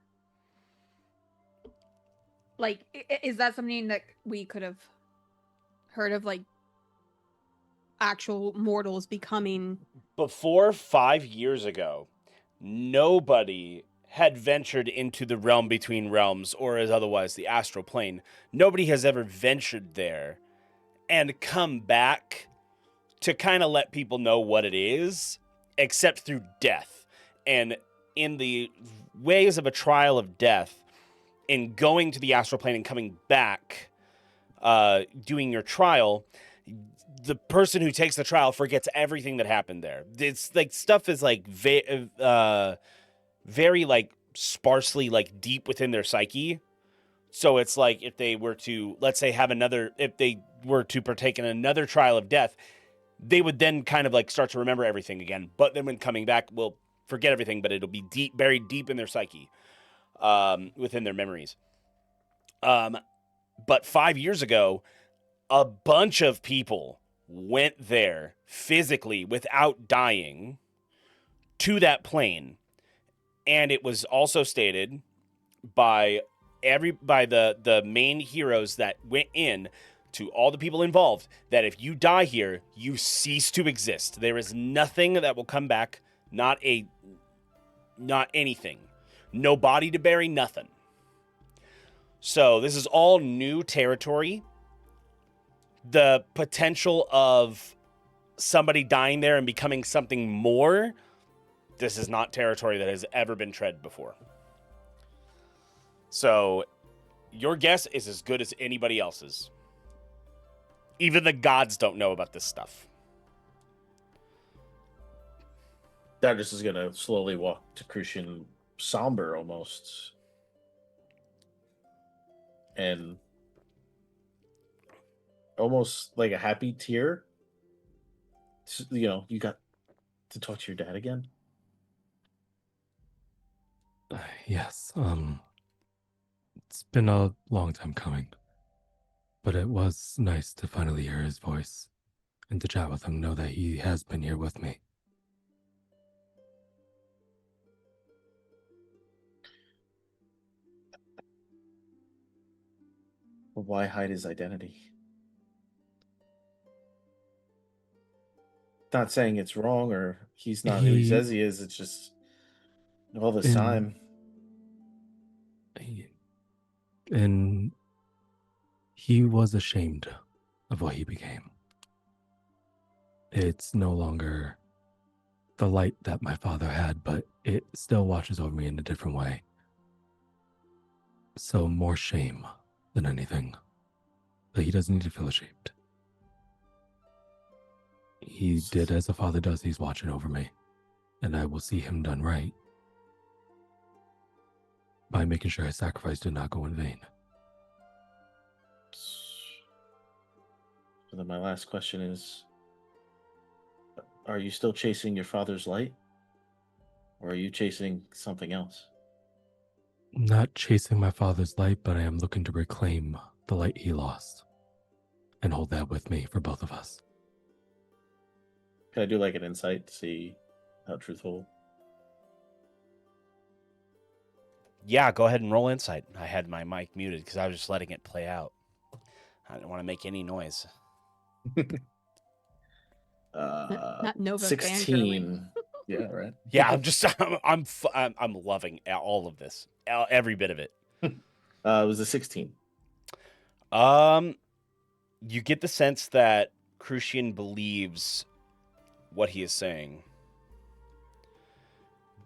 Like, is that something that we could have heard of, like, actual mortals becoming? Before 5 years ago, nobody had ventured into the realm between realms, or as otherwise the astral plane. Nobody has ever ventured there and come back to kind of let people know what it is, except through death. And in the ways of a trial of death, in going to the astral plane and coming back, doing your trial, the person who takes the trial forgets everything that happened there. It's like stuff is like very like sparsely like deep within their psyche. So it's like if they were to, let's say, if they were to partake in another trial of death, they would then kind of like start to remember everything again. But then when coming back, we'll forget everything, but it'll be buried deep in their psyche, within their memories. But 5 years ago, a bunch of people went there physically without dying to that plane. And it was also stated by the main heroes that went in to all the people involved that if you die here, you cease to exist. There is nothing that will come back, not anything. No body to bury, nothing. So this is all new territory. The potential of somebody dying there and becoming something more, this is not territory that has ever been tread before. So your guess is as good as anybody else's. Even the gods don't know about this stuff. Thadris is going to slowly walk to Crucian, somber almost. And almost like a happy tear. You know, you got to talk to your dad again? Yes, it's been a long time coming. But it was nice to finally hear his voice and to chat with him, know that he has been here with me. But why hide his identity? Not saying it's wrong or he's not who he says he is. It's just all this time. And he was ashamed of what he became. It's no longer the light that my father had, but it still watches over me in a different way. So more shame than anything. But he doesn't need to feel ashamed. He did as a father does. He's watching over me. And I will see him done right by making sure his sacrifice did not go in vain. So then my last question is, are you still chasing your father's light? Or are you chasing something else? Not chasing my father's light, but I am looking to reclaim the light he lost and hold that with me for both of us. Can I do like an insight to see how truthful? Yeah, go ahead and roll insight. I had my mic muted because I was just letting it play out. I didn't want to make any noise. Not Nova 16. Yeah, right. Yeah, I'm loving all of this, every bit of it. It was a 16. You get the sense that Crucian believes what he is saying,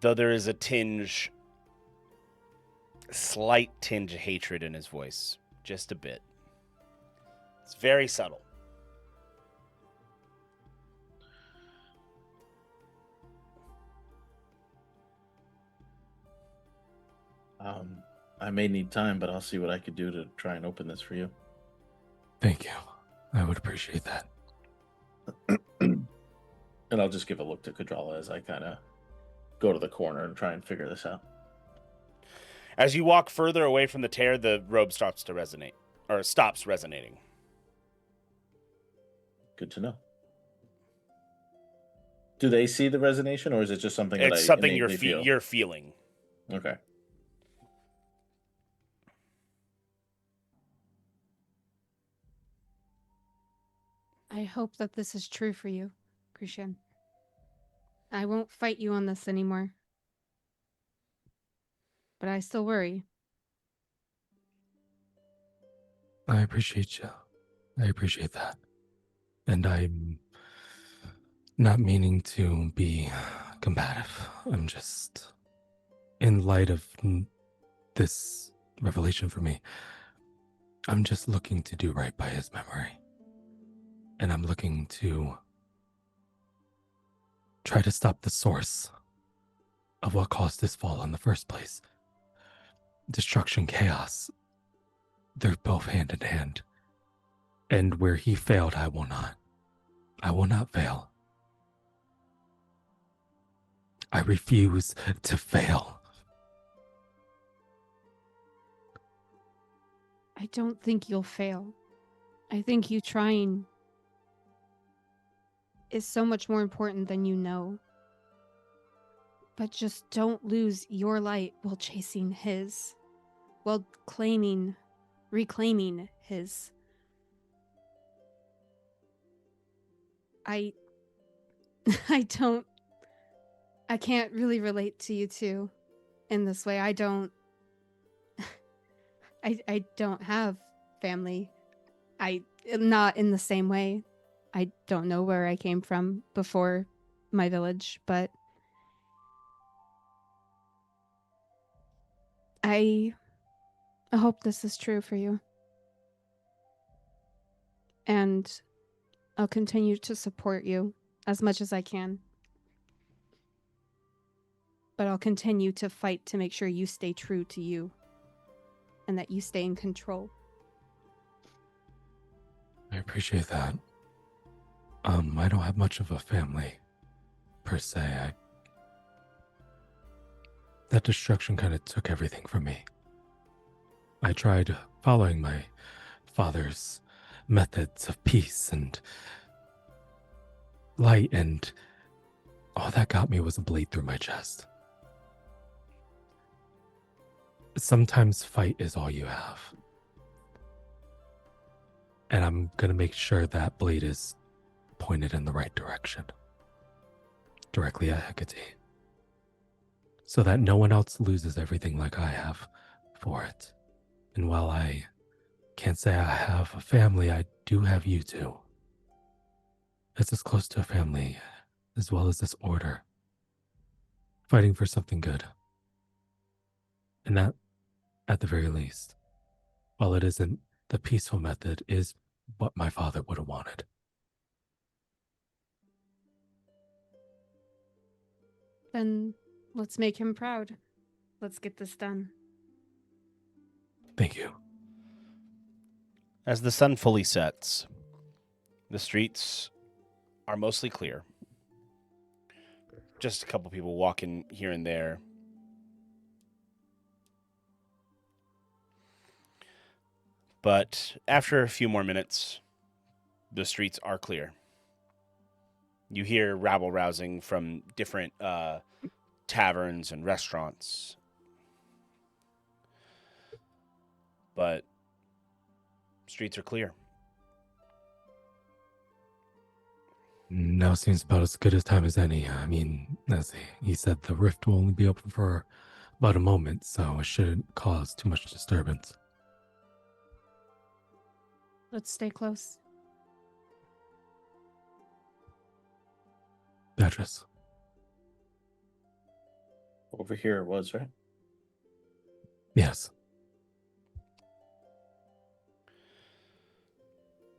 though there is a slight tinge of hatred in his voice, just a bit. It's very subtle. I may need time, but I'll see what I could do to try and open this for you. Thank you. I would appreciate that. And I'll just give a look to Kadrala as I kind of go to the corner and try and figure this out. As you walk further away from the tear, the robe stops resonating. Good to know. Do they see the resonation, or is it just something It's something you're feeling. Okay. I hope that this is true for you, Crucian. I won't fight you on this anymore. But I still worry. I appreciate you. I appreciate that. And I'm not meaning to be combative. I'm just, in light of this revelation for me, I'm just looking to do right by his memory. And I'm looking to try to stop the source of what caused his fall in the first place. Destruction, chaos, they're both hand in hand. And where he failed, I will not. I will not fail. I refuse to fail. I don't think you'll fail. I think you trying is so much more important than you know. But just don't lose your light while chasing his. While reclaiming his. I can't really relate to you two in this way. I don't have family. Not in the same way. I don't know where I came from before my village, but I hope this is true for you. And I'll continue to support you as much as I can. But I'll continue to fight to make sure you stay true to you and that you stay in control. I appreciate that. I don't have much of a family, per se. That destruction kind of took everything from me. I tried following my father's methods of peace and light, and all that got me was a blade through my chest. Sometimes fight is all you have. And I'm going to make sure that blade is pointed in the right direction. Directly at Hecate. So that no one else loses everything like I have for it. And while I can't say I have a family, I do have you two. It's as close to a family as well as this order. Fighting for something good. And that, at the very least, while it isn't the peaceful method, is what my father would have wanted. Then let's make him proud. Let's get this done. Thank you. As the sun fully sets, the streets are mostly clear. Just a couple people walking here and there. But after a few more minutes, the streets are clear. You hear rabble-rousing from different taverns and restaurants. But streets are clear. Now seems about as good a time as any. I mean, as he said, the rift will only be open for about a moment, so it shouldn't cause too much disturbance. Let's stay close. Thadris. Over here it was, right? Yes.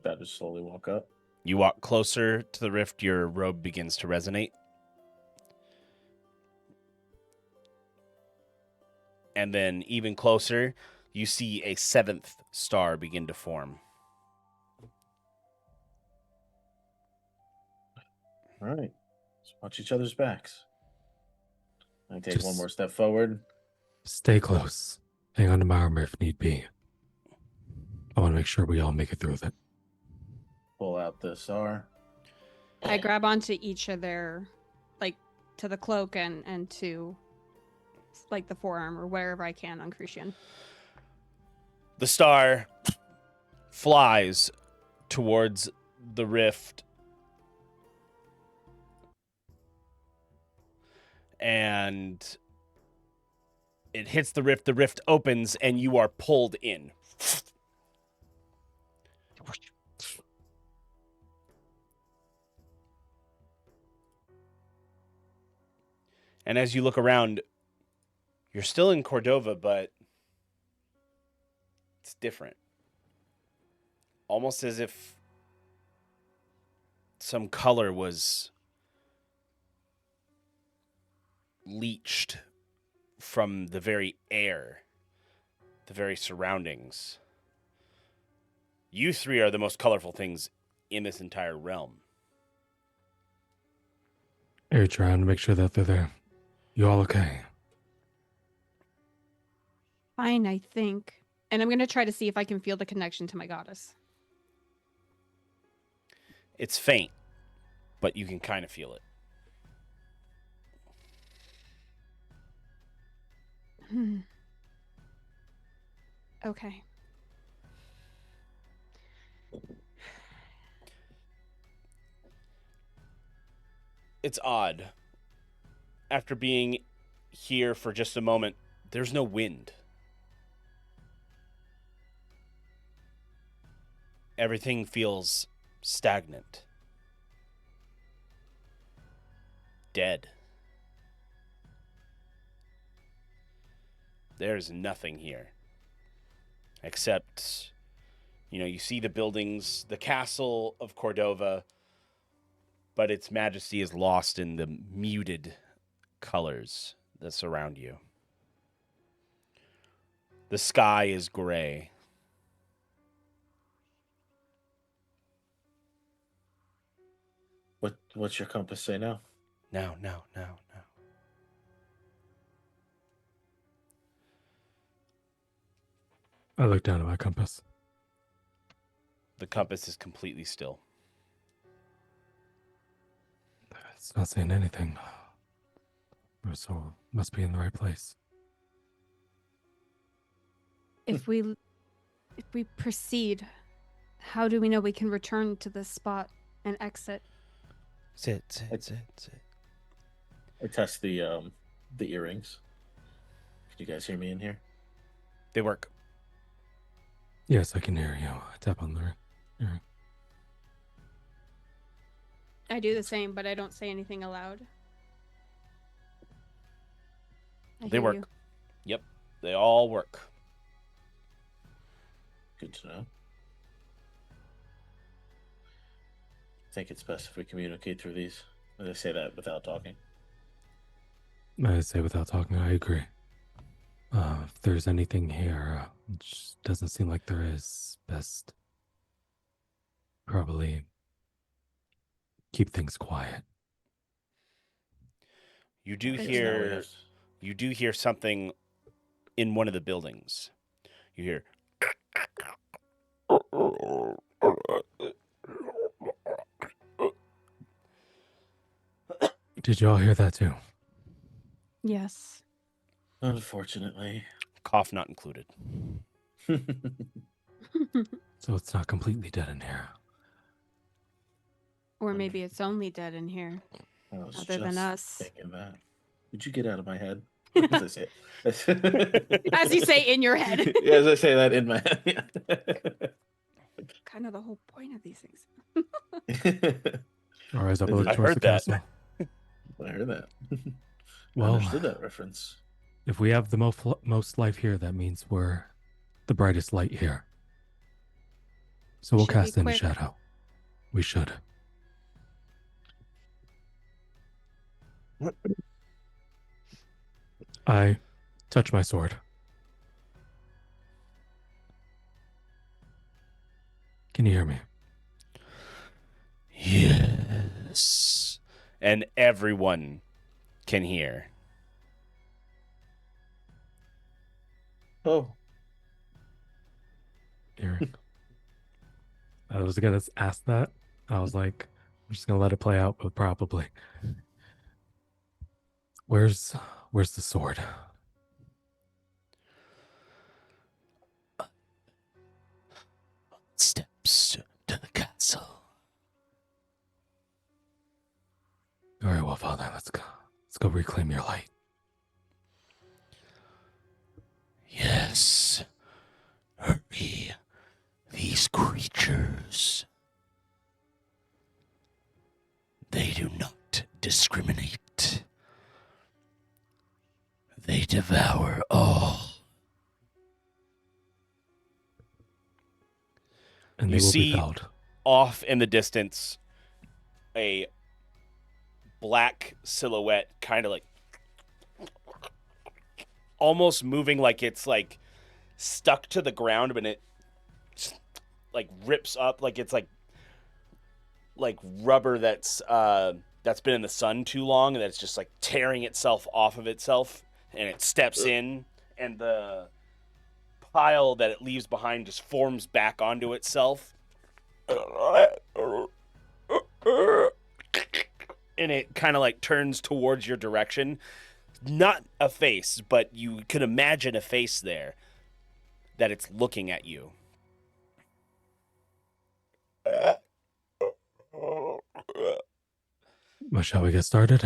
That just slowly walk up. You walk closer to the rift, your robe begins to resonate. And then even closer, you see a seventh star begin to form. All right. Let's watch each other's backs. I take Just one more step forward. Stay close. Hang on to my armor if need be. I want to make sure we all make it through with it. Pull out the star. I grab onto each of their, like, to the cloak and to, like, the forearm or wherever I can on Crucian. The star flies towards the rift. And it hits the rift opens, and you are pulled in. And as you look around, you're still in Cordova, but it's different. Almost as if some color was leached from the very air, the very surroundings. You three are the most colorful things in this entire realm. Are you trying to make sure that they're there? You all okay? Fine, I think. And I'm going to try to see if I can feel the connection to my goddess. It's faint. but you can kind of feel it. Okay. It's odd. After being here for just a moment, there's no wind. Everything feels stagnant. Dead. There's nothing here. Except, you see the buildings, the castle of Cordova, but its majesty is lost in the muted colors that surround you. The sky is gray. What's your compass say now? No. I look down at my compass. The compass is completely still. It's not saying anything. So must be in the right place. If we proceed, how do we know we can return to this spot and exit? Sit. I test the earrings. Can you guys hear me in here? They work. Yes, I can hear you. I tap on the earring. I do the same, but I don't say anything aloud. They hear work. you. Yep, they all work. Good to know. I think it's best if we communicate through these. I say that without talking. I say without talking, I agree. If there's anything here, which doesn't seem like there is, best probably keep things quiet. You do hear something in one of the buildings. You hear Did you all hear that too? Yes. Unfortunately. Cough not included. So it's not completely dead in here. Or maybe it's only dead in here. I was Other than just us. thinking that. Would you get out of my head? As I say it. As you say in your head. Yeah, as I say that in my head. Kind of the whole point of these things. All right, up I towards the heard that. castle. I heard that. Well, I understood that reference. If we have the most life here, that means we're the brightest light here. So we'll Should be cast in the quick. shadow. We should. I touch my sword. Can you hear me? Yes. And everyone can hear. Oh. Hearing. I was gonna ask that. I was like, I'm just gonna let it play out, but probably. Where's the sword? Steps to the castle. All right, well, Father, let's go. Let's go reclaim your light. Yes. Hurry. These creatures. They do not discriminate. They devour all. And You they will be see fouled. off in the distance a black silhouette, kind of like almost moving like it's like stuck to the ground, but it like rips up like it's like rubber that's been in the sun too long, and that's just like tearing itself off of itself, and it steps in, and the pile that it leaves behind just forms back onto itself. and it kind of like turns towards your direction. Not a face, but you can imagine a face there that it's looking at you. Well, shall we get started?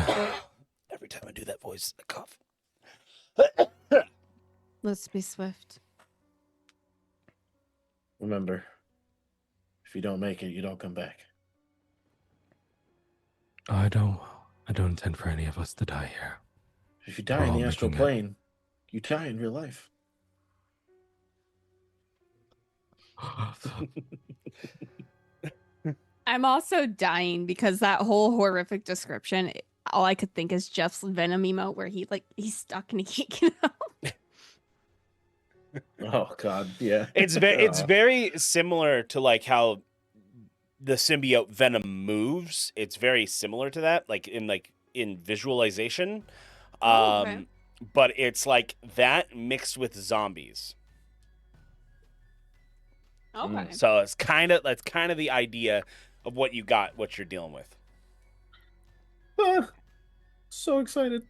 Every time I do that voice, I cough. Let's be swift. Remember, if you don't make it, you don't come back. I don't intend for any of us to die here. If you die We're in all the astral making it. plane, you die in real life. I'm also dying because that whole horrific description, all I could think is Jeff's Venom emote where he's stuck and he can't get out. Oh God, yeah. It's very similar to like how the symbiote Venom moves. It's very similar to that, like in visualization. Okay. But it's like that mixed with zombies. Okay. So that's kind of the idea of what you're dealing with. So excited.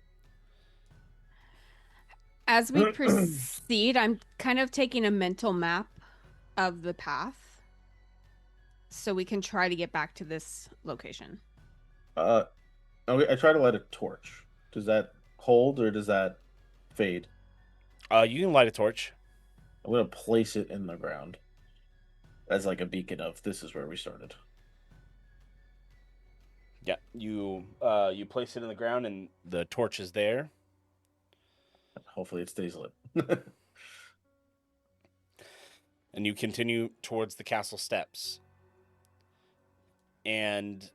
As we proceed, I'm kind of taking a mental map of the path so we can try to get back to this location. I try to light a torch. Does that hold or does that fade? You can light a torch. I'm gonna place it in the ground as like a beacon of this is where we started. Yeah, you place it in the ground and the torch is there. Hopefully it stays lit. And you continue towards the castle steps. And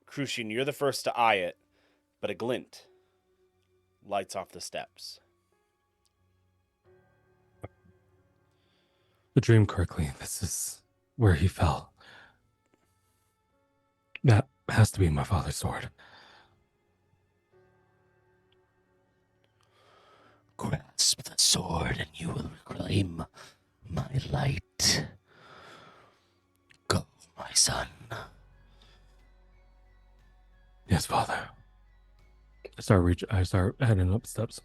Crucian, you're the first to eye it, but a glint lights off the steps. The dream correctly, this is where he fell. That has to be my father's sword. Grasp the sword and you will reclaim my light. Go, my son. Yes, father. I start heading up steps.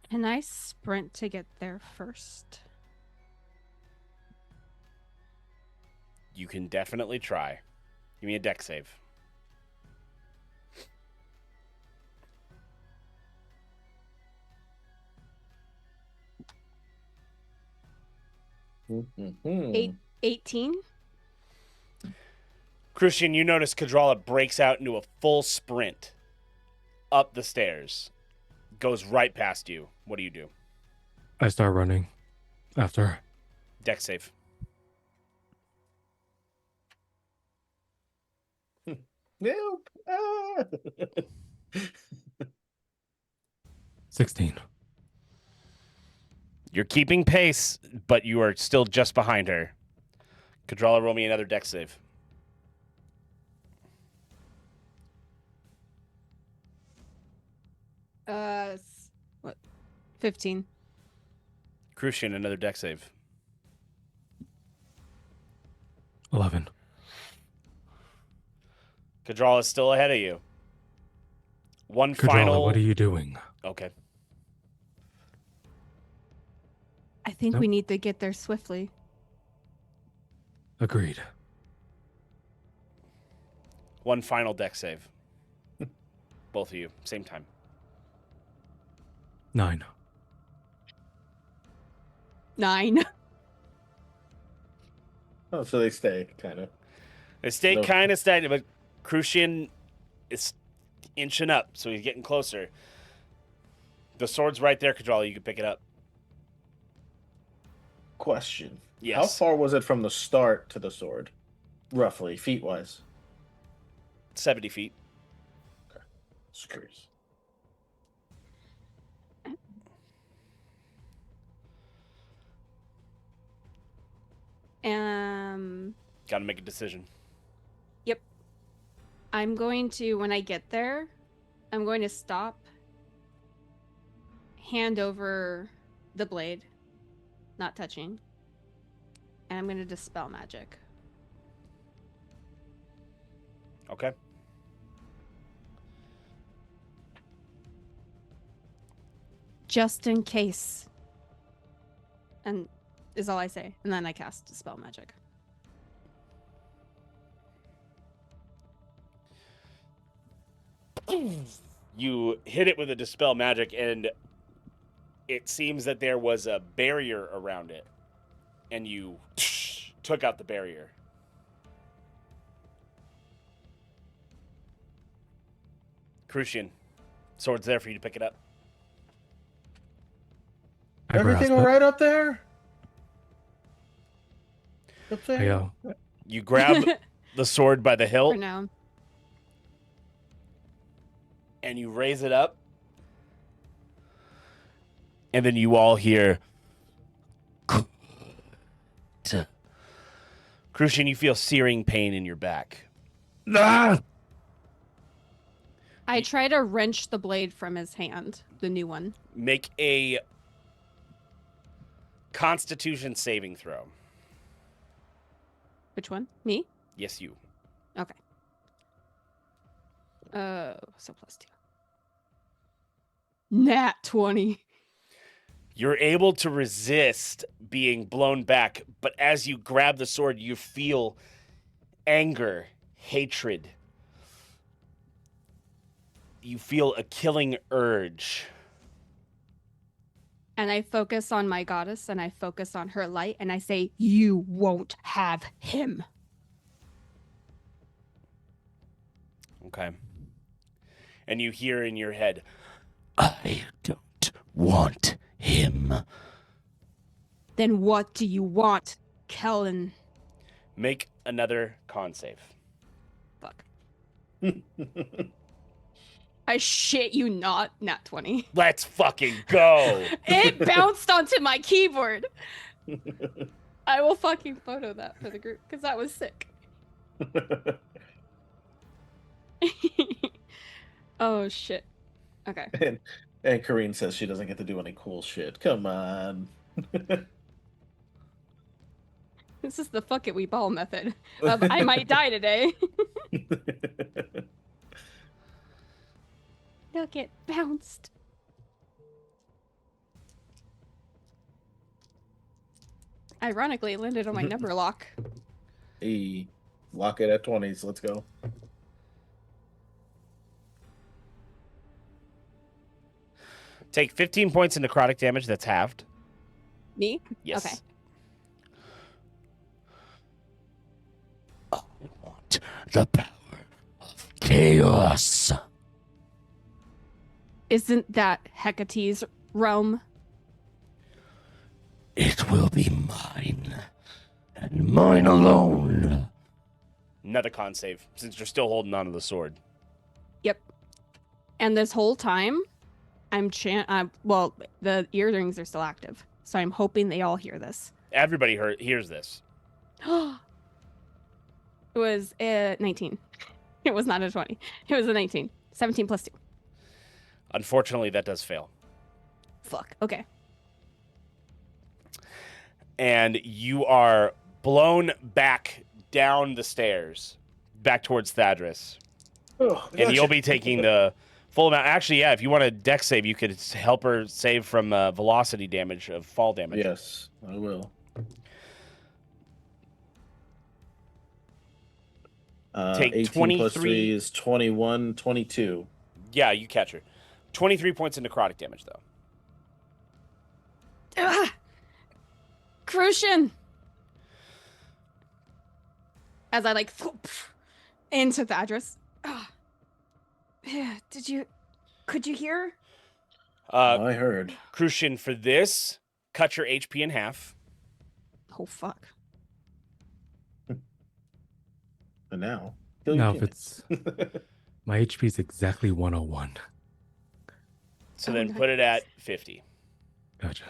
Can I sprint to get there first? You can definitely try. Give me a dex save. Mm-hmm. 18? Crucian, you notice Kadrala breaks out into a full sprint up the stairs. Goes right past you. What do you do? I start running after her. Dex save. Nope. 16. You're keeping pace, but you are still just behind her. Kadrala, roll me another dex save. What? 15. Crucian, another dex save. 11. Kadrala is still ahead of you. One Kadrala, final. what are you doing? Okay. I think Nope. we need to get there swiftly. Agreed. One final dex save. Both of you, same time. 9. 9. Oh, so they stay kind of. They stay Nope. kind of stagnant, but Crucian is inching up, so he's getting closer. The sword's right there, Kadrala. You can pick it up. Question. Yes. How far was it from the start to the sword? Roughly, feet-wise. 70 feet. Screws. Got to make a decision. Yep. I'm going to, when I get there, I'm going to stop, hand over the blade, not touching, and I'm going to dispel magic. Okay. Just in case. And is all I say. And then I cast Dispel Magic. You hit it with a Dispel Magic, and it seems that there was a barrier around it. And you took out the barrier. Crucian, sword's there for you to pick it up. Everything all right up there? Up there? Yeah. You grab the sword by the hilt. For now. And you raise it up. And then you all hear... Crucian, you feel searing pain in your back. Ah! I try to wrench the blade from his hand, the new one. Make a Constitution saving throw. Which one? Me? Yes, you. Okay. So +2. Nat 20. You're able to resist being blown back, but as you grab the sword, you feel anger, hatred. You feel a killing urge. And I focus on my goddess and I focus on her light and I say, you won't have him. Okay. And you hear in your head, I don't want him. Then what do you want, Kellen? Make another con save. Fuck. I shit you not, nat 20. Let's fucking go. It bounced onto my keyboard. I will fucking photo that for the group because that was sick. Oh shit. Okay. And Karine says she doesn't get to do any cool shit. Come on. This is the fuck it we ball method of I might die today. Look, it bounced. Ironically, it landed on my number lock. Hey, lock it at 20s. Let's go. Take 15 points of necrotic damage. That's halved. Me? Yes. Okay. I want the power of chaos. Isn't that Hecate's realm? It will be mine, and mine alone. Another con save, since you're still holding on to the sword. Yep. And this whole time, I'm well, the earrings are still active, so I'm hoping they all hear this. Everybody hears this. It was 19. It was not a 20. It was a 19. 17 plus 2. Unfortunately, that does fail. Fuck. Okay. And you are blown back down the stairs, back towards Thadris. Oh, and you'll be taking the full amount. Actually, yeah, if you want a dex save, you could help her save from velocity damage of fall damage. Yes, I will. Take 18 23 plus 3 is 21, 22. Yeah, you catch her. 23 points of necrotic damage, though. Ugh. Crucian! As I like into Thadris. Could you hear? I heard. Crucian, for this, cut your HP in half. Oh, fuck. And now? Now, if it's... My HP is exactly 101. So then put it at 50. Gotcha.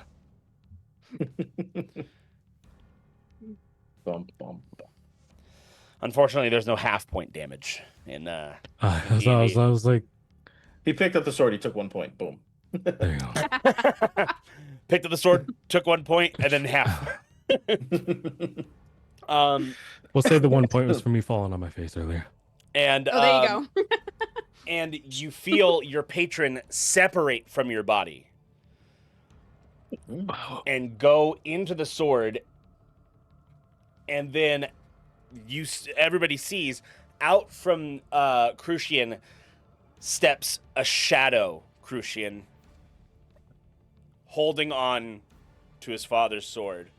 Bum, bum, bum. Unfortunately, there's no half point damage in I was like... He picked up the sword, he took 1 point. Boom. There you go. Picked up the sword, took 1 point, and then half. We'll say the 1 point was for me falling on my face earlier. And Oh, there you go. and you feel your patron separate from your body and go into the sword, and then everybody sees out from Crucian steps a shadow Crucian holding on to his father's sword,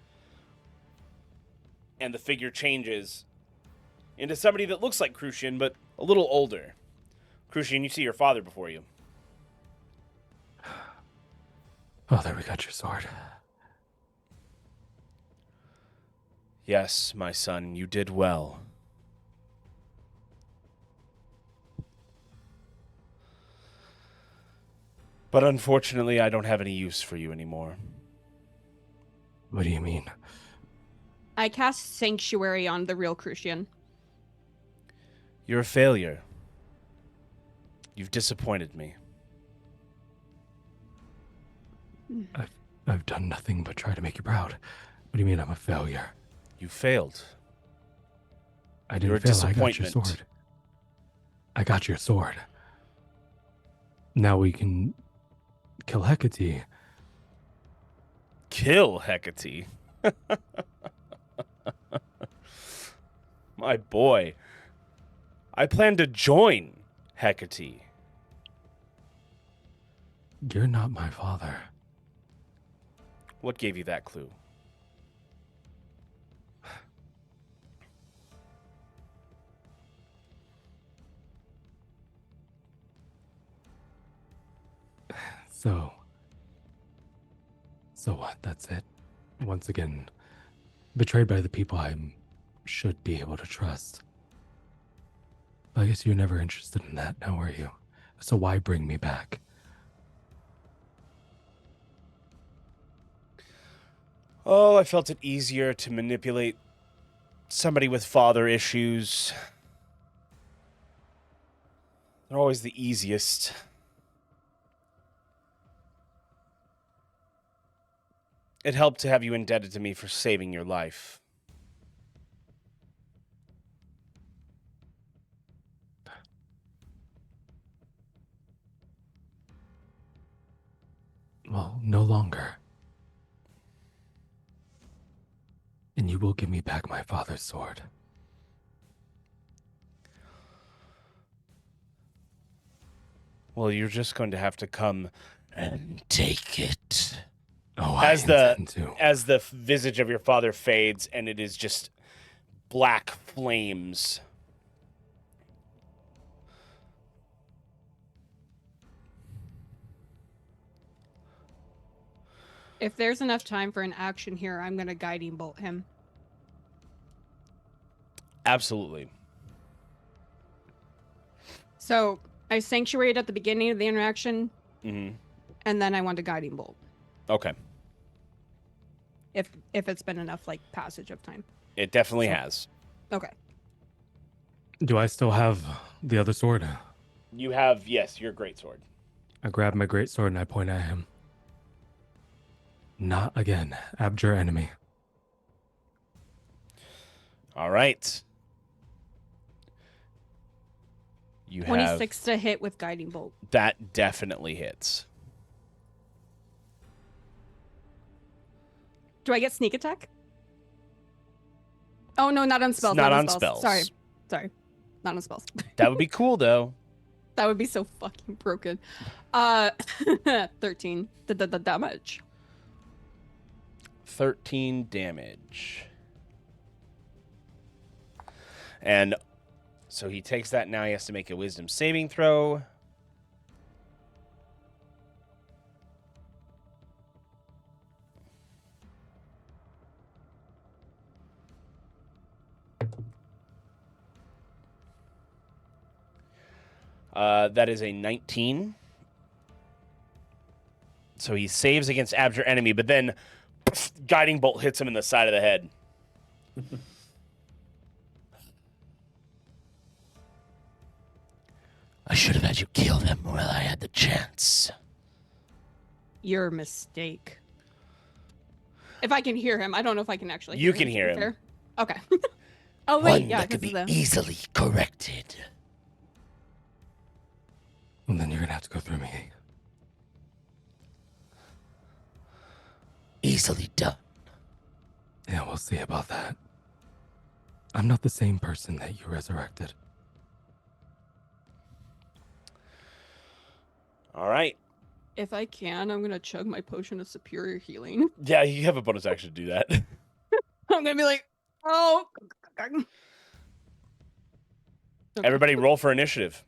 and the figure changes into somebody that looks like Crucian but a little older. Crucian, you see your father before you. Father, we got your sword. Yes, my son, you did well. But unfortunately, I don't have any use for you anymore. What do you mean? I cast Sanctuary on the real Crucian. You're a failure. You've disappointed me. I've done nothing but try to make you proud. What do you mean I'm a failure? You failed. I You're a didn't fail. I got your disappointment. sword. I got your sword. Now we can kill Hecate. Kill Hecate? My boy. I plan to join Hecate. You're not my father. What gave you that clue? So what? That's it. Once again, betrayed by the people I should be able to trust. I guess you're never interested in that, now are you? So why bring me back? Oh, I felt it easier to manipulate somebody with father issues. They're always the easiest. It helped to have you indebted to me for saving your life. Well, no longer. And you will give me back my father's sword. Well, you're just going to have to come and take it. Oh, as I intend to. As the visage of your father fades, and it is just black flames. If there's enough time for an action here, I'm going to guiding bolt him. Absolutely. So I sanctuaried at the beginning of the interaction, Mm-hmm. and then I want to guiding bolt. Okay. If it's been enough like passage of time. It definitely has. Okay. Do I still have the other sword? You have, yes, your greatsword. I grab my greatsword and I point at him. Not again. Abjure enemy. All right. You 26 to hit with guiding bolt. That definitely hits. Do I get sneak attack? Oh no, not on spells. Not on spells. Sorry, not on spells. That would be cool though. That would be so fucking broken. 13. The damage. 13 damage. And so he takes that. Now he has to make a wisdom saving throw. That is a 19. So he saves against abjure enemy, but then guiding bolt hits him in the side of the head. I should have had you kill them while I had the chance. Your mistake. If I can hear him, I don't know if I can actually. You can hear him. Fair? Okay. Oh wait, One yeah, that could because be of the. easily corrected. have to go through me. Easily done. Yeah, we'll see about that. I'm not the same person that you resurrected. All right. If I can, I'm gonna chug my potion of superior healing. Yeah, you have a bonus action to do that. I'm gonna be like, oh. Everybody roll for initiative.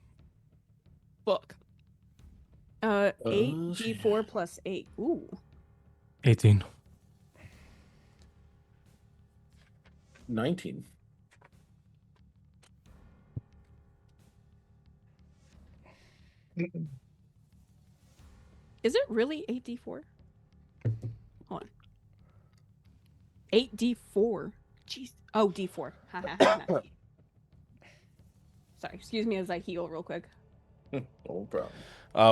Fuck. 8d4 plus 8. Ooh. 18. 19. Is it really 8d4? Hold on. 8d4. Jeez. Oh, d4. Ha, ha, ha, ha. Sorry, excuse me as I heal real quick. No problem.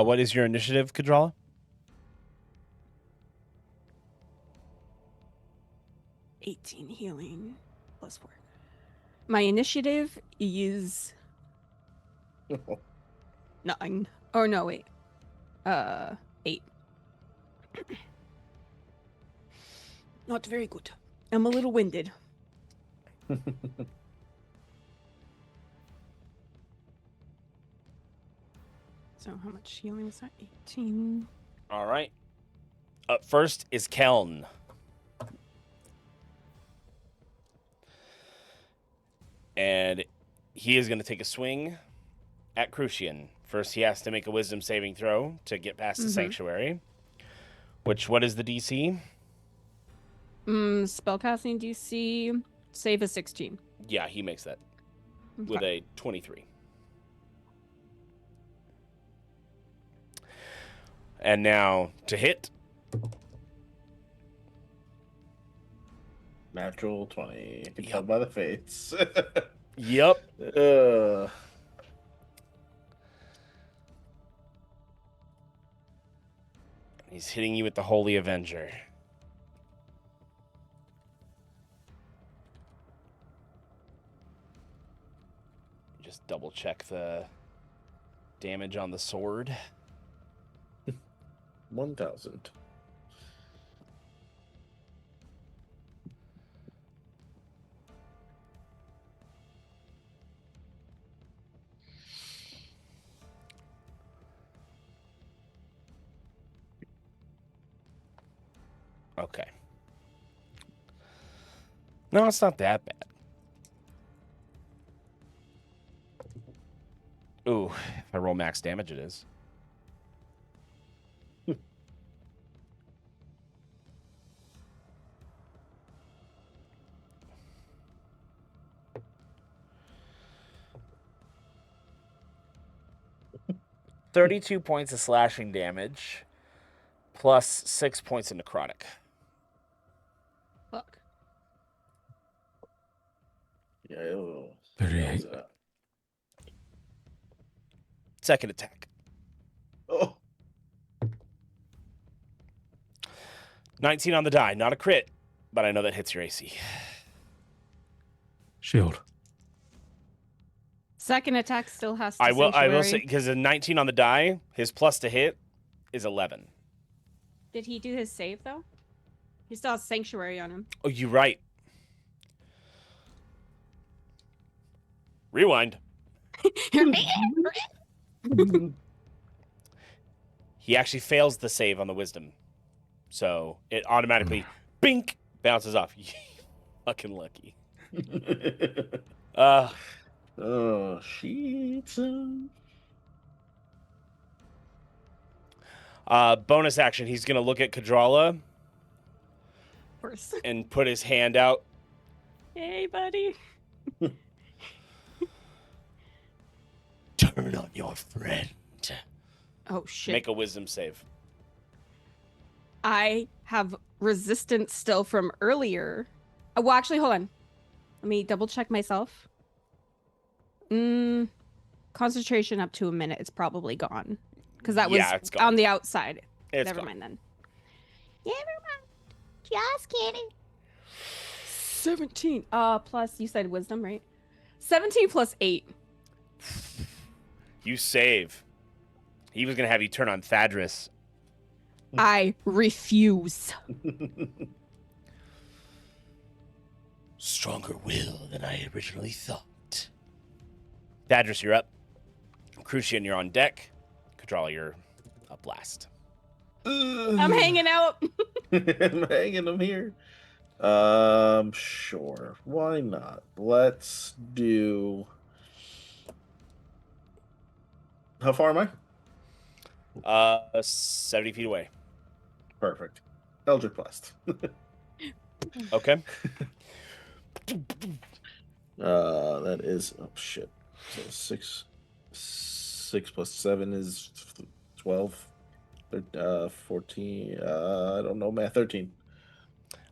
What is your initiative, Kadrala? +18 healing plus 4. My initiative is 9. Oh no, wait. 8. Not very good. I'm a little winded. So how much healing was that? 18. All right. Up first is Keln. And he is going to take a swing at Crucian. First, he has to make a wisdom saving throw to get past the sanctuary. What is the DC? Spellcasting DC, save a 16. Yeah, he makes that with a 23. And now to hit. Natural 20. You can tell by the face. Yep. He's hitting you with the Holy Avenger. Just double check the damage on the sword. 1,000. Okay. No, it's not that bad. Ooh, if I roll max damage, it is. $32 points of slashing damage, plus 6 points of necrotic. Fuck. Yeah, ew. 38. Second attack. Oh. 19 on the die. Not a crit, but I know that hits your AC. Shield. Second attack still has to I will sanctuary. say, because a 19 on the die, his plus to hit is 11. Did he do his save, though? He still has sanctuary on him. Oh, you're right. Rewind. He actually fails the save on the wisdom. So it automatically, bink, bounces off. Fucking lucky. Oh, shit. Bonus action. He's going to look at Kadrala. Of course. And put his hand out. Hey, buddy. Turn on your friend. Oh, shit. Make a wisdom save. I have resistance still from earlier. Well, actually, hold on. Let me double check myself. Concentration up to a minute. It's probably gone. Because that was it's gone. on the outside. It's Never gone. mind then. Never mind. Just kidding. 17. Plus, you said wisdom, right? 17 plus 8. You save. He was going to have you turn on Thadris. I refuse. Stronger will than I originally thought. Thadris, you're up. Crucian, you're on deck. Kadrala, you're up last. I'm hanging out. I'm hanging them here. Sure. Why not? Let's do. How far am I? 70 feet away. Perfect. Eldritch Blast. Okay. That is shit. So 6 plus 7 is 12. 14. I don't know math. 13.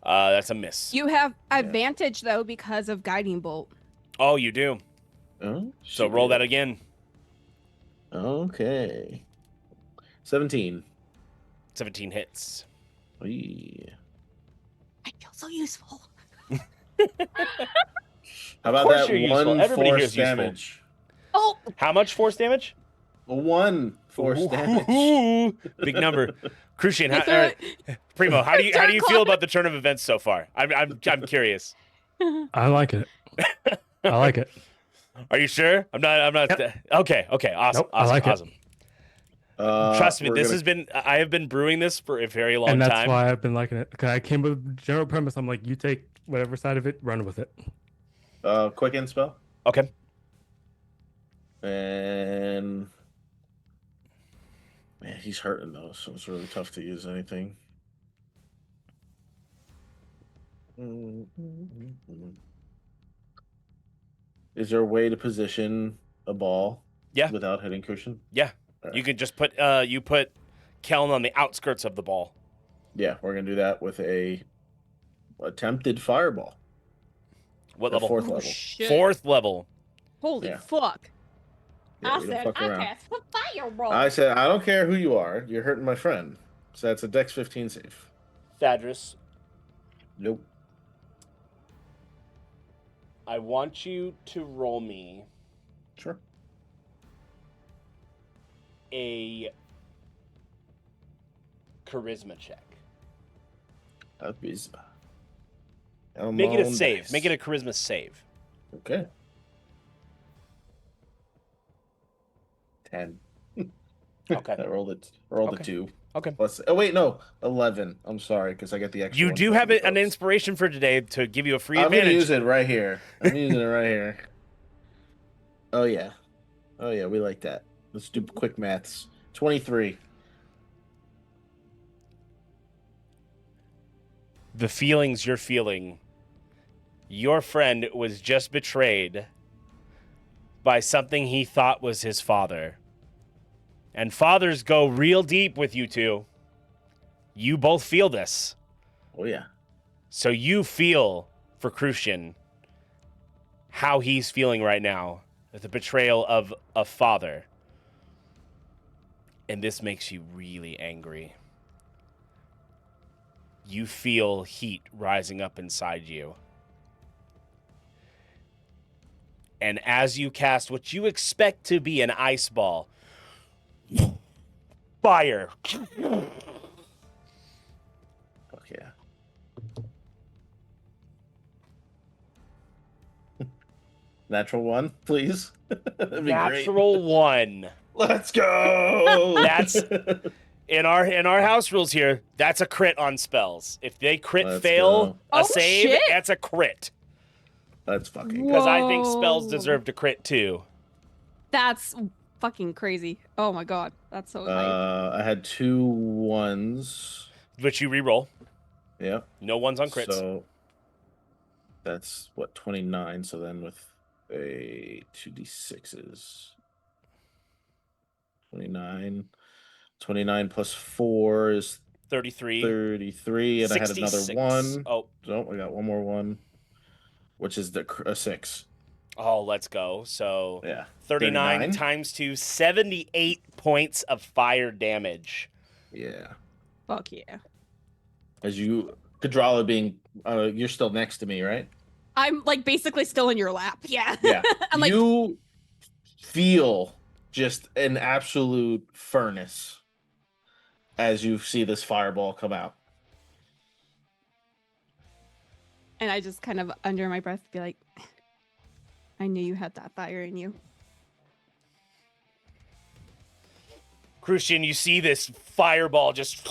That's a miss. You have advantage though because of guiding bolt. Oh, you do. Oh, so roll that again. Okay. 17. 17 hits. Wee. I feel so useful. How about that one Everybody force here's useful. damage? Oh, how much force damage? 1 force damage. Big number. Crucian, Primo, how do you feel about the turn of events so far? I'm curious. I like it. I like it. Are you sure? I'm not. Yep. Okay. Awesome. Nope, I like awesome. Trust me, I have been brewing this for a very long time. And that's why I've been liking it. Because I came with a general premise. I'm like, you take whatever side of it, run with it. Quicken spell. Okay. And man, he's hurting though, so it's really tough to use anything. Is there a way to position a ball? Yeah. Without hitting Crucian? Yeah. Right. You could just put Kellen on the outskirts of the ball. Yeah, we're gonna do that with a attempted fireball. What level? 4th level. Shit. 4th level. Holy fuck. Yeah, I said I cast a fireball. I said I don't care who you are. You're hurting my friend. So that's a Dex 15 save. Thadris. Nope. I want you to roll me. Sure. A charisma check. Charisma. Make it a save. Dice. Make it a charisma save. Okay. 10. Okay. I rolled it. A 2. Okay. Plus, oh wait, no, 11. I'm sorry, because I get the extra. You do have an inspiration for today to give you a free advantage. I'm gonna use it right here. I'm using it right here. Oh yeah, we like that. Let's do quick maths. 23. The feelings you're feeling. Your friend was just betrayed by something he thought was his father. And fathers go real deep with you two. You both feel this. Oh, yeah. So you feel for Crucian how he's feeling right now at the betrayal of a father. And this makes you really angry. You feel heat rising up inside you. And as you cast what you expect to be an ice ball, fire. Fuck yeah. Natural 1, please. That'd be Natural great. 1. Let's go. That's in our house rules here. That's a crit on spells. If they fail a save, shit. that's a crit. That's fucking. Because I think spells deserve to crit too. That's fucking crazy. Oh my god, that's so hype. I had 2 1s, which you re-roll. Yeah. No 1s on crits. So that's what 29. So then with a 2d6s, 29 plus 4 is 33. 33, and 66. I had another 1. Oh, no, I got one more 1, which is a 6. Oh, let's go. So yeah, 39 times 2, 78 points of fire damage. Yeah. Fuck yeah. As you, Kadrala being, you're still next to me, right? I'm like basically still in your lap. Yeah. Yeah. I'm like, you feel just an absolute furnace as you see this fireball come out. And I just kind of under my breath be like, I knew you had that fire in you. Crucian, you see this fireball just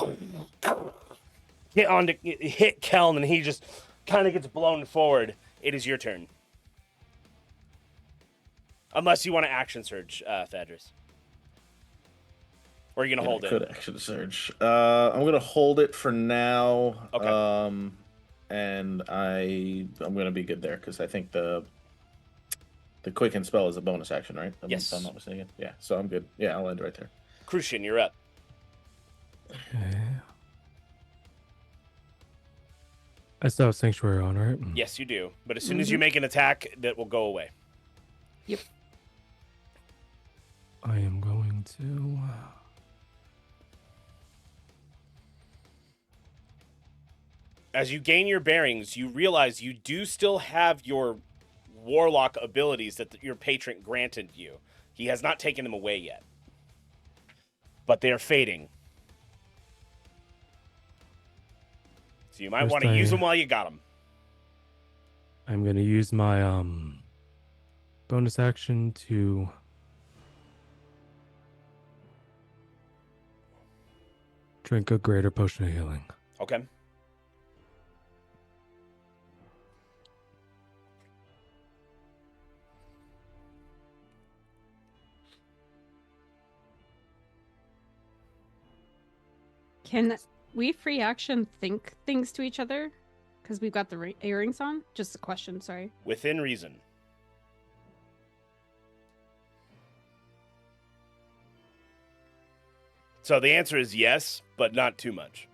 hit Keln, and he just kind of gets blown forward. It is your turn. Unless you want to action surge, Thadris. Or are you going to hold I it? could action surge. I'm going to hold it for now. Okay. And I'm going to be good there because I think the quicken spell is a bonus action, right? Yes. If I'm not mistaken. Yeah, so I'm good. Yeah, I'll end right there. Crucian, you're up. Okay. I still have Sanctuary on, right? Yes, you do. But as soon as you make an attack, that will go away. Yep. I am going to... As you gain your bearings, you realize you do still have your warlock abilities that your patron granted you. He has not taken them away yet. But they are fading. So you might want to use them while you got them. I'm going to use my bonus action to drink a greater potion of healing. Okay. Can we free action think things to each other? Because we've got the earrings on? Just a question, sorry. Within reason. So the answer is yes, but not too much.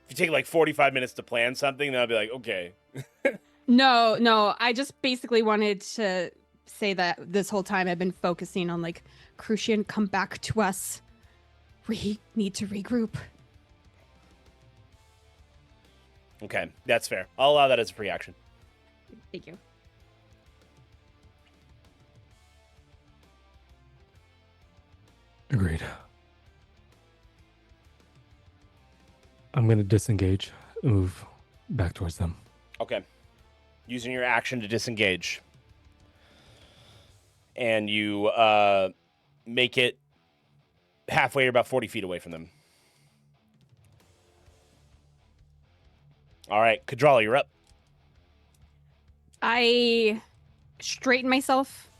If you take like 45 minutes to plan something, then I'll be like, okay. No, I just basically wanted to say that this whole time I've been focusing on like, Crucian, come back to us. We need to regroup. Okay, that's fair. I'll allow that as a free action. Thank you. Agreed. I'm going to disengage, move back towards them. Okay. Using your action to disengage. And you make it halfway or about 40 feet away from them. All right, Kadrala, you're up. I straighten myself.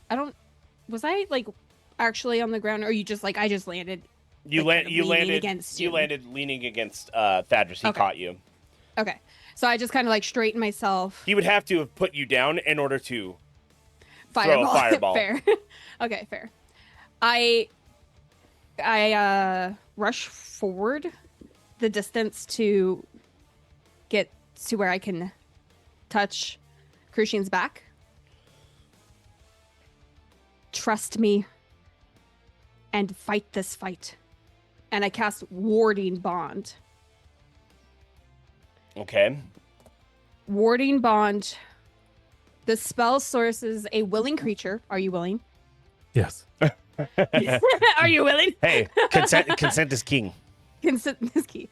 Was I like actually on the ground, or you just like I just landed? You like, landed against you landed leaning against Thadris. He caught you. Okay, so I just kind of like straighten myself. He would have to have put you down in order to Fireball. throw a fireball. Fair. Okay, fair. I rush forward the distance to get to where I can touch Crucian's back. Trust me and fight this fight. And I cast Warding Bond. Okay. Warding Bond. The spell sources a willing creature. Are you willing? Yes. Are you willing? Hey, consent is king. Consent is key.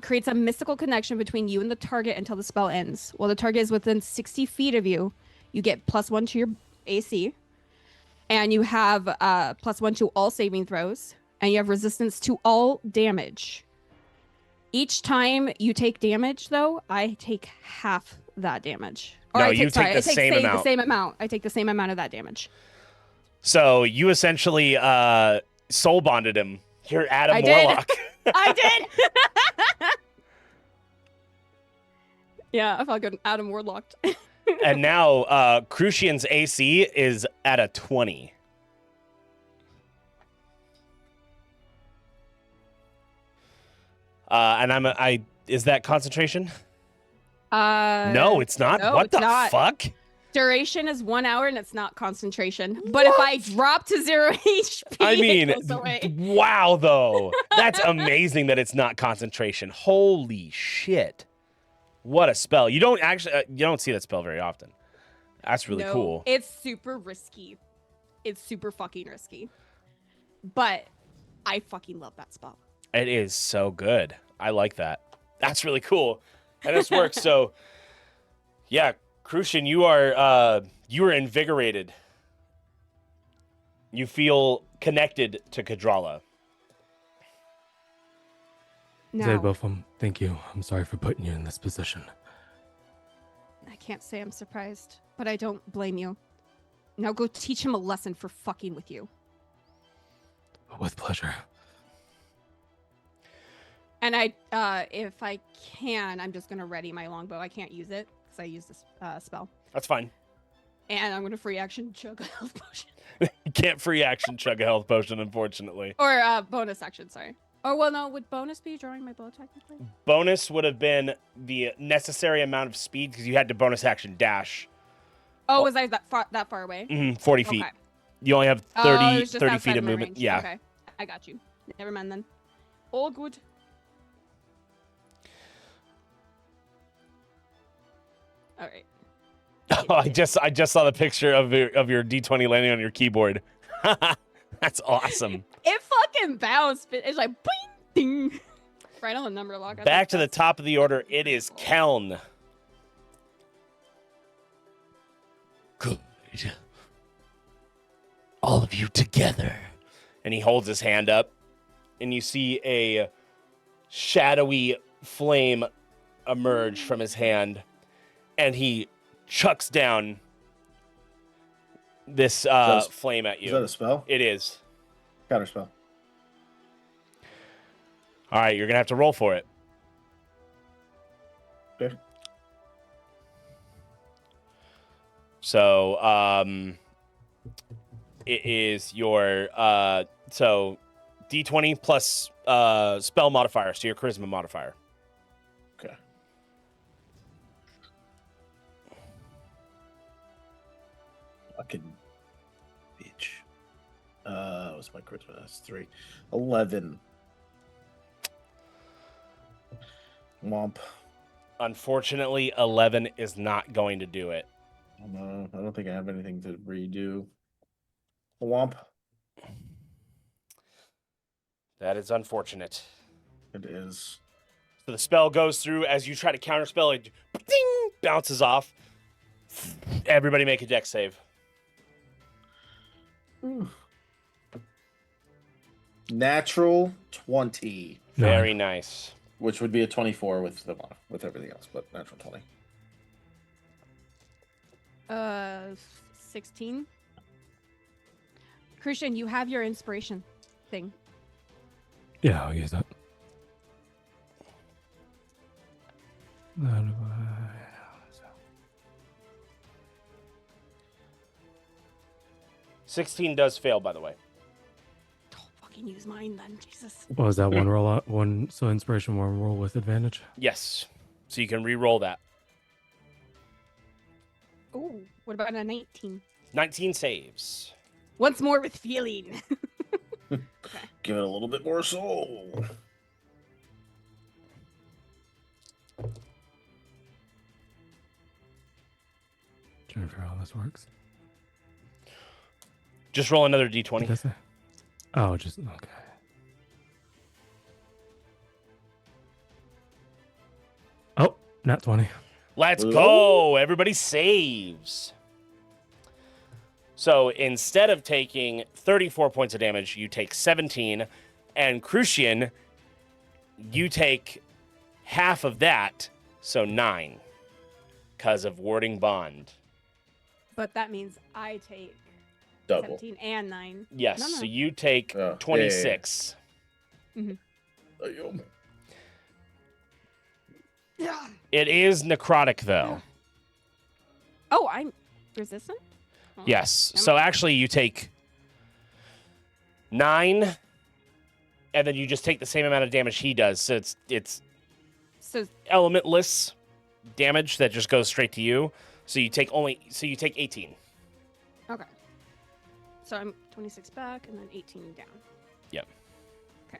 Creates a mystical connection between you and the target until the spell ends. While the target is within 60 feet of you, you get +1 to your AC. And you have +1 to all saving throws. And you have resistance to all damage. Each time you take damage, though, I take half that damage. No, you take the same amount. The same amount. I take the same amount of that damage. So you essentially soul bonded him. You're Adam Warlock. I did. Yeah, I felt good. Adam Warlocked. And now Crucian's AC is at a 20. And is that concentration? No, it's not. No, What it's the not. fuck? Duration is 1 hour and it's not concentration. But if I drop to 0 HP, I mean, it goes away. wow, though. That's amazing that it's not concentration. Holy shit. What a spell. You don't actually, you don't see that spell very often. That's really No, cool. It's super risky. it's super fucking risky. But I fucking love that spell. It is so good. I like that. That's really cool. And this works. So, yeah, Crucian, you are invigorated. You feel connected to Kadrala. Now, Zedbofum, thank you. I'm sorry for putting you in this position. I can't say I'm surprised, but I don't blame you. Now go teach him a lesson for fucking with you. With pleasure. And if I can, I'm just gonna ready my longbow. I can't use it because I use this spell. That's fine. And I'm gonna free action chug a health potion. You can't free action chug a health potion, unfortunately. Or bonus action, sorry. Oh, well, no, would bonus be drawing my bow technically? Bonus would have been the necessary amount of speed because you had to bonus action dash. Oh, was I that far away? 40 feet. Okay. You only have 30, it was just 30 outside feet of my movement. range. Yeah. Okay, I got you. Never mind then. All good. All right. Oh, I just saw the picture of your D20 landing on your keyboard. That's awesome. It fucking bounced. It's like boing, ding. Right on the number lock. I Back to think the top of the order. It is Keln. Good. All of you together. And he holds his hand up, and you see a shadowy flame emerge from his hand, and he chucks down this flame at you. Is that a spell? It is. Counter spell. All right, you're going to have to roll for it. Okay. So, it is your, so D20 plus spell modifier, so your charisma modifier. Okay. Fucking bitch. What's my charisma? That's 3. 11. Womp. Unfortunately, 11 is not going to do it. No, I don't think I have anything to redo. Womp. That is unfortunate. It is. So the spell goes through as you try to counterspell, it ding, bounces off. Everybody make a dex save. Ooh. Natural 20. Very nice. Which would be a 24 with everything else, but natural 20. 16. Crucian, you have your inspiration thing. Yeah, I'll use that. 16 does fail, by the way. Fucking use mine then, Jesus. What was that one roll? So inspiration, one roll with advantage? Yes. So you can re-roll that. Ooh, what about a 19? 19 saves. Once more with feeling. Give it a little bit more soul. Trying to figure out how this works. Just roll another D20. Did I say? Oh, just okay. Oh, nat 20. Let's go. Everybody saves. So instead of taking 34 points of damage, you take 17. And Crucian, you take half of that, so 9. Because of Warding Bond. But that means I take double 17 and 9. Yes, No. so you take 26. Mm-hmm. It is necrotic, though. Oh, I'm resistant? Oh, Yes. So actually, you take 9, and then you just take the same amount of damage he does. So it's so elementless damage that just goes straight to you. So you take 18. Okay. So I'm 26 back and then 18 down. Yep. Okay.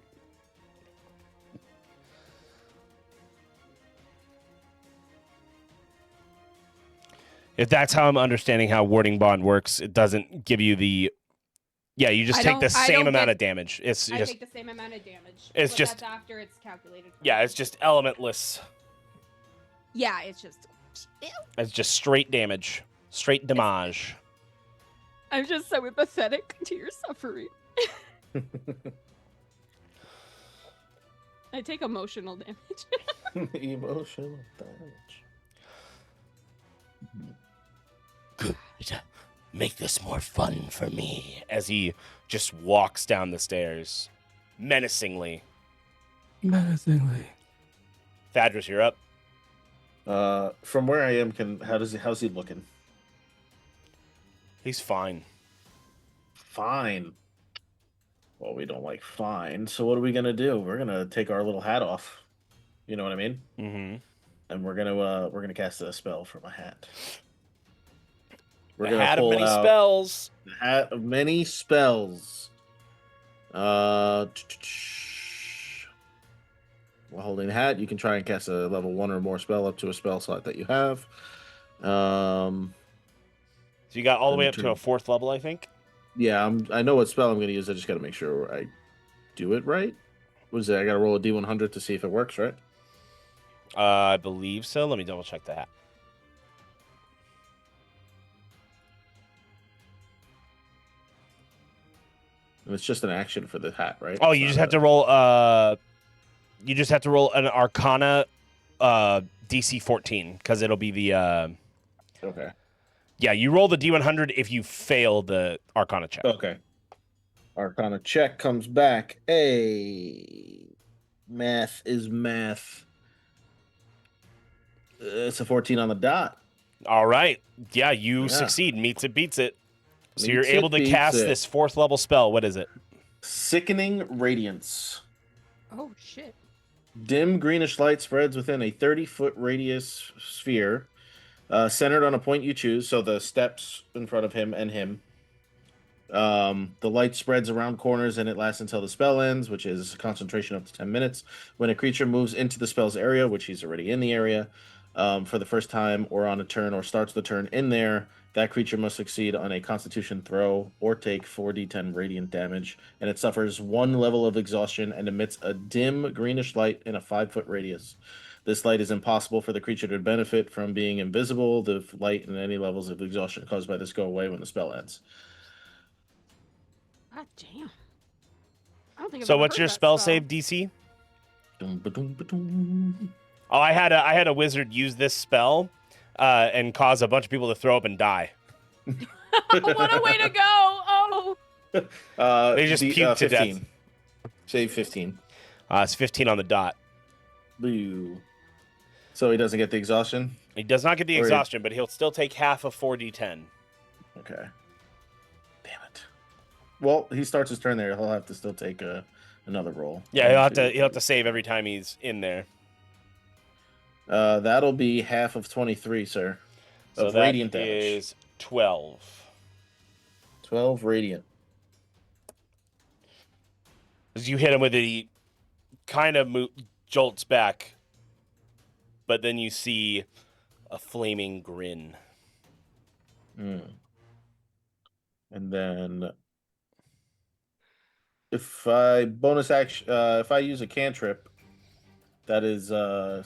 If that's how I'm understanding how Warding Bond works, it doesn't give you the Yeah, you just I take the don't- I same don't amount get- of damage. It's I just take the same amount of damage. It's but just- that's after it's calculated. yeah, it's just elementless. Yeah, it's just. It's just straight damage, straight damage. I'm just so empathetic to your suffering. I take emotional damage. Emotional damage. Good. Make this more fun for me. As he just walks down the stairs, menacingly. Menacingly. Thadris, you're up. From where I am, how's he looking? He's fine. Fine. Well, we don't like fine. So what are we gonna do? We're gonna take our little hat off. You know what I mean? Mm-hmm. And we're gonna cast a spell from a hat. We're The gonna hat of pull many out spells. The hat of many spells. While holding the hat, you can try and cast a level 1 or more spell up to a spell slot that you have. So you got all the way up to a 4th level, I think. Yeah, I know what spell I'm going to use. I just got to make sure I do it right. What is it? I got to roll a D100 to see if it works, right? I believe so. Let me double check that. And it's just an action for the hat, right? Oh, you just have to roll. You just have to roll an Arcana DC 14 because it'll be the. Okay. Yeah, you roll the D100 if you fail the Arcana check. Okay. Arcana check comes back. Hey, math is math. It's a 14 on the dot. All right. Yeah, you succeed. Meets it, beats it. So you're Meets it, able to beats cast it. this 4th level spell. What is it? Sickening Radiance. Oh shit. Dim greenish light spreads within a 30-foot radius sphere, centered on a point you choose, so the steps in front of him and him. The light spreads around corners and it lasts until the spell ends, which is concentration up to 10 minutes. When a creature moves into the spell's area, which he's already in the area, for the first time or on a turn or starts the turn in there, that creature must succeed on a constitution throw or take 4d10 radiant damage, and it suffers 1 level of exhaustion and emits a dim greenish light in a 5-foot radius. This light is impossible for the creature to benefit from being invisible. The light and any levels of exhaustion caused by this go away when the spell ends. God damn. I don't think I've So ever what's heard your that spell save DC? Oh, I had a wizard use this spell and cause a bunch of people to throw up and die. What a way to go! Oh. They just puked to 15. death. Save 15. It's 15 on the dot. Boo. So he doesn't get the exhaustion? He does not get the Or he- exhaustion, but he'll still take half of 4d10. Okay. Damn it. Well, he starts his turn there. He'll have to still take another roll. Yeah, he'll have to save every time he's in there. That'll be half of 23, sir. So Of that radiant damage. is 12. 12 radiant. As you hit him with it, he kind of jolts back, but then you see a flaming grin. And then if I if I use a cantrip, that is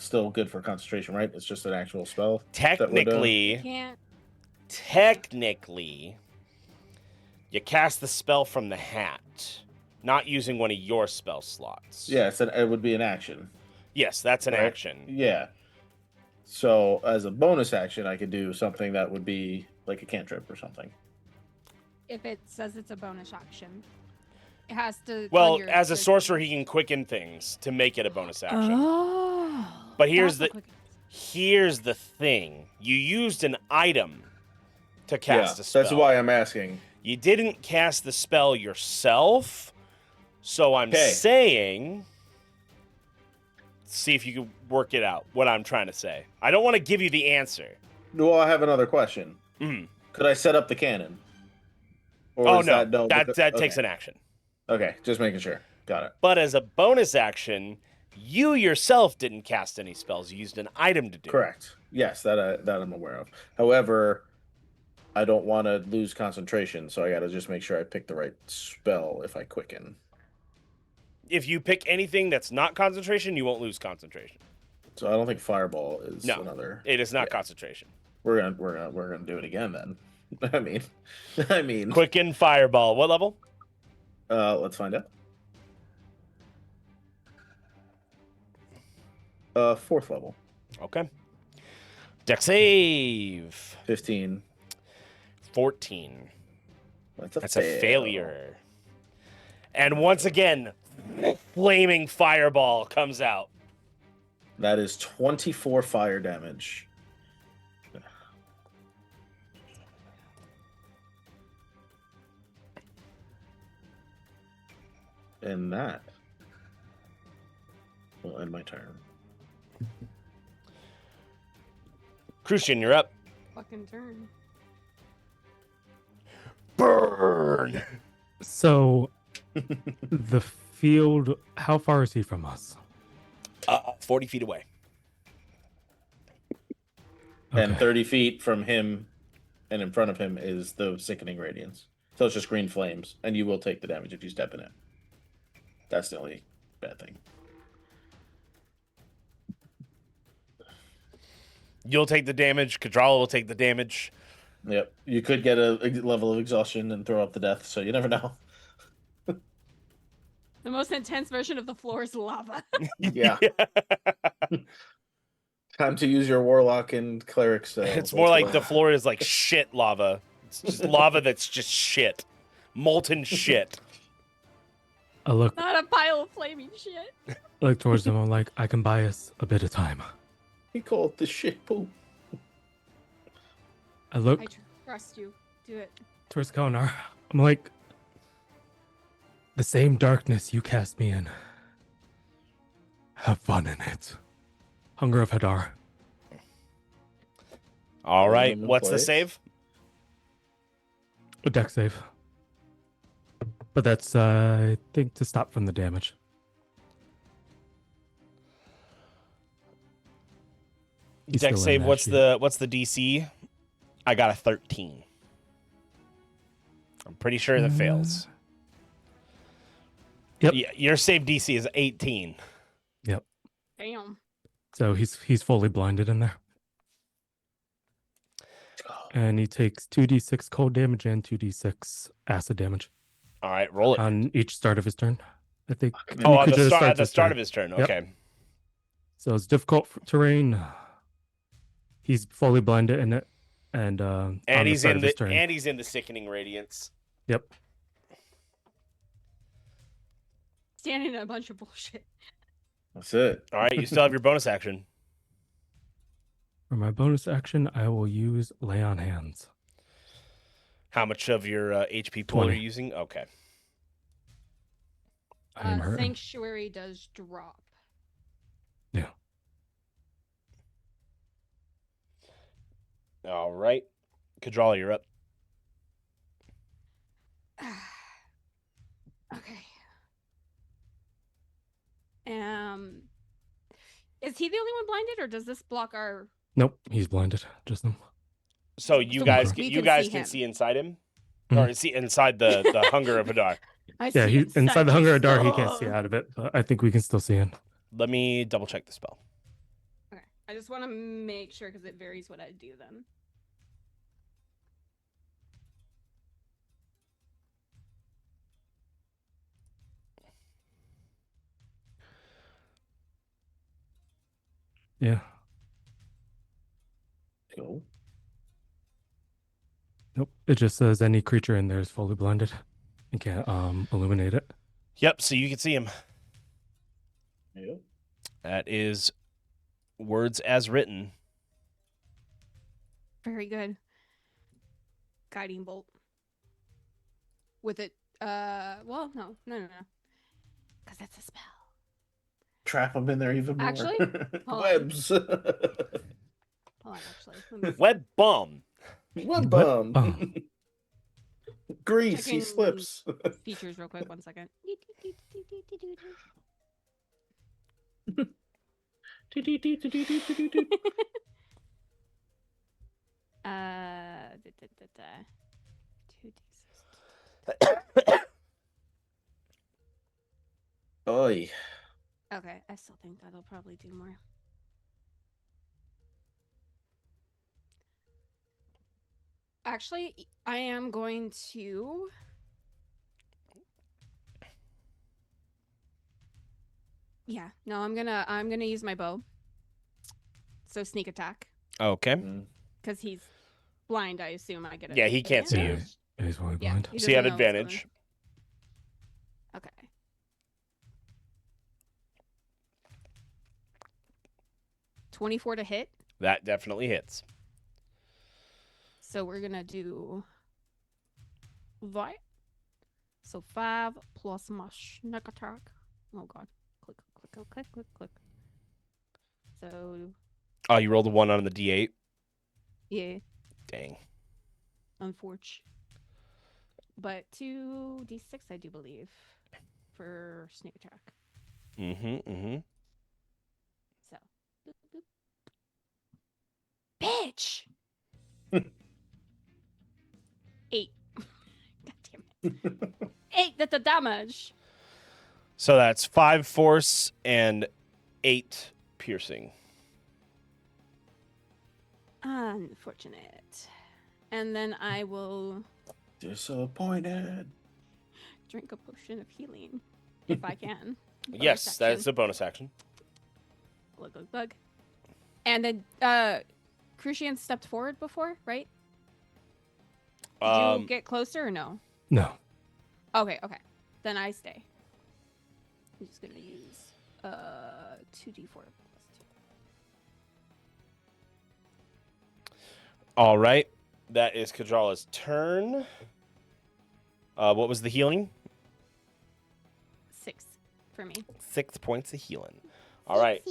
still good for concentration, right? It's just an actual spell. that would, Technically, you cast the spell from the hat, not using one of your spell slots. yeah, it would be an action. Yes, that's an Right? action. Yeah. So as a bonus action, I could do something that would be like a cantrip or something. If it says it's a bonus action, it has to. Well, as a sorcerer, he can quicken things to make it a bonus action. Oh. But here's that's the thing: you used an item to cast a spell. That's why I'm asking. You didn't cast the spell yourself, so I'm saying, see if you can work it out. What I'm trying to say. I don't want to give you the answer. Well, I have another question. Mhm. Could I set up the cannon? Or Oh is no, that that takes okay. an action. Okay, just making sure. Got it. But as a bonus action, you yourself didn't cast any spells. You used an item to do it. Correct. Yes, that I'm aware of. However, I don't want to lose concentration, so I got to just make sure I pick the right spell if I quicken. If you pick anything that's not concentration, you won't lose concentration. So I don't think fireball is No, another. it is not concentration. We're gonna do it again then. I mean. Quicken fireball. What level? Let's find out. 4th level. Okay. Dex save. 15. 14. That's a failure. And once again, flaming fireball comes out. That is 24 fire damage. And that will end my turn. Crucian, you're up. Fucking turn. Burn. So, the field, how far is he from us? 40 feet away. And 30 feet from him and in front of him is the sickening radiance. So it's just green flames, and you will take the damage if you step in it. That's the only bad thing. You'll take the damage. Kadrala will take the damage. Yep. You could get a level of exhaustion and throw up the death, so you never know. The most intense version of the floor is lava. Yeah. Time to use your warlock and cleric stuff. It's more like the floor is like shit lava. It's just lava that's just shit. Molten shit. I look Not a pile of flaming shit. towards them. I'm like, I can buy us a bit of time. He called the shit poop. I look I trust you. Do it. towards Konar. I'm like, the same darkness you cast me in. Have fun in it. Hunger of Hadar. All right. What's the save? A deck save. But that's, I think, to stop from the damage. He's Dex still in save. that What's the DC? I got a 13. I'm pretty sure that fails. Yep. Yeah, your save DC is 18. Yep. Damn. So he's fully blinded in there. And he takes 2d6 cold damage and 2d6 acid damage. All right, roll it. On each start of his turn, I think. Oh, at the start of his turn. Yep. Okay. So it's difficult terrain. He's fully blinded in it, and he's in the sickening radiance. Yep. Standing in a bunch of bullshit. That's it. All right, you still have your bonus action. For my bonus action, I will use Lay on Hands. How much of your HP pool 20. are you using? Okay. I am hurting. Sanctuary does drop. Yeah. All right. Kadrala, you're up. Okay. Is he the only one blinded, or does this block our? Nope, he's blinded. Just them. So you So guys we you can guys see can him. see inside him, Mhm. or see inside the hunger of Hadar. Yeah, he inside the Hunger of Dar, he can't see out of it, but I think we can still see him. Let me double check the spell. Okay. I just want to make sure because it varies what I do then. Yeah. Cool. Nope. It just says any creature in there is fully blinded and can't illuminate it. Yep. So you can see him. Yep. That is words as written. Very good. Guiding bolt. With it, well, no. Because that's a spell. Trap them in there even more. Actually? Hold on. Webs. Hold on, actually. Let me- Web bomb. Web bomb. Grease, he Checking slips. Features real quick, 1 second. 2d6. Oy. Okay, I still think that'll probably do more. Actually, I am going to. Yeah, no, I'm gonna use my bow. So sneak attack. Okay. Because he's blind, I assume I get it. Yeah, he can't see you. He's probably Yeah, blind. he So you have doesn't know what's going advantage. on. Okay. $24 to hit. That definitely hits. So we're gonna do that. So 5 plus my sneak attack. Oh god. Click, click, click, click, click. So Oh, you rolled a 1 on the D8? yeah, Dang. unfortunate. But 2d6, I do believe, for sneak attack. Mm-hmm. So, boop, boop. Bitch. 8. God damn it. 8. That's the damage. So that's 5 force and 8 piercing. Unfortunate. And then I will Disappointed. drink a potion of healing if I can. Yes, that's a bonus action. Glug, glug, glug. And then Crucian stepped forward before, right? Did you get closer or no? No. Okay. Then I stay. I'm just gonna use 2d4 plus 2. All right. That is Kadrala's turn. What was the healing? 6 for me. 6 points of healing. All right.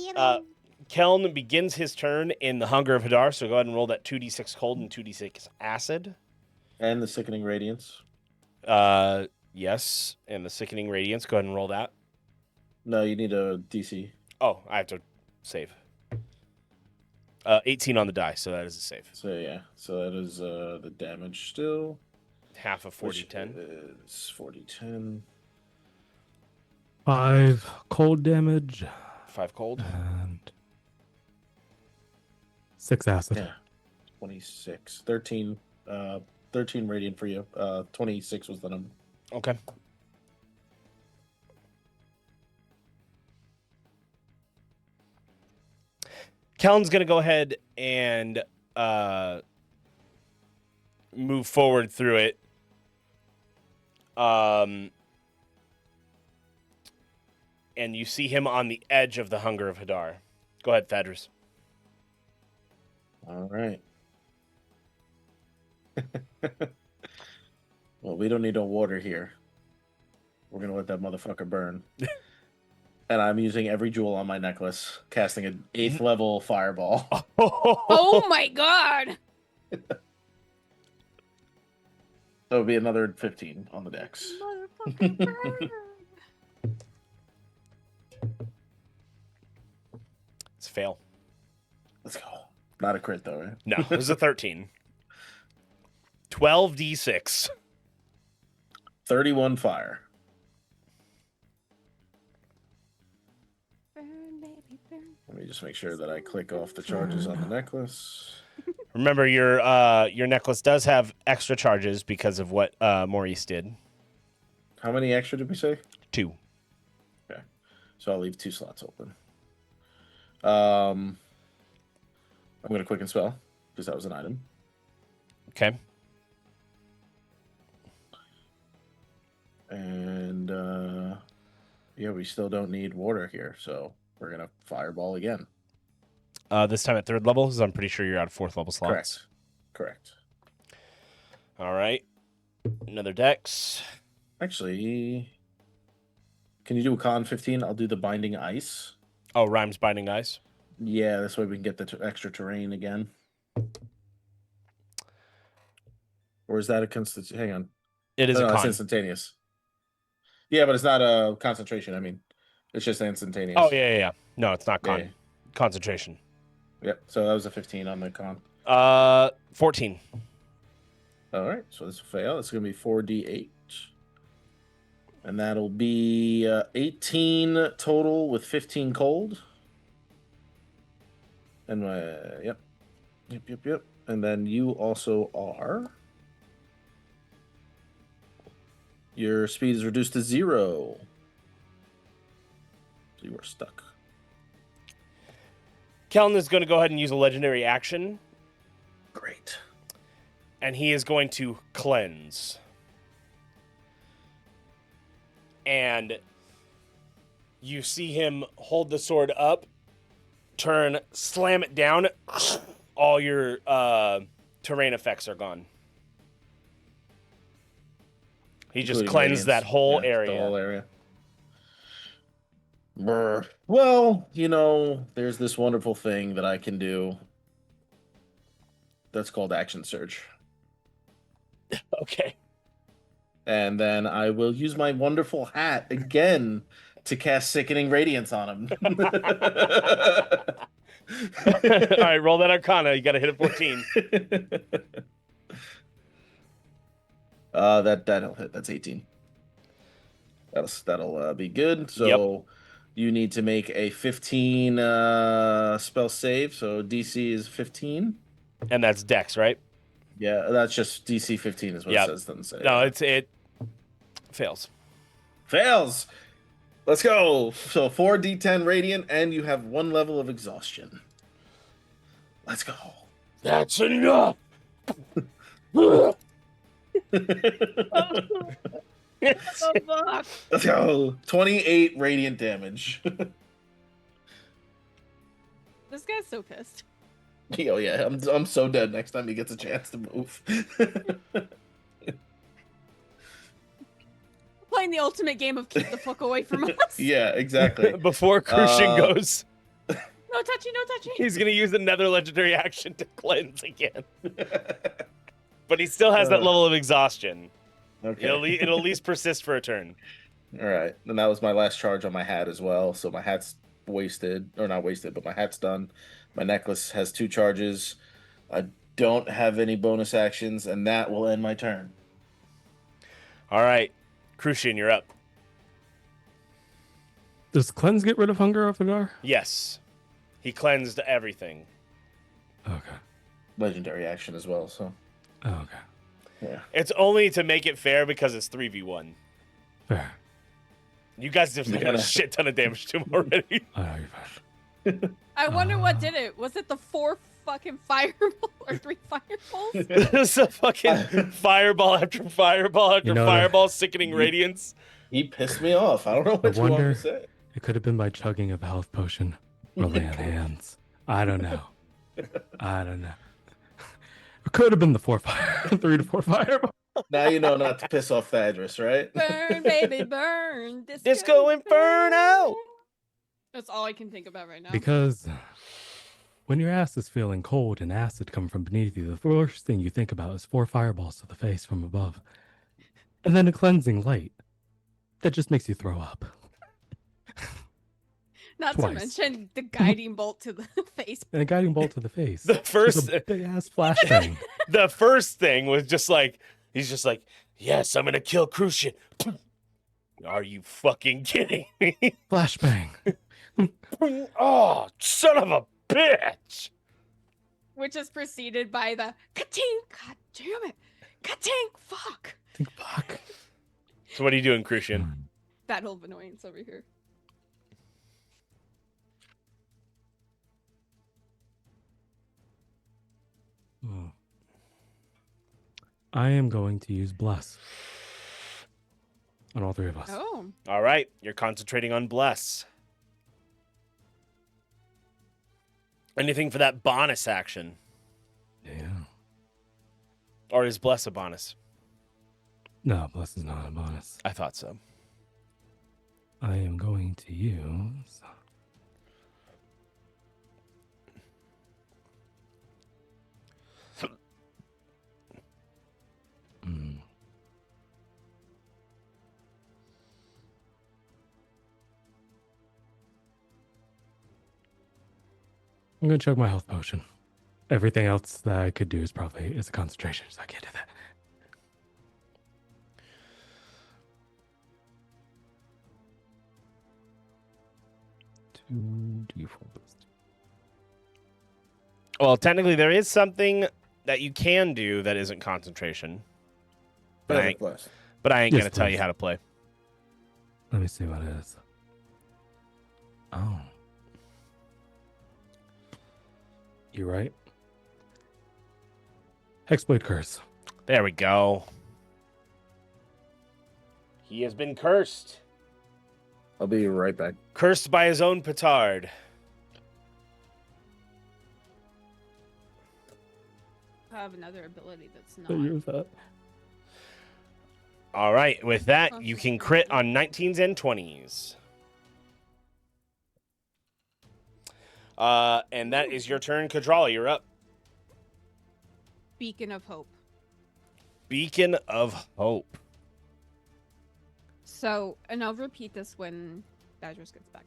Keln begins his turn in the Hunger of Hadar, so go ahead and roll that 2d6 cold and 2d6 acid. And the Sickening Radiance. Yes, and the Sickening Radiance. Go ahead and roll that. No, you need a DC. Oh, I have to save. 18 on the die, so that is a save. So yeah, so that is the damage still. Half of 40-10. It's 40-10. 5 cold damage. 5 cold. And 6 acid. Yeah. 26. 13 radiant for you. 26 was the number. Okay. Kellen's going to go ahead and move forward through it. And you see him on the edge of the Hunger of Hadar. Go ahead, Thadris. All right. Well, we don't need no water here. We're going to let that motherfucker burn. And I'm using every jewel on my necklace, casting an 8th level fireball. Oh my god! So it'll be another 15 on the dex. Motherfucking bird. It's a fail. Let's go. Not a crit, though, right? No, it was a 13. 12d6. 31 fire. Burn, baby, burn. Let me just make sure that I click off the charges on the necklace. Remember, your necklace does have extra charges because of what Maurice did. How many extra did we say? 2. Okay. So I'll leave 2 slots open. I'm going to quicken spell because that was an item. Okay. And yeah, we still don't need water here, so we're going to fireball again. This time at 3rd level, because I'm pretty sure you're out of 4th level slots. Correct. All right. Another dex. Actually, can you do a con 15? I'll do the binding ice. Oh, Rhymes Binding Ice. Yeah, this way we can get the extra terrain again. Or is that a constant? Hang on. It is a It's con. instantaneous. Yeah, but it's not a concentration. I mean, it's just instantaneous. Oh, yeah. No, it's not con. Yeah. Concentration. Yep. So that was a 15 on the con. 14. All right, so this will fail. It's going to be 4d8. And that'll be 18 total with 15 cold. And yep. And then you also are. Your speed is reduced to 0. So you are stuck. Kellen is going to go ahead and use a legendary action. Great. And he is going to cleanse. And you see him hold the sword up, turn, slam it down. All your terrain effects are gone. He just cleansed that whole area. The whole area. Brr. Well, there's this wonderful thing that I can do. That's called Action Surge. Okay. And then I will use my wonderful hat again to cast Sickening Radiance on him. All right, roll that Arcana. You got to hit a 14. That'll hit. That's 18. That'll be good. So you need to make a 15 spell save. So DC is 15. And that's Dex, right? Yeah, that's just DC 15 is what it says. Doesn't say. No, it fails. Fails. Let's go. So 4d10 radiant, and you have 1 level of exhaustion. Let's go. That's enough. Let's go. 28 radiant damage. This guy's so pissed. Oh yeah, I'm so dead next time he gets a chance to move. Playing the ultimate game of keep the fuck away from us. Yeah, exactly. Before Crucian goes, No touchy, no touchy. he's going to use another legendary action to cleanse again. But he still has that level of exhaustion. Okay. It'll at least persist for a turn. All right. And that was my last charge on my hat as well. So my hat's wasted. Or not wasted, but my hat's done. My necklace has 2 charges. I don't have any bonus actions, and that will end my turn. All right. Crucian, you're up. Does cleanse get rid of hunger over there? Yes. He cleansed everything. Okay. Legendary action as well, so. Oh, okay. Yeah. It's only to make it fair because it's 3v1. Fair. You guys have done a shit ton of damage to him already. I know you're fine. I wonder what did it. Was it the 4 fucking fireballs or 3 fireballs? It's a fucking fireball after fireball after fireball, sickening radiance. He pissed me off. I don't know what you want to say. It could have been by chugging of a health potion or laying hands. I don't know. It could have been the 3 to 4 fireball. Now you know not to piss off Thadris, right? Burn, baby, burn. Disco Inferno. That's all I can think about right now. Because when your ass is feeling cold and acid coming from beneath you, the first thing you think about is 4 fireballs to the face from above. And then a cleansing light that just makes you throw up. Not Twice. to mention the guiding bolt to the face. And a guiding bolt to the face. The first big ass flashbang. The first thing was just like, he's just like, yes, I'm gonna kill Crucian. Are you fucking kidding me? Flashbang. Oh, son of a bitch. Which is preceded by the ka-tink. God damn it. Ka-tink. Fuck. Fuck. So what are you doing, Crucian? Battle of annoyance over here. I am going to use Bless on all 3 of us. Oh. All right, you're concentrating on Bless. Anything for that bonus action? Yeah. Or is Bless a bonus? No, Bless is not a bonus. I thought so. I am going to use... I'm going to chug my health potion. Everything else that I could do is a concentration, so I can't do that. Well, technically, there is something that you can do that isn't concentration. But I ain't going to tell you how to play. Let me see what it is. Oh. You're right. Hexblade Curse. There we go. He has been cursed. I'll be right back. Cursed by his own petard. I have another ability that's not. Use that. All right. With that, you can crit on 19s and 20s. And that is your turn, Kadrala. You're up. Beacon of Hope. Beacon of Hope. So, and I'll repeat this when Thadris gets back.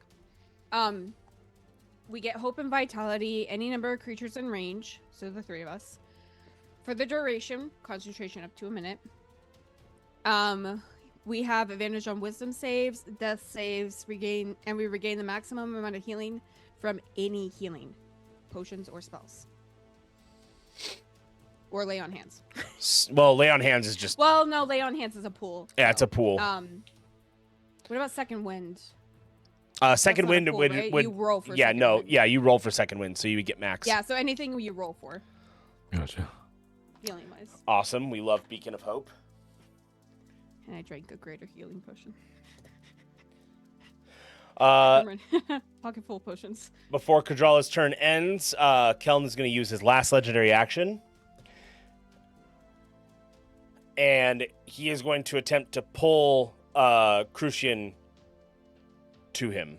We get Hope and Vitality, any number of creatures in range, so the three of us. For the duration, concentration up to a minute. We have advantage on Wisdom saves, Death saves, we regain the maximum amount of healing from any healing, potions or spells. Or lay on hands. Well, lay on hands is just... Well, no, lay on hands is a pool. Yeah, it's a pool. What about second wind? Second wind pool, would... right? You roll for yeah, second no, wind. yeah, you roll for second wind, so you would get max. Yeah, so anything you roll for. Gotcha. Healing wise. Awesome. We love Beacon of Hope. And I drank a greater healing potion. Pocket full of potions. Before Kadrala's turn ends, Kellen's going to use his last legendary action. And he is going to attempt to pull Crucian to him.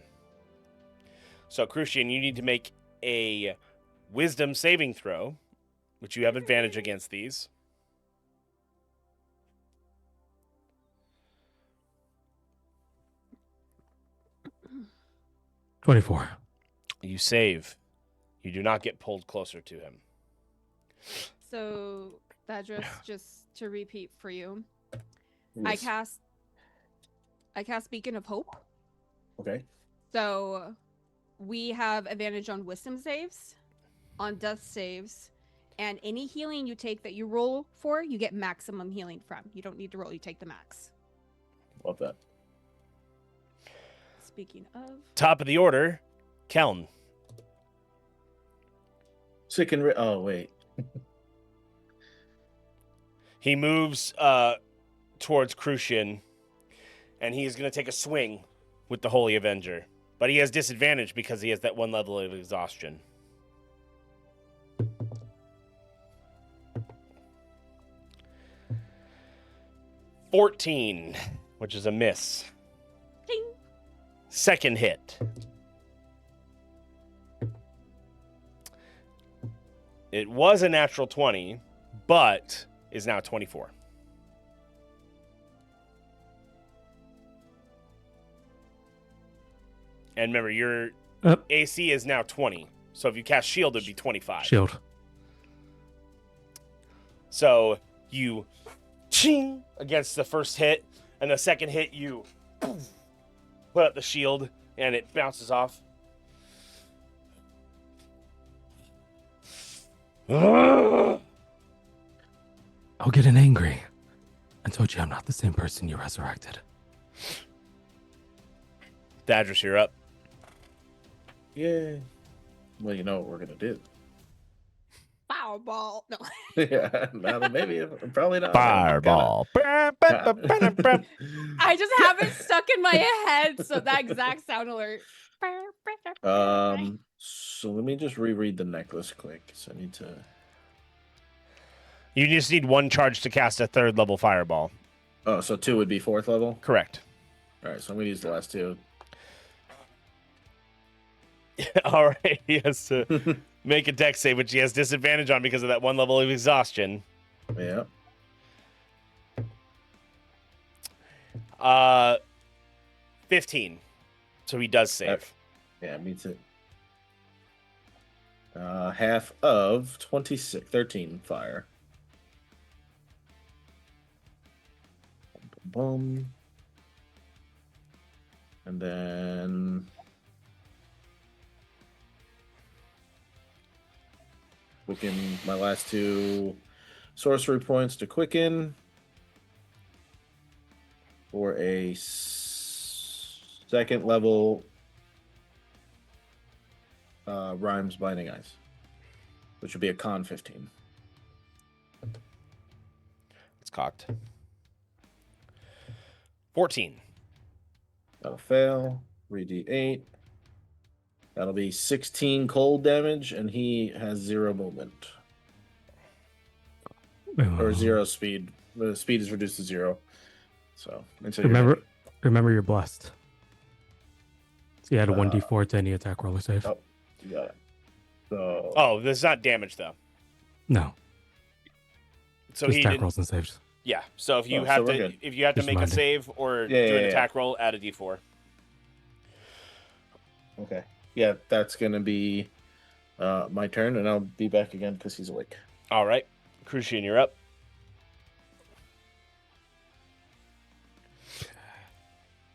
So, Crucian, you need to make a wisdom saving throw, which you have advantage against these. $24. You save. You do not get pulled closer to him. So, Thadris, just to repeat for you, Yes. I cast Beacon of Hope. Okay. So, we have advantage on Wisdom saves, on Death saves, and any healing you take that you roll for, you get maximum healing from. You don't need to roll; you take the max. Love that. Speaking of... Top of the order, Kellen. Sick and... Oh, wait. He moves towards Crucian, and he is going to take a swing with the Holy Avenger. But he has disadvantage because he has that one level of exhaustion. $14, which is a miss. Ding. Second hit. It was a natural 20, but is now 24. And remember, your AC is now 20. So if you cast shield, it'd be 25. Shield. So you ching against the first hit, and the second hit you put up the shield, and it bounces off. I'll get an angry. I told you I'm not the same person you resurrected. Thadris, you're up. Yeah. Well, you know what we're gonna do. Fireball. No. Yeah, maybe, probably not. Fireball. I just have it stuck in my head, so that exact sound alert. So let me just reread the necklace quick. So I need to. You just need one charge to cast a third level fireball. Oh, so 2 would be 4th level? Correct. All right, so I'm gonna use the last 2. All right, he has to make a dex save, which he has disadvantage on because of that one level of exhaustion. Yeah. 15. So he does save. Yeah, me too. Half of 13 fire. Boom. And then quicken my last 2 sorcery points to quicken for a second level Rhymes Binding Eyes, which would be a con 15. It's cocked. 14. That'll fail. 3d8. That'll be 16 cold damage, and he has 0 movement. Or 0 speed. The speed is reduced to 0. So remember you're blessed. So you add a 1d4 to any attack roll or save. Oh, you got it. So Oh, this is not damage though. No. So just he attack did, rolls and saves. Yeah. So if you Oh, have so we're to good. if you have to Just make a reminding. save or Yeah, do yeah, an yeah. attack roll, add a d4. okay. Yeah, that's gonna be my turn, and I'll be back again because he's awake. All right. Crucian, you're up.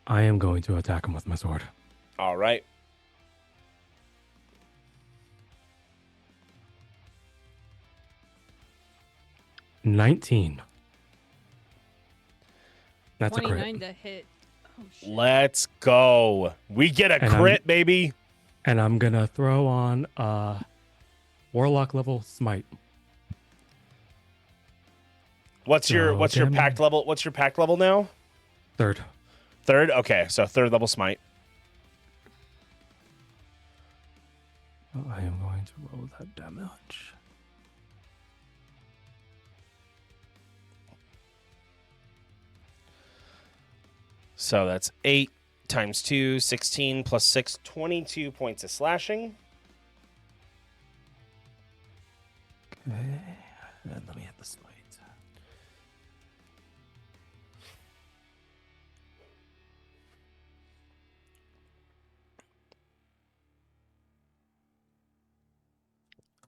I am going to attack him with my sword. All right. $19. That's a 29 crit. to hit. Oh, shit. Let's go. We get a And crit, baby. And I'm gonna throw on Warlock level smite. What's your pact level? What's your pact level now? Third. Third? Okay, so third level smite. I am going to roll that damage. So that's 8 times 2, 16 plus 6, 22 points of slashing. Okay. And let me hit the smite.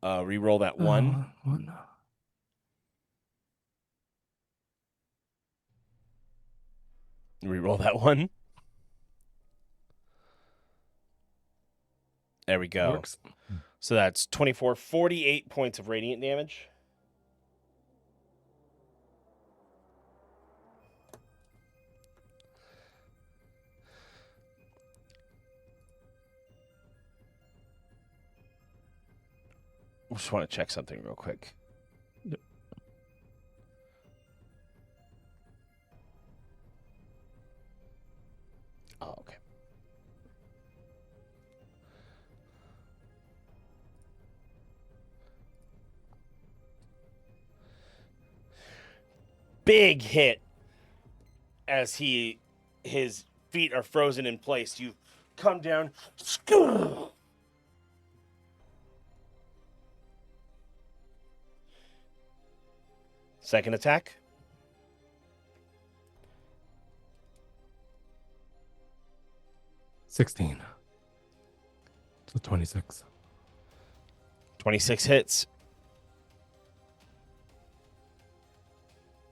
Reroll that 1. One. Reroll that 1. There we go. Works. So that's 24, 48 points of radiant damage. I just want to check something real quick. Yep. Oh, okay. Big hit as his feet are frozen in place. You come down. Second attack. $16. So 26. 26 hits.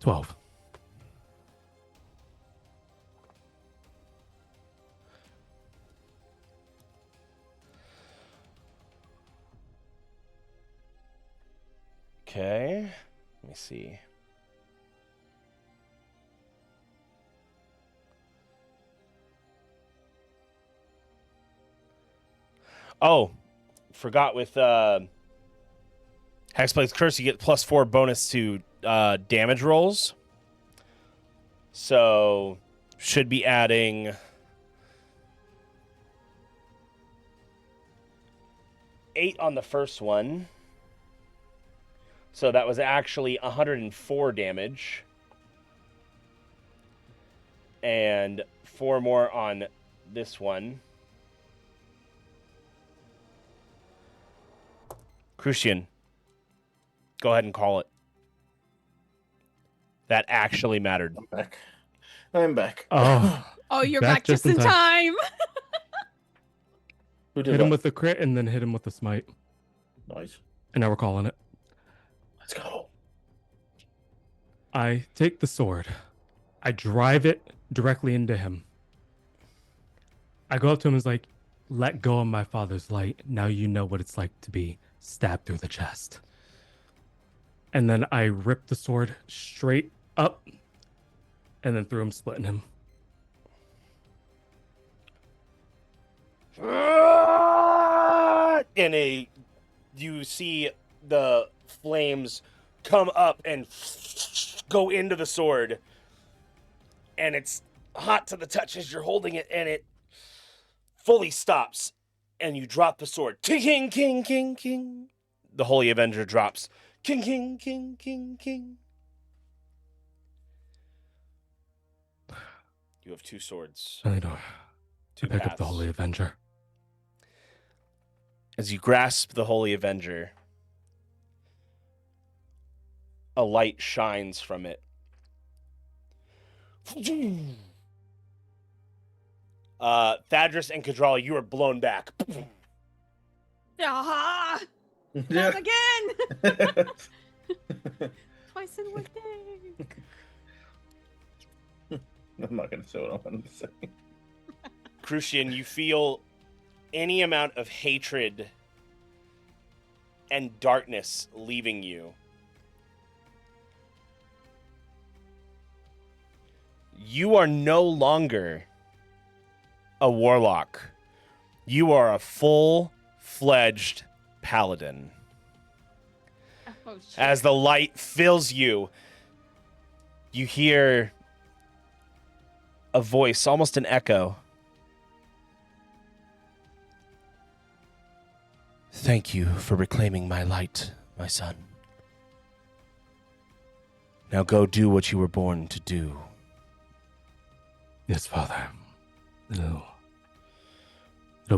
12. Okay. Let me see. Oh, forgot with Hexblade's Curse, you get +4 bonus to damage rolls. So, should be adding 8 on the first one. So that was actually 104 damage. And 4 more on this one. Crucian, go ahead and call it. That actually mattered. I'm back. Oh. Oh, you're back just in time. Who did Hit him what? with the crit and then hit him with the smite. Nice. And now we're calling it. Let's go. I take the sword. I drive it directly into him. I go up to him and is like, let go of my father's light. Now you know what it's like to be stabbed through the chest. And then I rip the sword straight up and then through him, splitting him. And you see the flames come up and go into the sword, and it's hot to the touch as you're holding it, and it fully stops, and you drop the sword. King, king, king, king. The Holy Avenger drops. King, king, king, king, king. You have two swords. I know. Two I pick paths. up the Holy Avenger. As you grasp the Holy Avenger, a light shines from it. Thadris and Kadrala, you are blown back. Aha! Not again! Twice in one day. I'm not going to say what I wanted to say. Crucian, you feel any amount of hatred and darkness leaving you. You are no longer a warlock. You are a full-fledged paladin. Oh, shit. As the light fills you, you hear a voice, almost an echo. Thank you for reclaiming my light, my son. Now go do what you were born to do. Yes, Father. It'll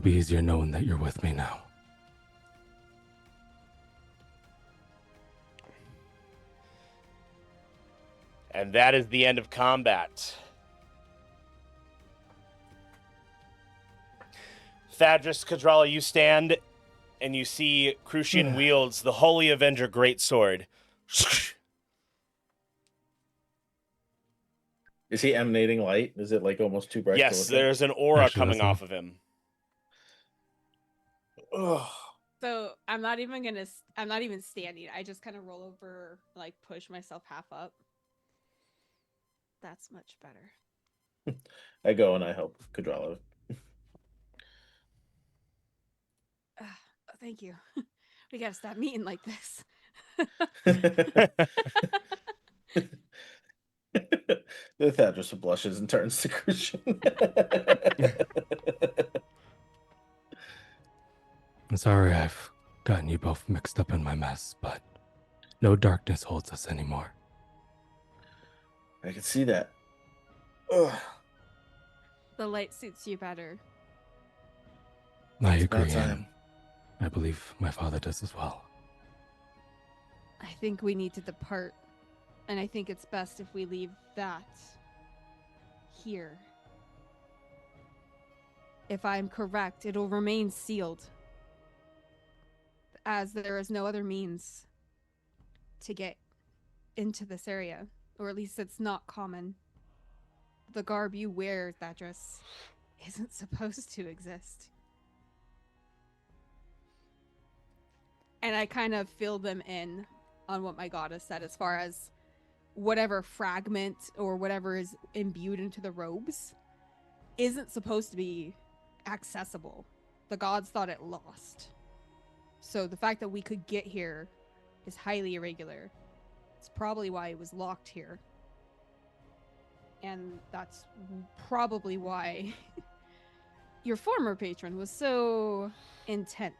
be easier knowing that you're with me now. And that is the end of combat. Thadris, Kadrala, you stand and you see Crucian wields the Holy Avenger Greatsword. Is he emanating light? Is it like almost too bright? Yes, there's an aura coming off of him. Ugh. So I'm not even standing. I just kind of roll over, like push myself half up. That's much better. I go and I help Kadrala. Thank you. We gotta stop meeting like this. The Thadris blushes and turns to Crucian. I'm sorry I've gotten you both mixed up in my mess, but no darkness holds us anymore. I can see that. Ugh. The light suits you better. I It's about agree, and time. I believe my father does as well. I think we need to depart, and I think it's best if we leave that here. If I'm correct, it'll remain sealed, as there is no other means to get into this area, or at least it's not common. The garb you wear, Thadris, isn't supposed to exist. And I kind of fill them in on what my goddess said as far as whatever fragment or whatever is imbued into the robes isn't supposed to be accessible. The gods thought it lost. So the fact that we could get here is highly irregular. It's probably why it was locked here. And that's probably why your former patron was so intent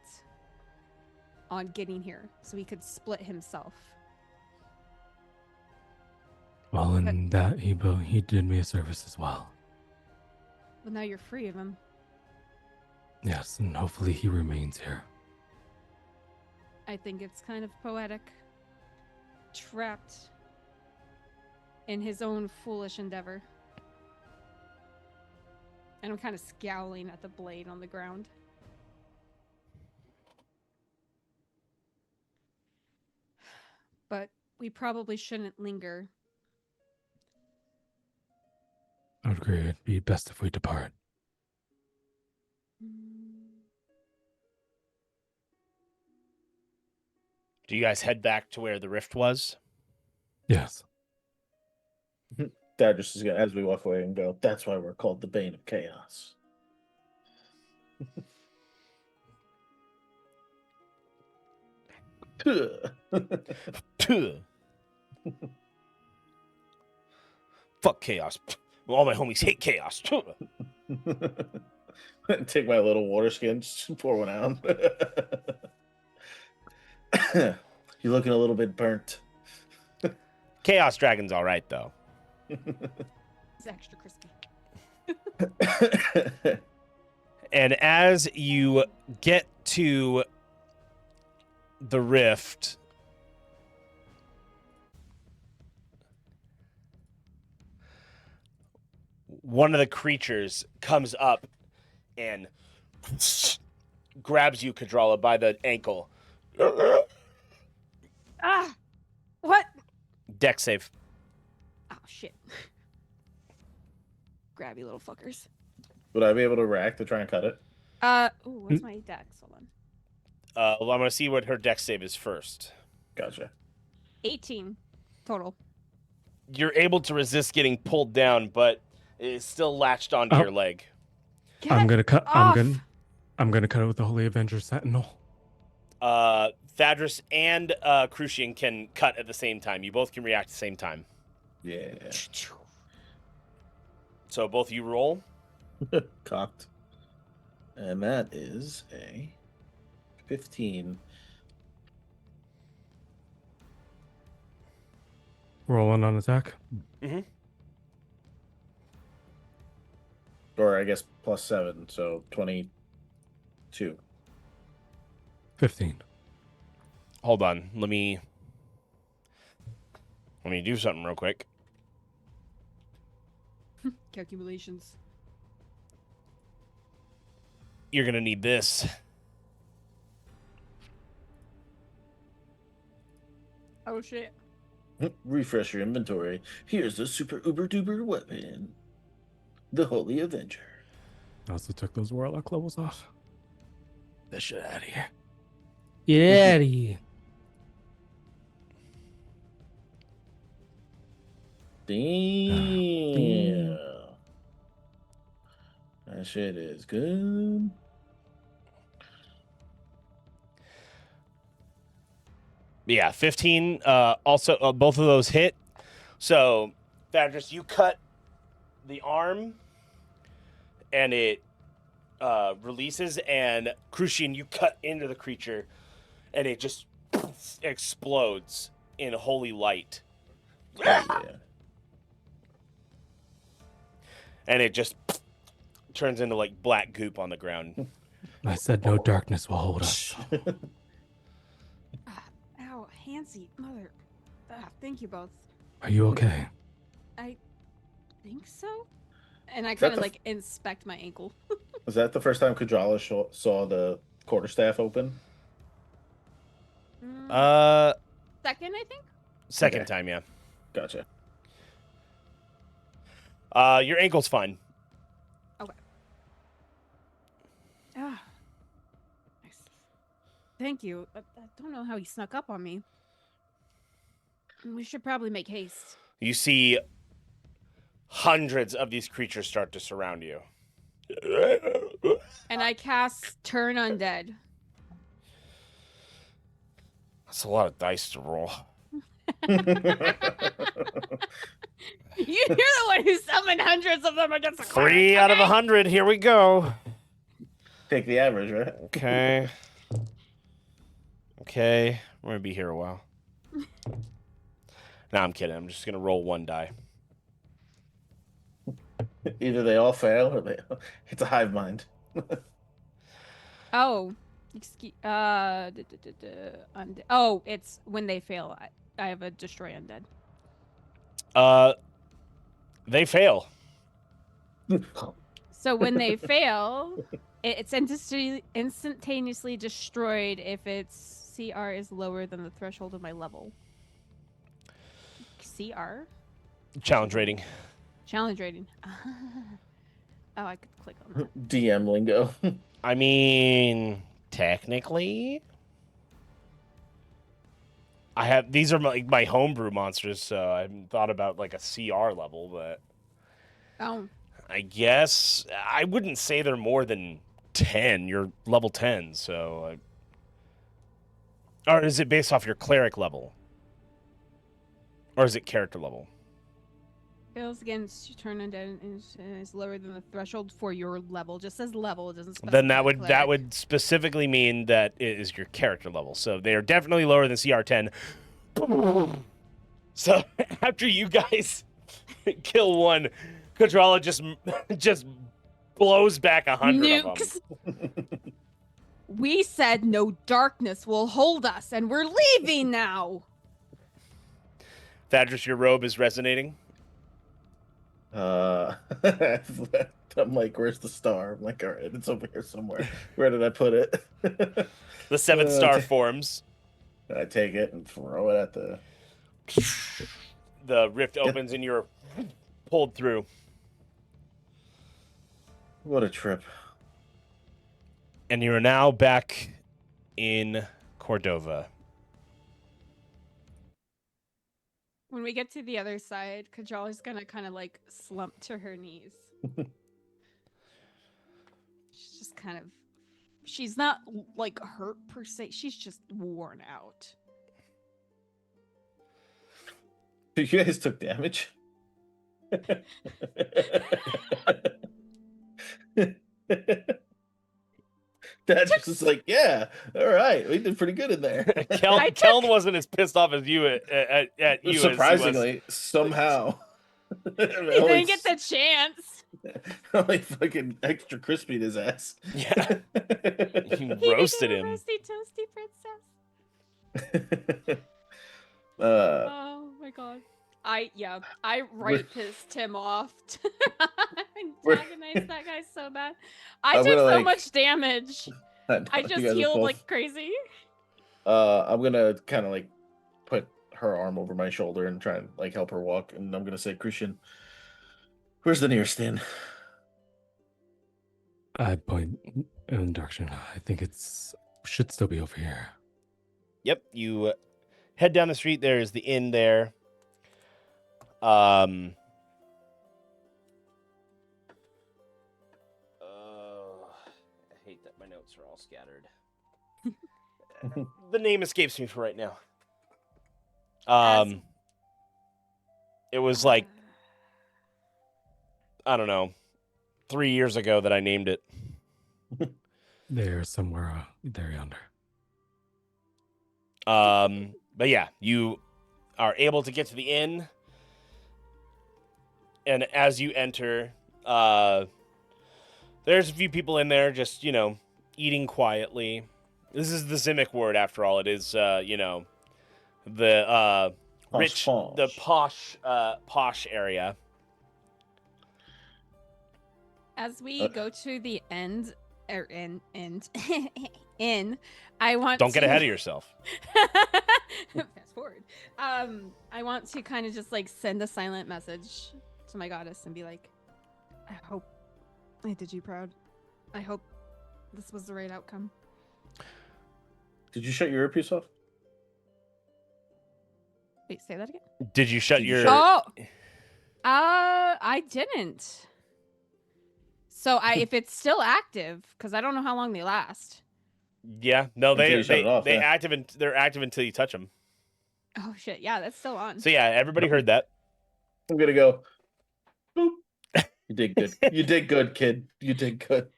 on getting here, so he could split himself. Well, in that he did me a service as well. But now you're free of him. Yes, and hopefully he remains here. I think it's kind of poetic. Trapped in his own foolish endeavor. And I'm kind of scowling at the blade on the ground. but we probably shouldn't linger. I would agree. It'd be best if we depart. Do you guys head back to where the rift was? Yes. Thadris is gonna, as we walk away, and go, "That's why we're called the Bane of Chaos." Fuck chaos. All my homies hate chaos. Take my little water skin, just pour one out. You're looking a little bit burnt. Chaos Dragon's all right, though. It's extra crispy. And as you get to the rift, one of the creatures comes up and grabs you, Kadrala, by the ankle. Ah! What? Dex save. Oh, shit. Grab you little fuckers. Would I be able to react to try and cut it? Ooh, what's my dex? Hold on. Well, I'm going to see what her dex save is first. Gotcha. 18 total. You're able to resist getting pulled down, but it's still latched onto your leg. I'm gonna cut. I'm gonna cut it with the Holy Avenger Sentinel. Thadris and Crucian can cut at the same time. You both can react at the same time. Yeah. So both of you roll. Cocked. And that is a 15. Rolling on attack. Mm-hmm. Or I guess +7, so 22. 15. Hold on. Let me do something real quick. Calculations. You're going to need this. Oh, shit. Refresh your inventory. Here's the super uber duper weapon. The Holy Avenger. I also took those Warlock levels off. That shit out of here. Get out of here. Damn. That shit is good. Yeah, 15. Also, both of those hit. So, Thadris, you cut the arm, and it releases, and Crucian, you cut into the creature, and it just explodes in holy light. Yeah. And it just turns into like black goop on the ground. I said no darkness will hold us. Ow, handsy, mother. Thank you both. Are you okay? I think so. And I Is that kind of the like inspect my ankle. Was that the first time Kadrala saw the quarterstaff open? Second, I think. Second Okay. time, yeah. Gotcha. Your ankle's fine. Okay. Ah. Nice. Thank you. I don't know how he snuck up on me. We should probably make haste. You see hundreds of these creatures start to surround you. And I cast Turn Undead. That's a lot of dice to roll. You're the one who summoned hundreds of them against a 3 out of 100. Here we go. Take the average, right? Okay. Okay. We're going to be here a while. No, I'm kidding. I'm just going to roll 1 die. Either they all fail or it's a hive mind. Oh. Excuse, oh, it's when they fail. I have a Destroy Undead. They fail. So when they fail, it's instantaneously destroyed if its CR is lower than the threshold of my level. CR? Challenge rating. Challenge rating. Oh, I could click on that. DM lingo. I mean, technically, these are my homebrew monsters, so I haven't thought about like a CR level, but Oh. I guess I wouldn't say they're more than 10. You're level 10, so or is it based off your cleric level? Or is it character level? Fails against you turn undead is lower than the threshold for your level. Just says level, it doesn't specify Then that cleric. would specifically mean that it is your character level. So they are definitely lower than CR10. So after you guys kill one, Kadrala just blows back 100 of Nukes. them. We said no darkness will hold us, and we're leaving now. Thadris, your robe is resonating. I'm like, where's the star? I'm like, all right, it's over here somewhere. Where did I put it? The 7th star forms. I take it and throw it at the rift opens and you're pulled through. What a trip. And you're now back in Cordova. When we get to the other side, Kadrala's gonna kind of like slump to her knees. She's just kind of, she's not like hurt per se. She's just worn out. You guys took damage. Dad's just like, yeah, all right, we did pretty good in there. Keln wasn't as pissed off as you at you. Surprisingly, somehow. He didn't get the chance. Only fucking extra crispy in his ass. Yeah. You roasted him. Roasty toasty princess. Oh my god. I rapist him off. Antagonized that guy so bad. I took so much damage. I just healed like crazy. I'm gonna kind of like put her arm over my shoulder and try and like help her walk, and I'm gonna say, Crucian, where's the nearest inn? I point in the direction. I think should still be over here. Yep, you head down the street. There is the inn there. I hate that my notes are all scattered. The name escapes me for right now. It was like, I don't know, 3 years ago that I named it. There somewhere there yonder. But yeah, you are able to get to the inn. And as you enter, there's a few people in there just, eating quietly. This is the Zimic word, after all. It is, the rich, the posh area. As we go to the end, I want Don't get ahead of yourself. Fast forward. I want to kind of just like send a silent message to my goddess and be like, I hope I did you proud. I hope this was the right outcome. Did you shut your earpiece off? Wait, say that again? Did you shut your... Oh! I didn't. So if it's still active, because I don't know how long they last. Yeah, no, they're yeah. active until you touch them. Oh shit, yeah, that's still on. So yeah, everybody heard that. I'm gonna go. Boop. You did good. You did good, kid. You did good.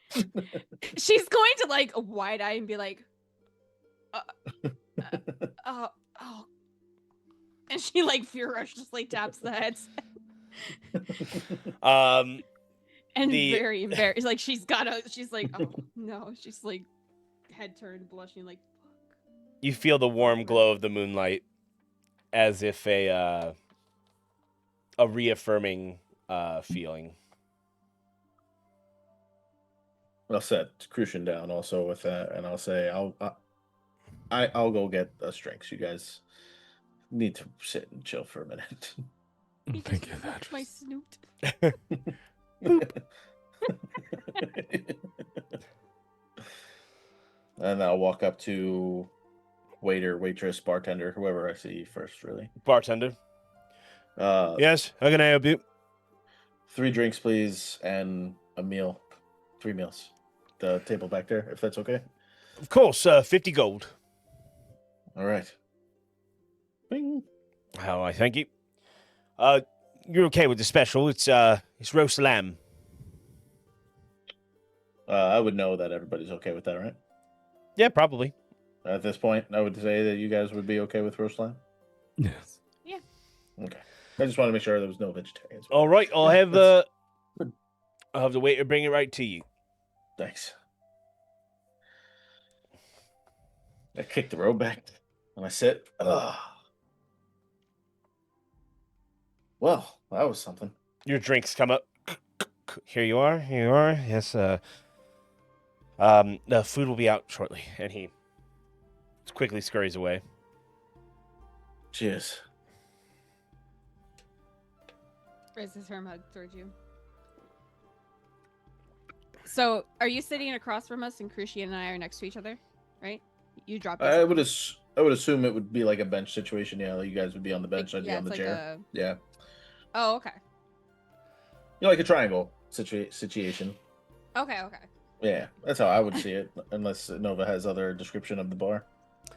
She's going to like wide eye and be like, oh, and she like ferociously taps the heads. And very embarrassed. Like she's like, oh no, she's like head turned, blushing, like fuck. You feel the warm glow of the moonlight, as if a reaffirming feeling. I'll set Crucian down also with that, and I'll say I'll go get us drinks. You guys need to sit and chill for a minute. Thank you, Touch my Thadris. snoot. And I'll walk up to waiter, waitress, bartender, whoever I see first, really. Bartender. Yes, how can I help you? 3 drinks, please, and a meal. 3 meals. The table back there, if that's okay. Of course, 50 gold. All right. Bing. How I thank you. You're okay with the special? It's roast lamb. I would know that everybody's okay with that, right? Yeah, probably. At this point, I would say that you guys would be okay with roast lamb. Yes. Yeah. Okay. I just want to make sure there was no vegetarians. All right, I'll have the waiter bring it right to you. Thanks. I kick the robe back and I sit. Well, that was something. Your drinks come up. Here you are. Here you are. Yes. The food will be out shortly, and he quickly scurries away. Cheers. Raises her mug towards you. So, are you sitting across from us, and Crucian and I are next to each other, right? You dropped. I would assume it would be like a bench situation. Yeah, like you guys would be on the bench. I'd be on the it's chair. like Yeah. Oh, okay. You know, like a triangle situation. Okay. Yeah, that's how I would see it. Unless Nova has other description of the bar.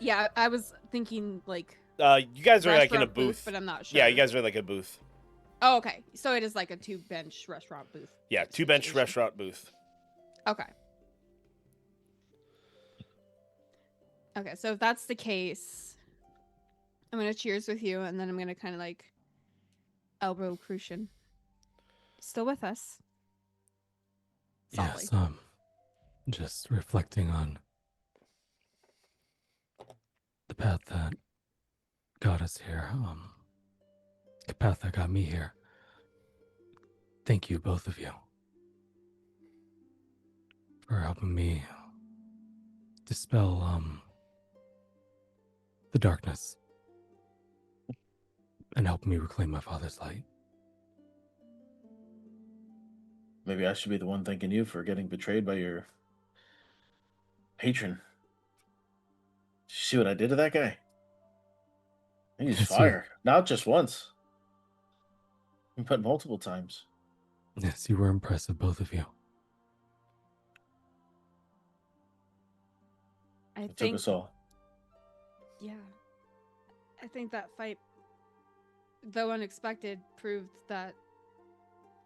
Yeah, I was thinking like. You guys are like in a restaurant booth, but I'm not sure. Yeah, you guys are like a booth. Oh, okay. So it is like a 2-bench restaurant booth. Yeah, 2-bench restaurant booth. Okay. Okay, so if that's the case, I'm gonna cheers with you, and then I'm gonna kind of like elbow Crucian. Still with us? Softly. Yes, just reflecting on the path that got us here, the path that got me here. Thank you, both of you, for helping me dispel, the darkness and helping me reclaim my father's light. Maybe I should be the one thanking you for getting betrayed by your patron. Did you see what I did to that guy? He used fire. Not just once. But multiple times. Yes, you were impressive, both of you. It took us all. Yeah. I think that fight, though unexpected, proved that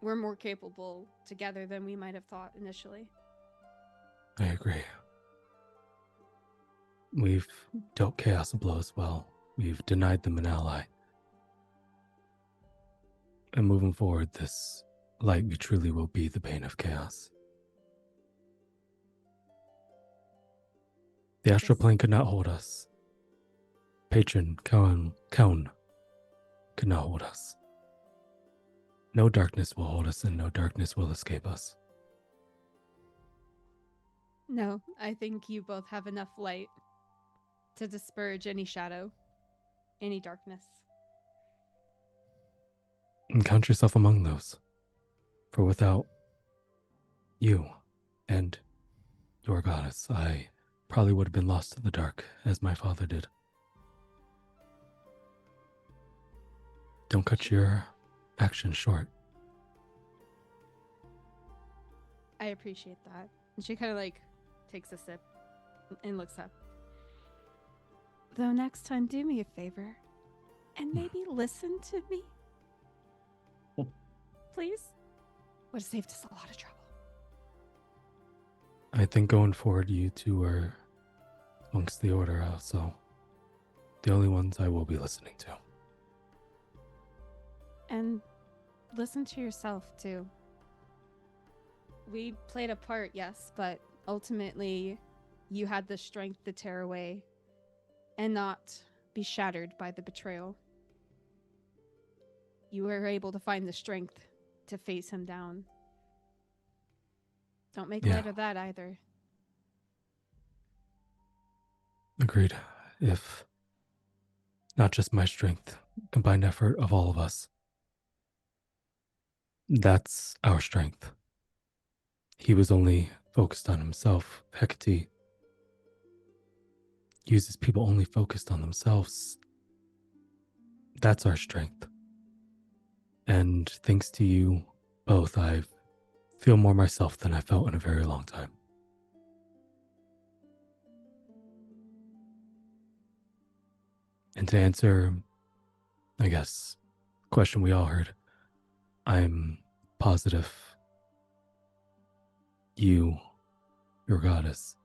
we're more capable together than we might have thought initially. I agree. We've dealt chaos a blow as well. We've denied them an ally. And moving forward, this light we truly will be the bane of chaos. The astral plane could not hold us. Patron Kaun could not hold us. No darkness will hold us, and no darkness will escape us. No, I think you both have enough light to disperse any shadow, any darkness. And count yourself among those. For without you and your goddess, I probably would have been lost to the dark, as my father did. Don't cut your actions short. I appreciate that. And she kind of like takes a sip and looks up. Though next time, do me a favor and maybe listen to me. Please? Would have saved us a lot of trouble. I think going forward, you two are amongst the Order, so the only ones I will be listening to. And listen to yourself, too. We played a part, yes, but ultimately, you had the strength to tear away and not be shattered by the betrayal. You were able to find the strength to face him down. Don't make light of that either. Agreed. If not just my strength, combined effort of all of us. That's our strength. He was only focused on himself. Hecate uses people only focused on themselves. That's our strength. And thanks to you both, I feel more myself than I felt in a very long time. And to answer, I guess, the question we all heard, I'm positive you, your goddess,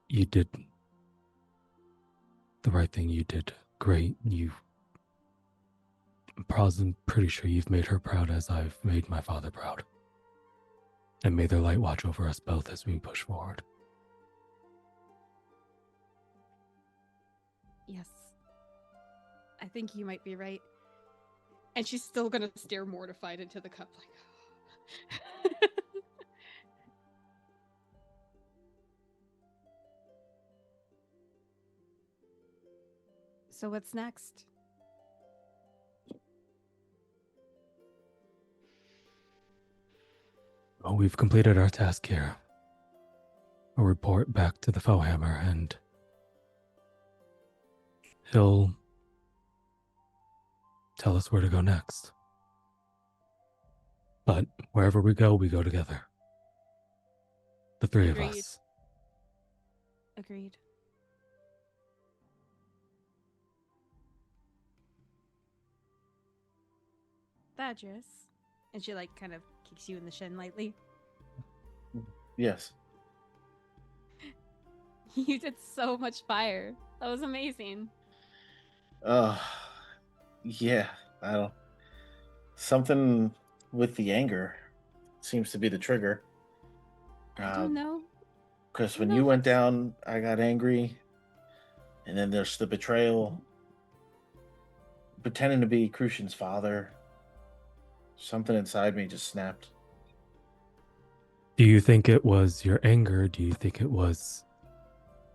you did the right thing. You did great. I'm pretty sure you've made her proud as I've made my father proud. And may their light watch over us both as we push forward. Yes. I think you might be right. And she's still gonna stare mortified into the cup like So what's next? Well, we've completed our task here. I'll report back to the Foehammer and he'll tell us where to go next. But wherever we go together. The three of us. Agreed. Thadris. And she like kind of kicks you in the shin lightly. Yes. You did so much fire. That was amazing. Yeah, I don't. Something with the anger seems to be the trigger. I don't know. Because when you went down, I got angry. And then there's the betrayal. Pretending to be Crucian's father. Something inside me just snapped. Do you think it was your anger? Do you think it was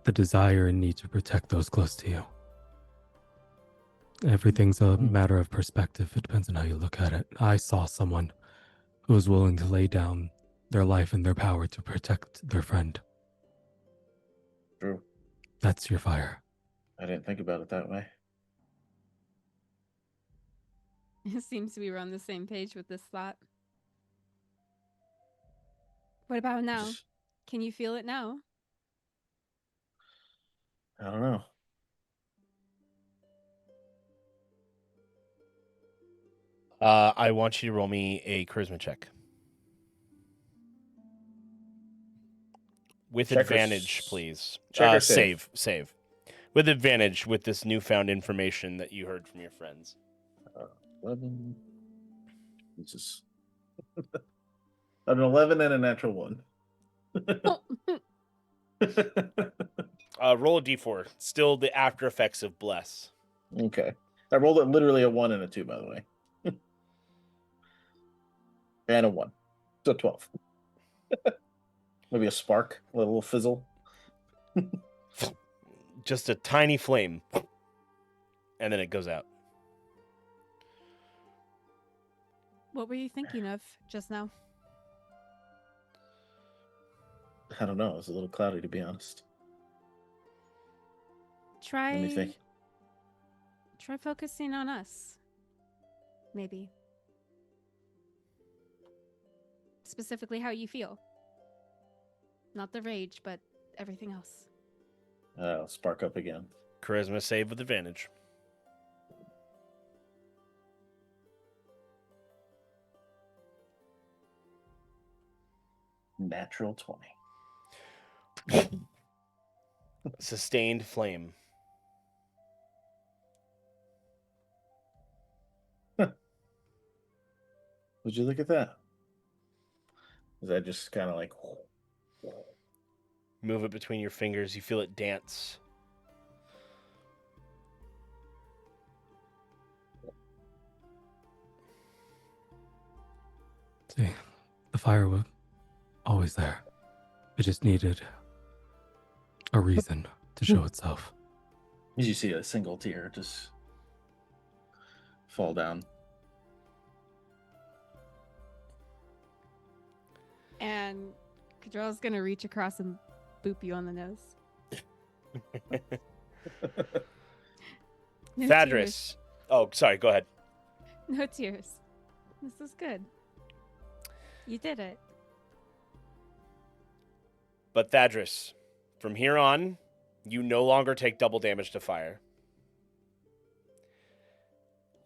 the desire and need to protect those close to you? Everything's a matter of perspective. It depends on how you look at it. I saw someone who was willing to lay down their life and their power to protect their friend. True. That's your fire. I didn't think about it that way. It seems to be on the same page with this thought. What about now? Can you feel it now? I don't know. I want you to roll me a charisma check. With advantage, please. Check or save? Save. With advantage with this newfound information that you heard from your friends. 11. Jesus. An 11 and a natural 1. Roll a d4. Still the after effects of bless. Okay. I rolled it literally a 1 and a 2, by the way. And a 1. So 12. Maybe a spark, a little fizzle. Just a tiny flame. And then it goes out. What were you thinking of just now? I don't know. It was a little cloudy, to be honest. Try Let me think. Try focusing on us. Maybe. Specifically how you feel. Not the rage, but everything else. I'll spark up again. Charisma save with advantage. Natural 20. Sustained flame. Would you look at that? Is that just kind of like... Move it between your fingers. You feel it dance. See, the fire was always there. It just needed a reason to show itself. You see a single tear just fall down. And Kadrala's gonna reach across and boop you on the nose. No Thadris. tears. Oh, sorry. Go ahead. No tears. This is good. You did it. But Thadris, from here on, you no longer take double damage to fire.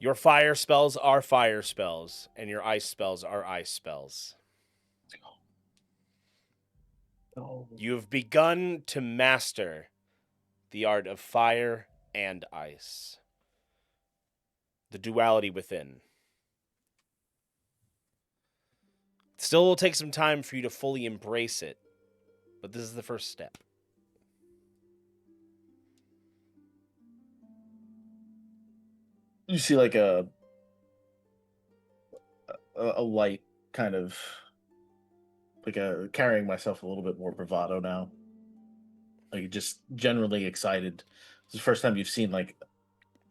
Your fire spells are fire spells, and your ice spells are ice spells. You have begun to master the art of fire and ice. The duality within. Still will take some time for you to fully embrace it, but this is the first step. You see like a light kind of like carrying myself a little bit more bravado now. Like just generally excited. It's the first time you've seen like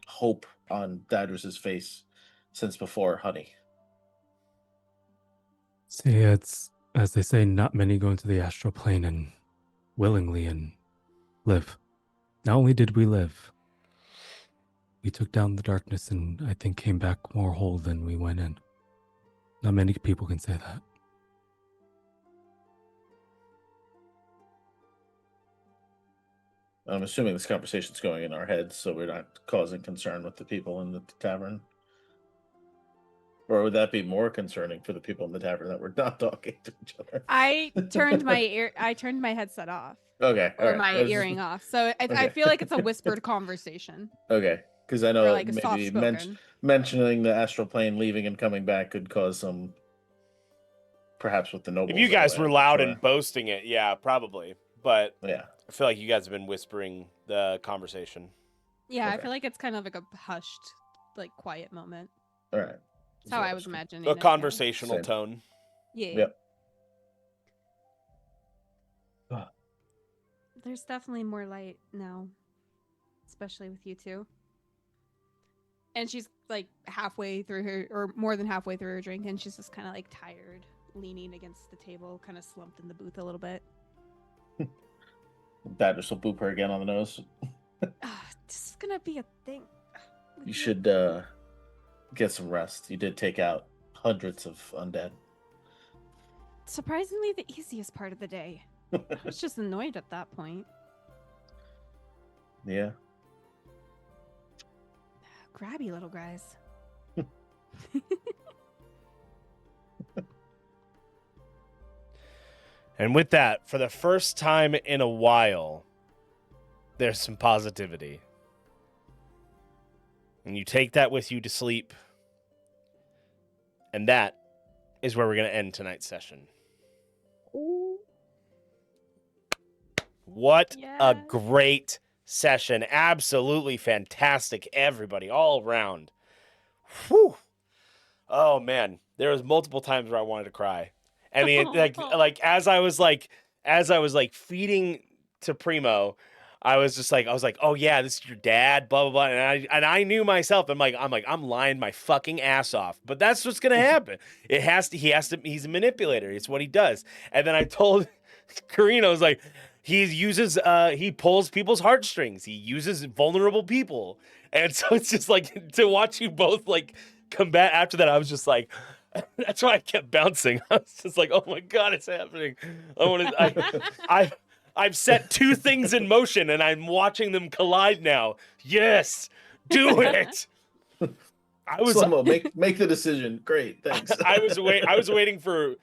hope on Thadris's face since before Honey. See, it's, as they say, not many go into the astral plane and willingly and live. Not only did we live, we took down the darkness and I think came back more whole than we went in. Not many people can say that. I'm assuming this conversation's going in our heads, so we're not causing concern with the people in the tavern. Or would that be more concerning for the people in the tavern that we're not talking to each other? I turned my headset off. Okay. Or my earring off. So I feel like it's a whispered conversation. Okay. Because I know Or like a maybe soft-spoken. mentioning the astral plane leaving and coming back could cause some, perhaps with the nobles. If you guys anyway, were loud sure. and boasting it, yeah, probably. But yeah, I feel like you guys have been whispering the conversation. Yeah, I Okay. feel like it's kind of like a hushed, like quiet moment. All right. That's how I was imagining A it, yeah. conversational Same. tone. Yeah. Yep. There's definitely more light now, especially with you two. And she's like halfway through her, or more than halfway through her drink, and she's just kind of like tired, leaning against the table, kind of slumped in the booth a little bit. Thadris will boop her again on the nose. This is gonna be a thing. You should get some rest. You did take out hundreds of undead. Surprisingly, the easiest part of the day. I was just annoyed at that point. Yeah. Grabby little guys. And with that, for the first time in a while, there's some positivity. And you take that with you to sleep. And that is where we're going to end tonight's session. What a great session. Absolutely fantastic, everybody, all around. Whew. Oh, man. There was multiple times where I wanted to cry. I mean, like as I was feeding to Primo, I was like, oh yeah, this is your dad, blah blah blah, and I knew myself. I'm lying my fucking ass off, but that's what's gonna happen. He's a manipulator. It's what he does. And then I told Karina, I was like, he pulls people's heartstrings. He uses vulnerable people, and so it's just like to watch you both like combat after that. I was just like. That's why I kept bouncing. I was just like, "Oh my god, it's happening!" I've set two things in motion, and I'm watching them collide now. Yes, do it. Slow-mo, make the decision. Great, thanks. I was waiting for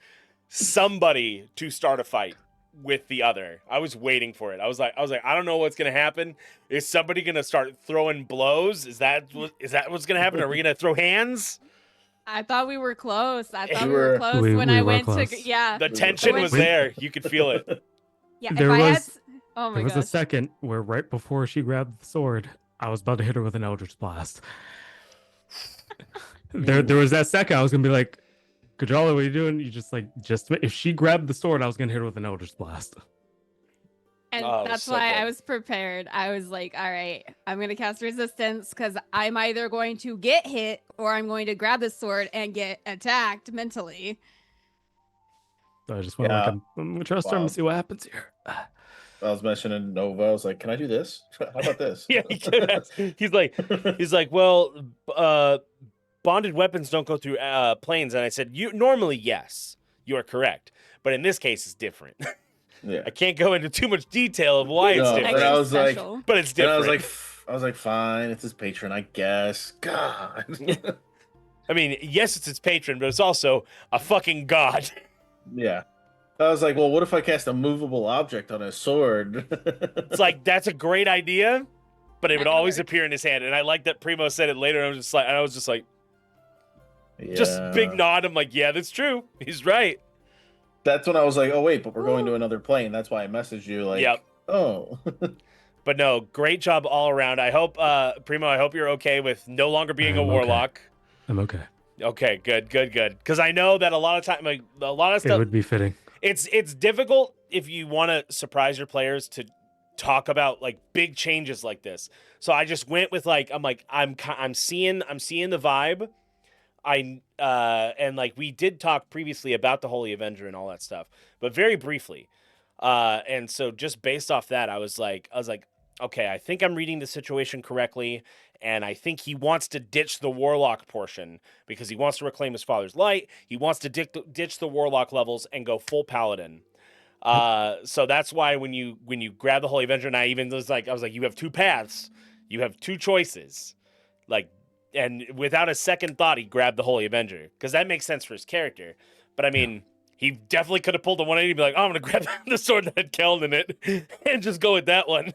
somebody to start a fight with the other. I was waiting for it. I was like, I don't know what's gonna happen. Is somebody gonna start throwing blows? Is that what's gonna happen? Are we gonna throw hands? I thought we were close. I thought we were close when I went to. Yeah. The tension was there. You could feel it. Yeah. There if I had. was, Oh my there was gosh. a second where right before she grabbed the sword, I was about to hit her with an Eldritch Blast. There was that second I was gonna be like, Kadrala, what are you doing? You just if she grabbed the sword, I was gonna hit her with an Eldritch Blast. And Oh, that's so why good. I was prepared. I was like, all right, I'm going to cast resistance because I'm either going to get hit or I'm going to grab the sword and get attacked mentally. So I just went like, I'm gonna trust her. I'm gonna see what happens here. I was mentioning Nova. I was like, can I do this? How about this? Yeah, he's like, well, bonded weapons don't go through planes, and I said, normally yes, you are correct, but in this case, it's different. Yeah. I can't go into too much detail of why it's different. And I was like, but it's different. And I was like, fine, it's his patron, I guess. God. I mean, yes, it's its patron, but it's also a fucking god. Yeah. I was like, well, what if I cast a movable object on his sword? It's like, that's a great idea, but it would always appear in his hand. And I like that Primo said it later. And I was just like, just big nod. I'm like, yeah, that's true. He's right. That's when I was like, oh, wait, but we're going to another plane. That's why I messaged you. Like, yep. Oh. But no, great job all around. I hope, Primo, I hope you're okay with no longer being a warlock. I'm okay. Okay, good. Because I know that a lot of time, like a lot of stuff, it would be fitting. It's difficult if you want to surprise your players to talk about like big changes like this. So I just went with like I'm seeing the vibe. And like we did talk previously about the Holy Avenger and all that stuff, but very briefly. And so just based off that, I was like, okay, I think I'm reading the situation correctly. And I think he wants to ditch the warlock portion because he wants to reclaim his father's light. He wants to ditch the warlock levels and go full paladin. So that's why when you grab the Holy Avenger, and I was like, you have two paths, you have two choices, like, and without a second thought, he grabbed the Holy Avenger because that makes sense for his character. But I mean, he definitely could have pulled the 180 and be like, oh, I'm gonna grab the sword that had Keld in it and just go with that one.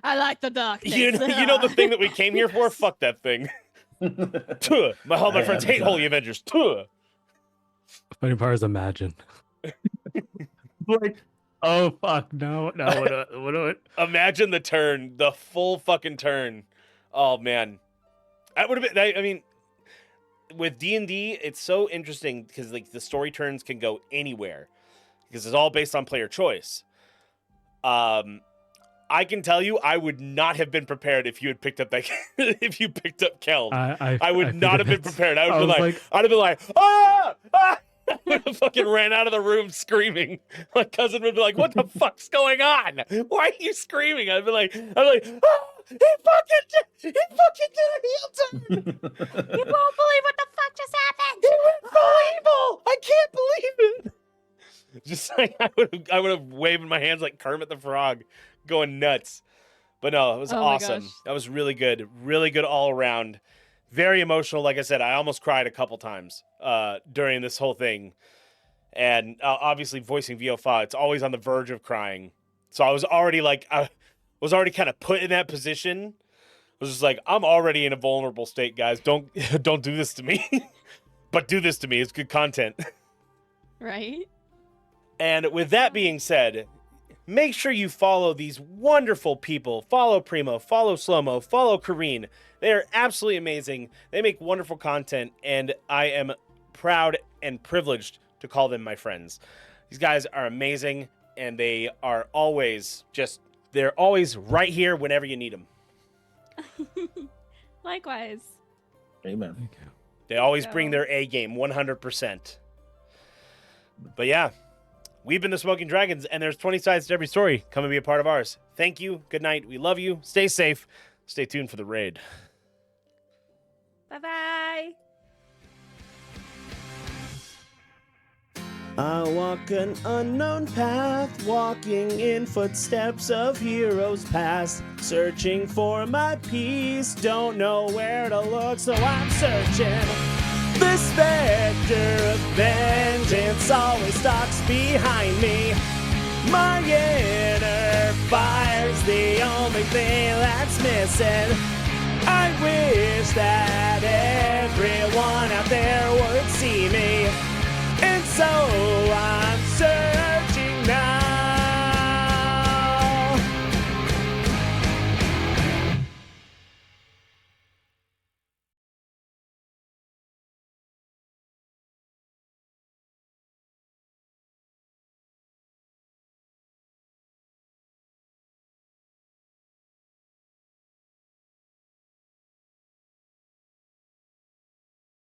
I like the darkness. You know the thing that we came here for? Fuck that thing. All my friends hate Holy Avengers. The funny part is imagine. Like, oh fuck, no. What? Imagine the turn, the full fucking turn. Oh man, that would have been. I mean, with D&D, it's so interesting because like the story turns can go anywhere because it's all based on player choice. I can tell you, I would not have been prepared if you had picked up that. If you picked up Keld, I would not have been prepared. I'd have been like, ah! I would have fucking ran out of the room screaming. My cousin would be like, "What the fuck's going on? Why are you screaming?" I'd be like, ah! He fucking did a heel turn. You won't believe what the fuck just happened. He went full evil. I can't believe it. Just like I would have waved my hands like Kermit the Frog, going nuts. But no, it was awesome. That was really good all around. Very emotional. Like I said, I almost cried a couple times during this whole thing. And obviously voicing VO5, it's always on the verge of crying. So I was already kind of put in that position. I was just like, I'm already in a vulnerable state, guys. Don't do this to me. But do this to me. It's good content. Right? And with that being said, make sure you follow these wonderful people. Follow Primo, follow Slow-Mo, follow Karine. They are absolutely amazing. They make wonderful content, and I am proud and privileged to call them my friends. These guys are amazing, and they are they're always right here whenever you need them. Likewise. Amen. Thank you. They always bring their A game 100%. But yeah. We've been the Smoking Dragons, and there's 20 sides to every story. Come and be a part of ours. Thank you. Good night. We love you. Stay safe. Stay tuned for the raid. Bye-bye. I walk an unknown path, walking in footsteps of heroes past, searching for my peace, don't know where to look, so I'm searching. The specter of vengeance always stalks behind me. My inner fire's the only thing that's missing. I wish that everyone out there would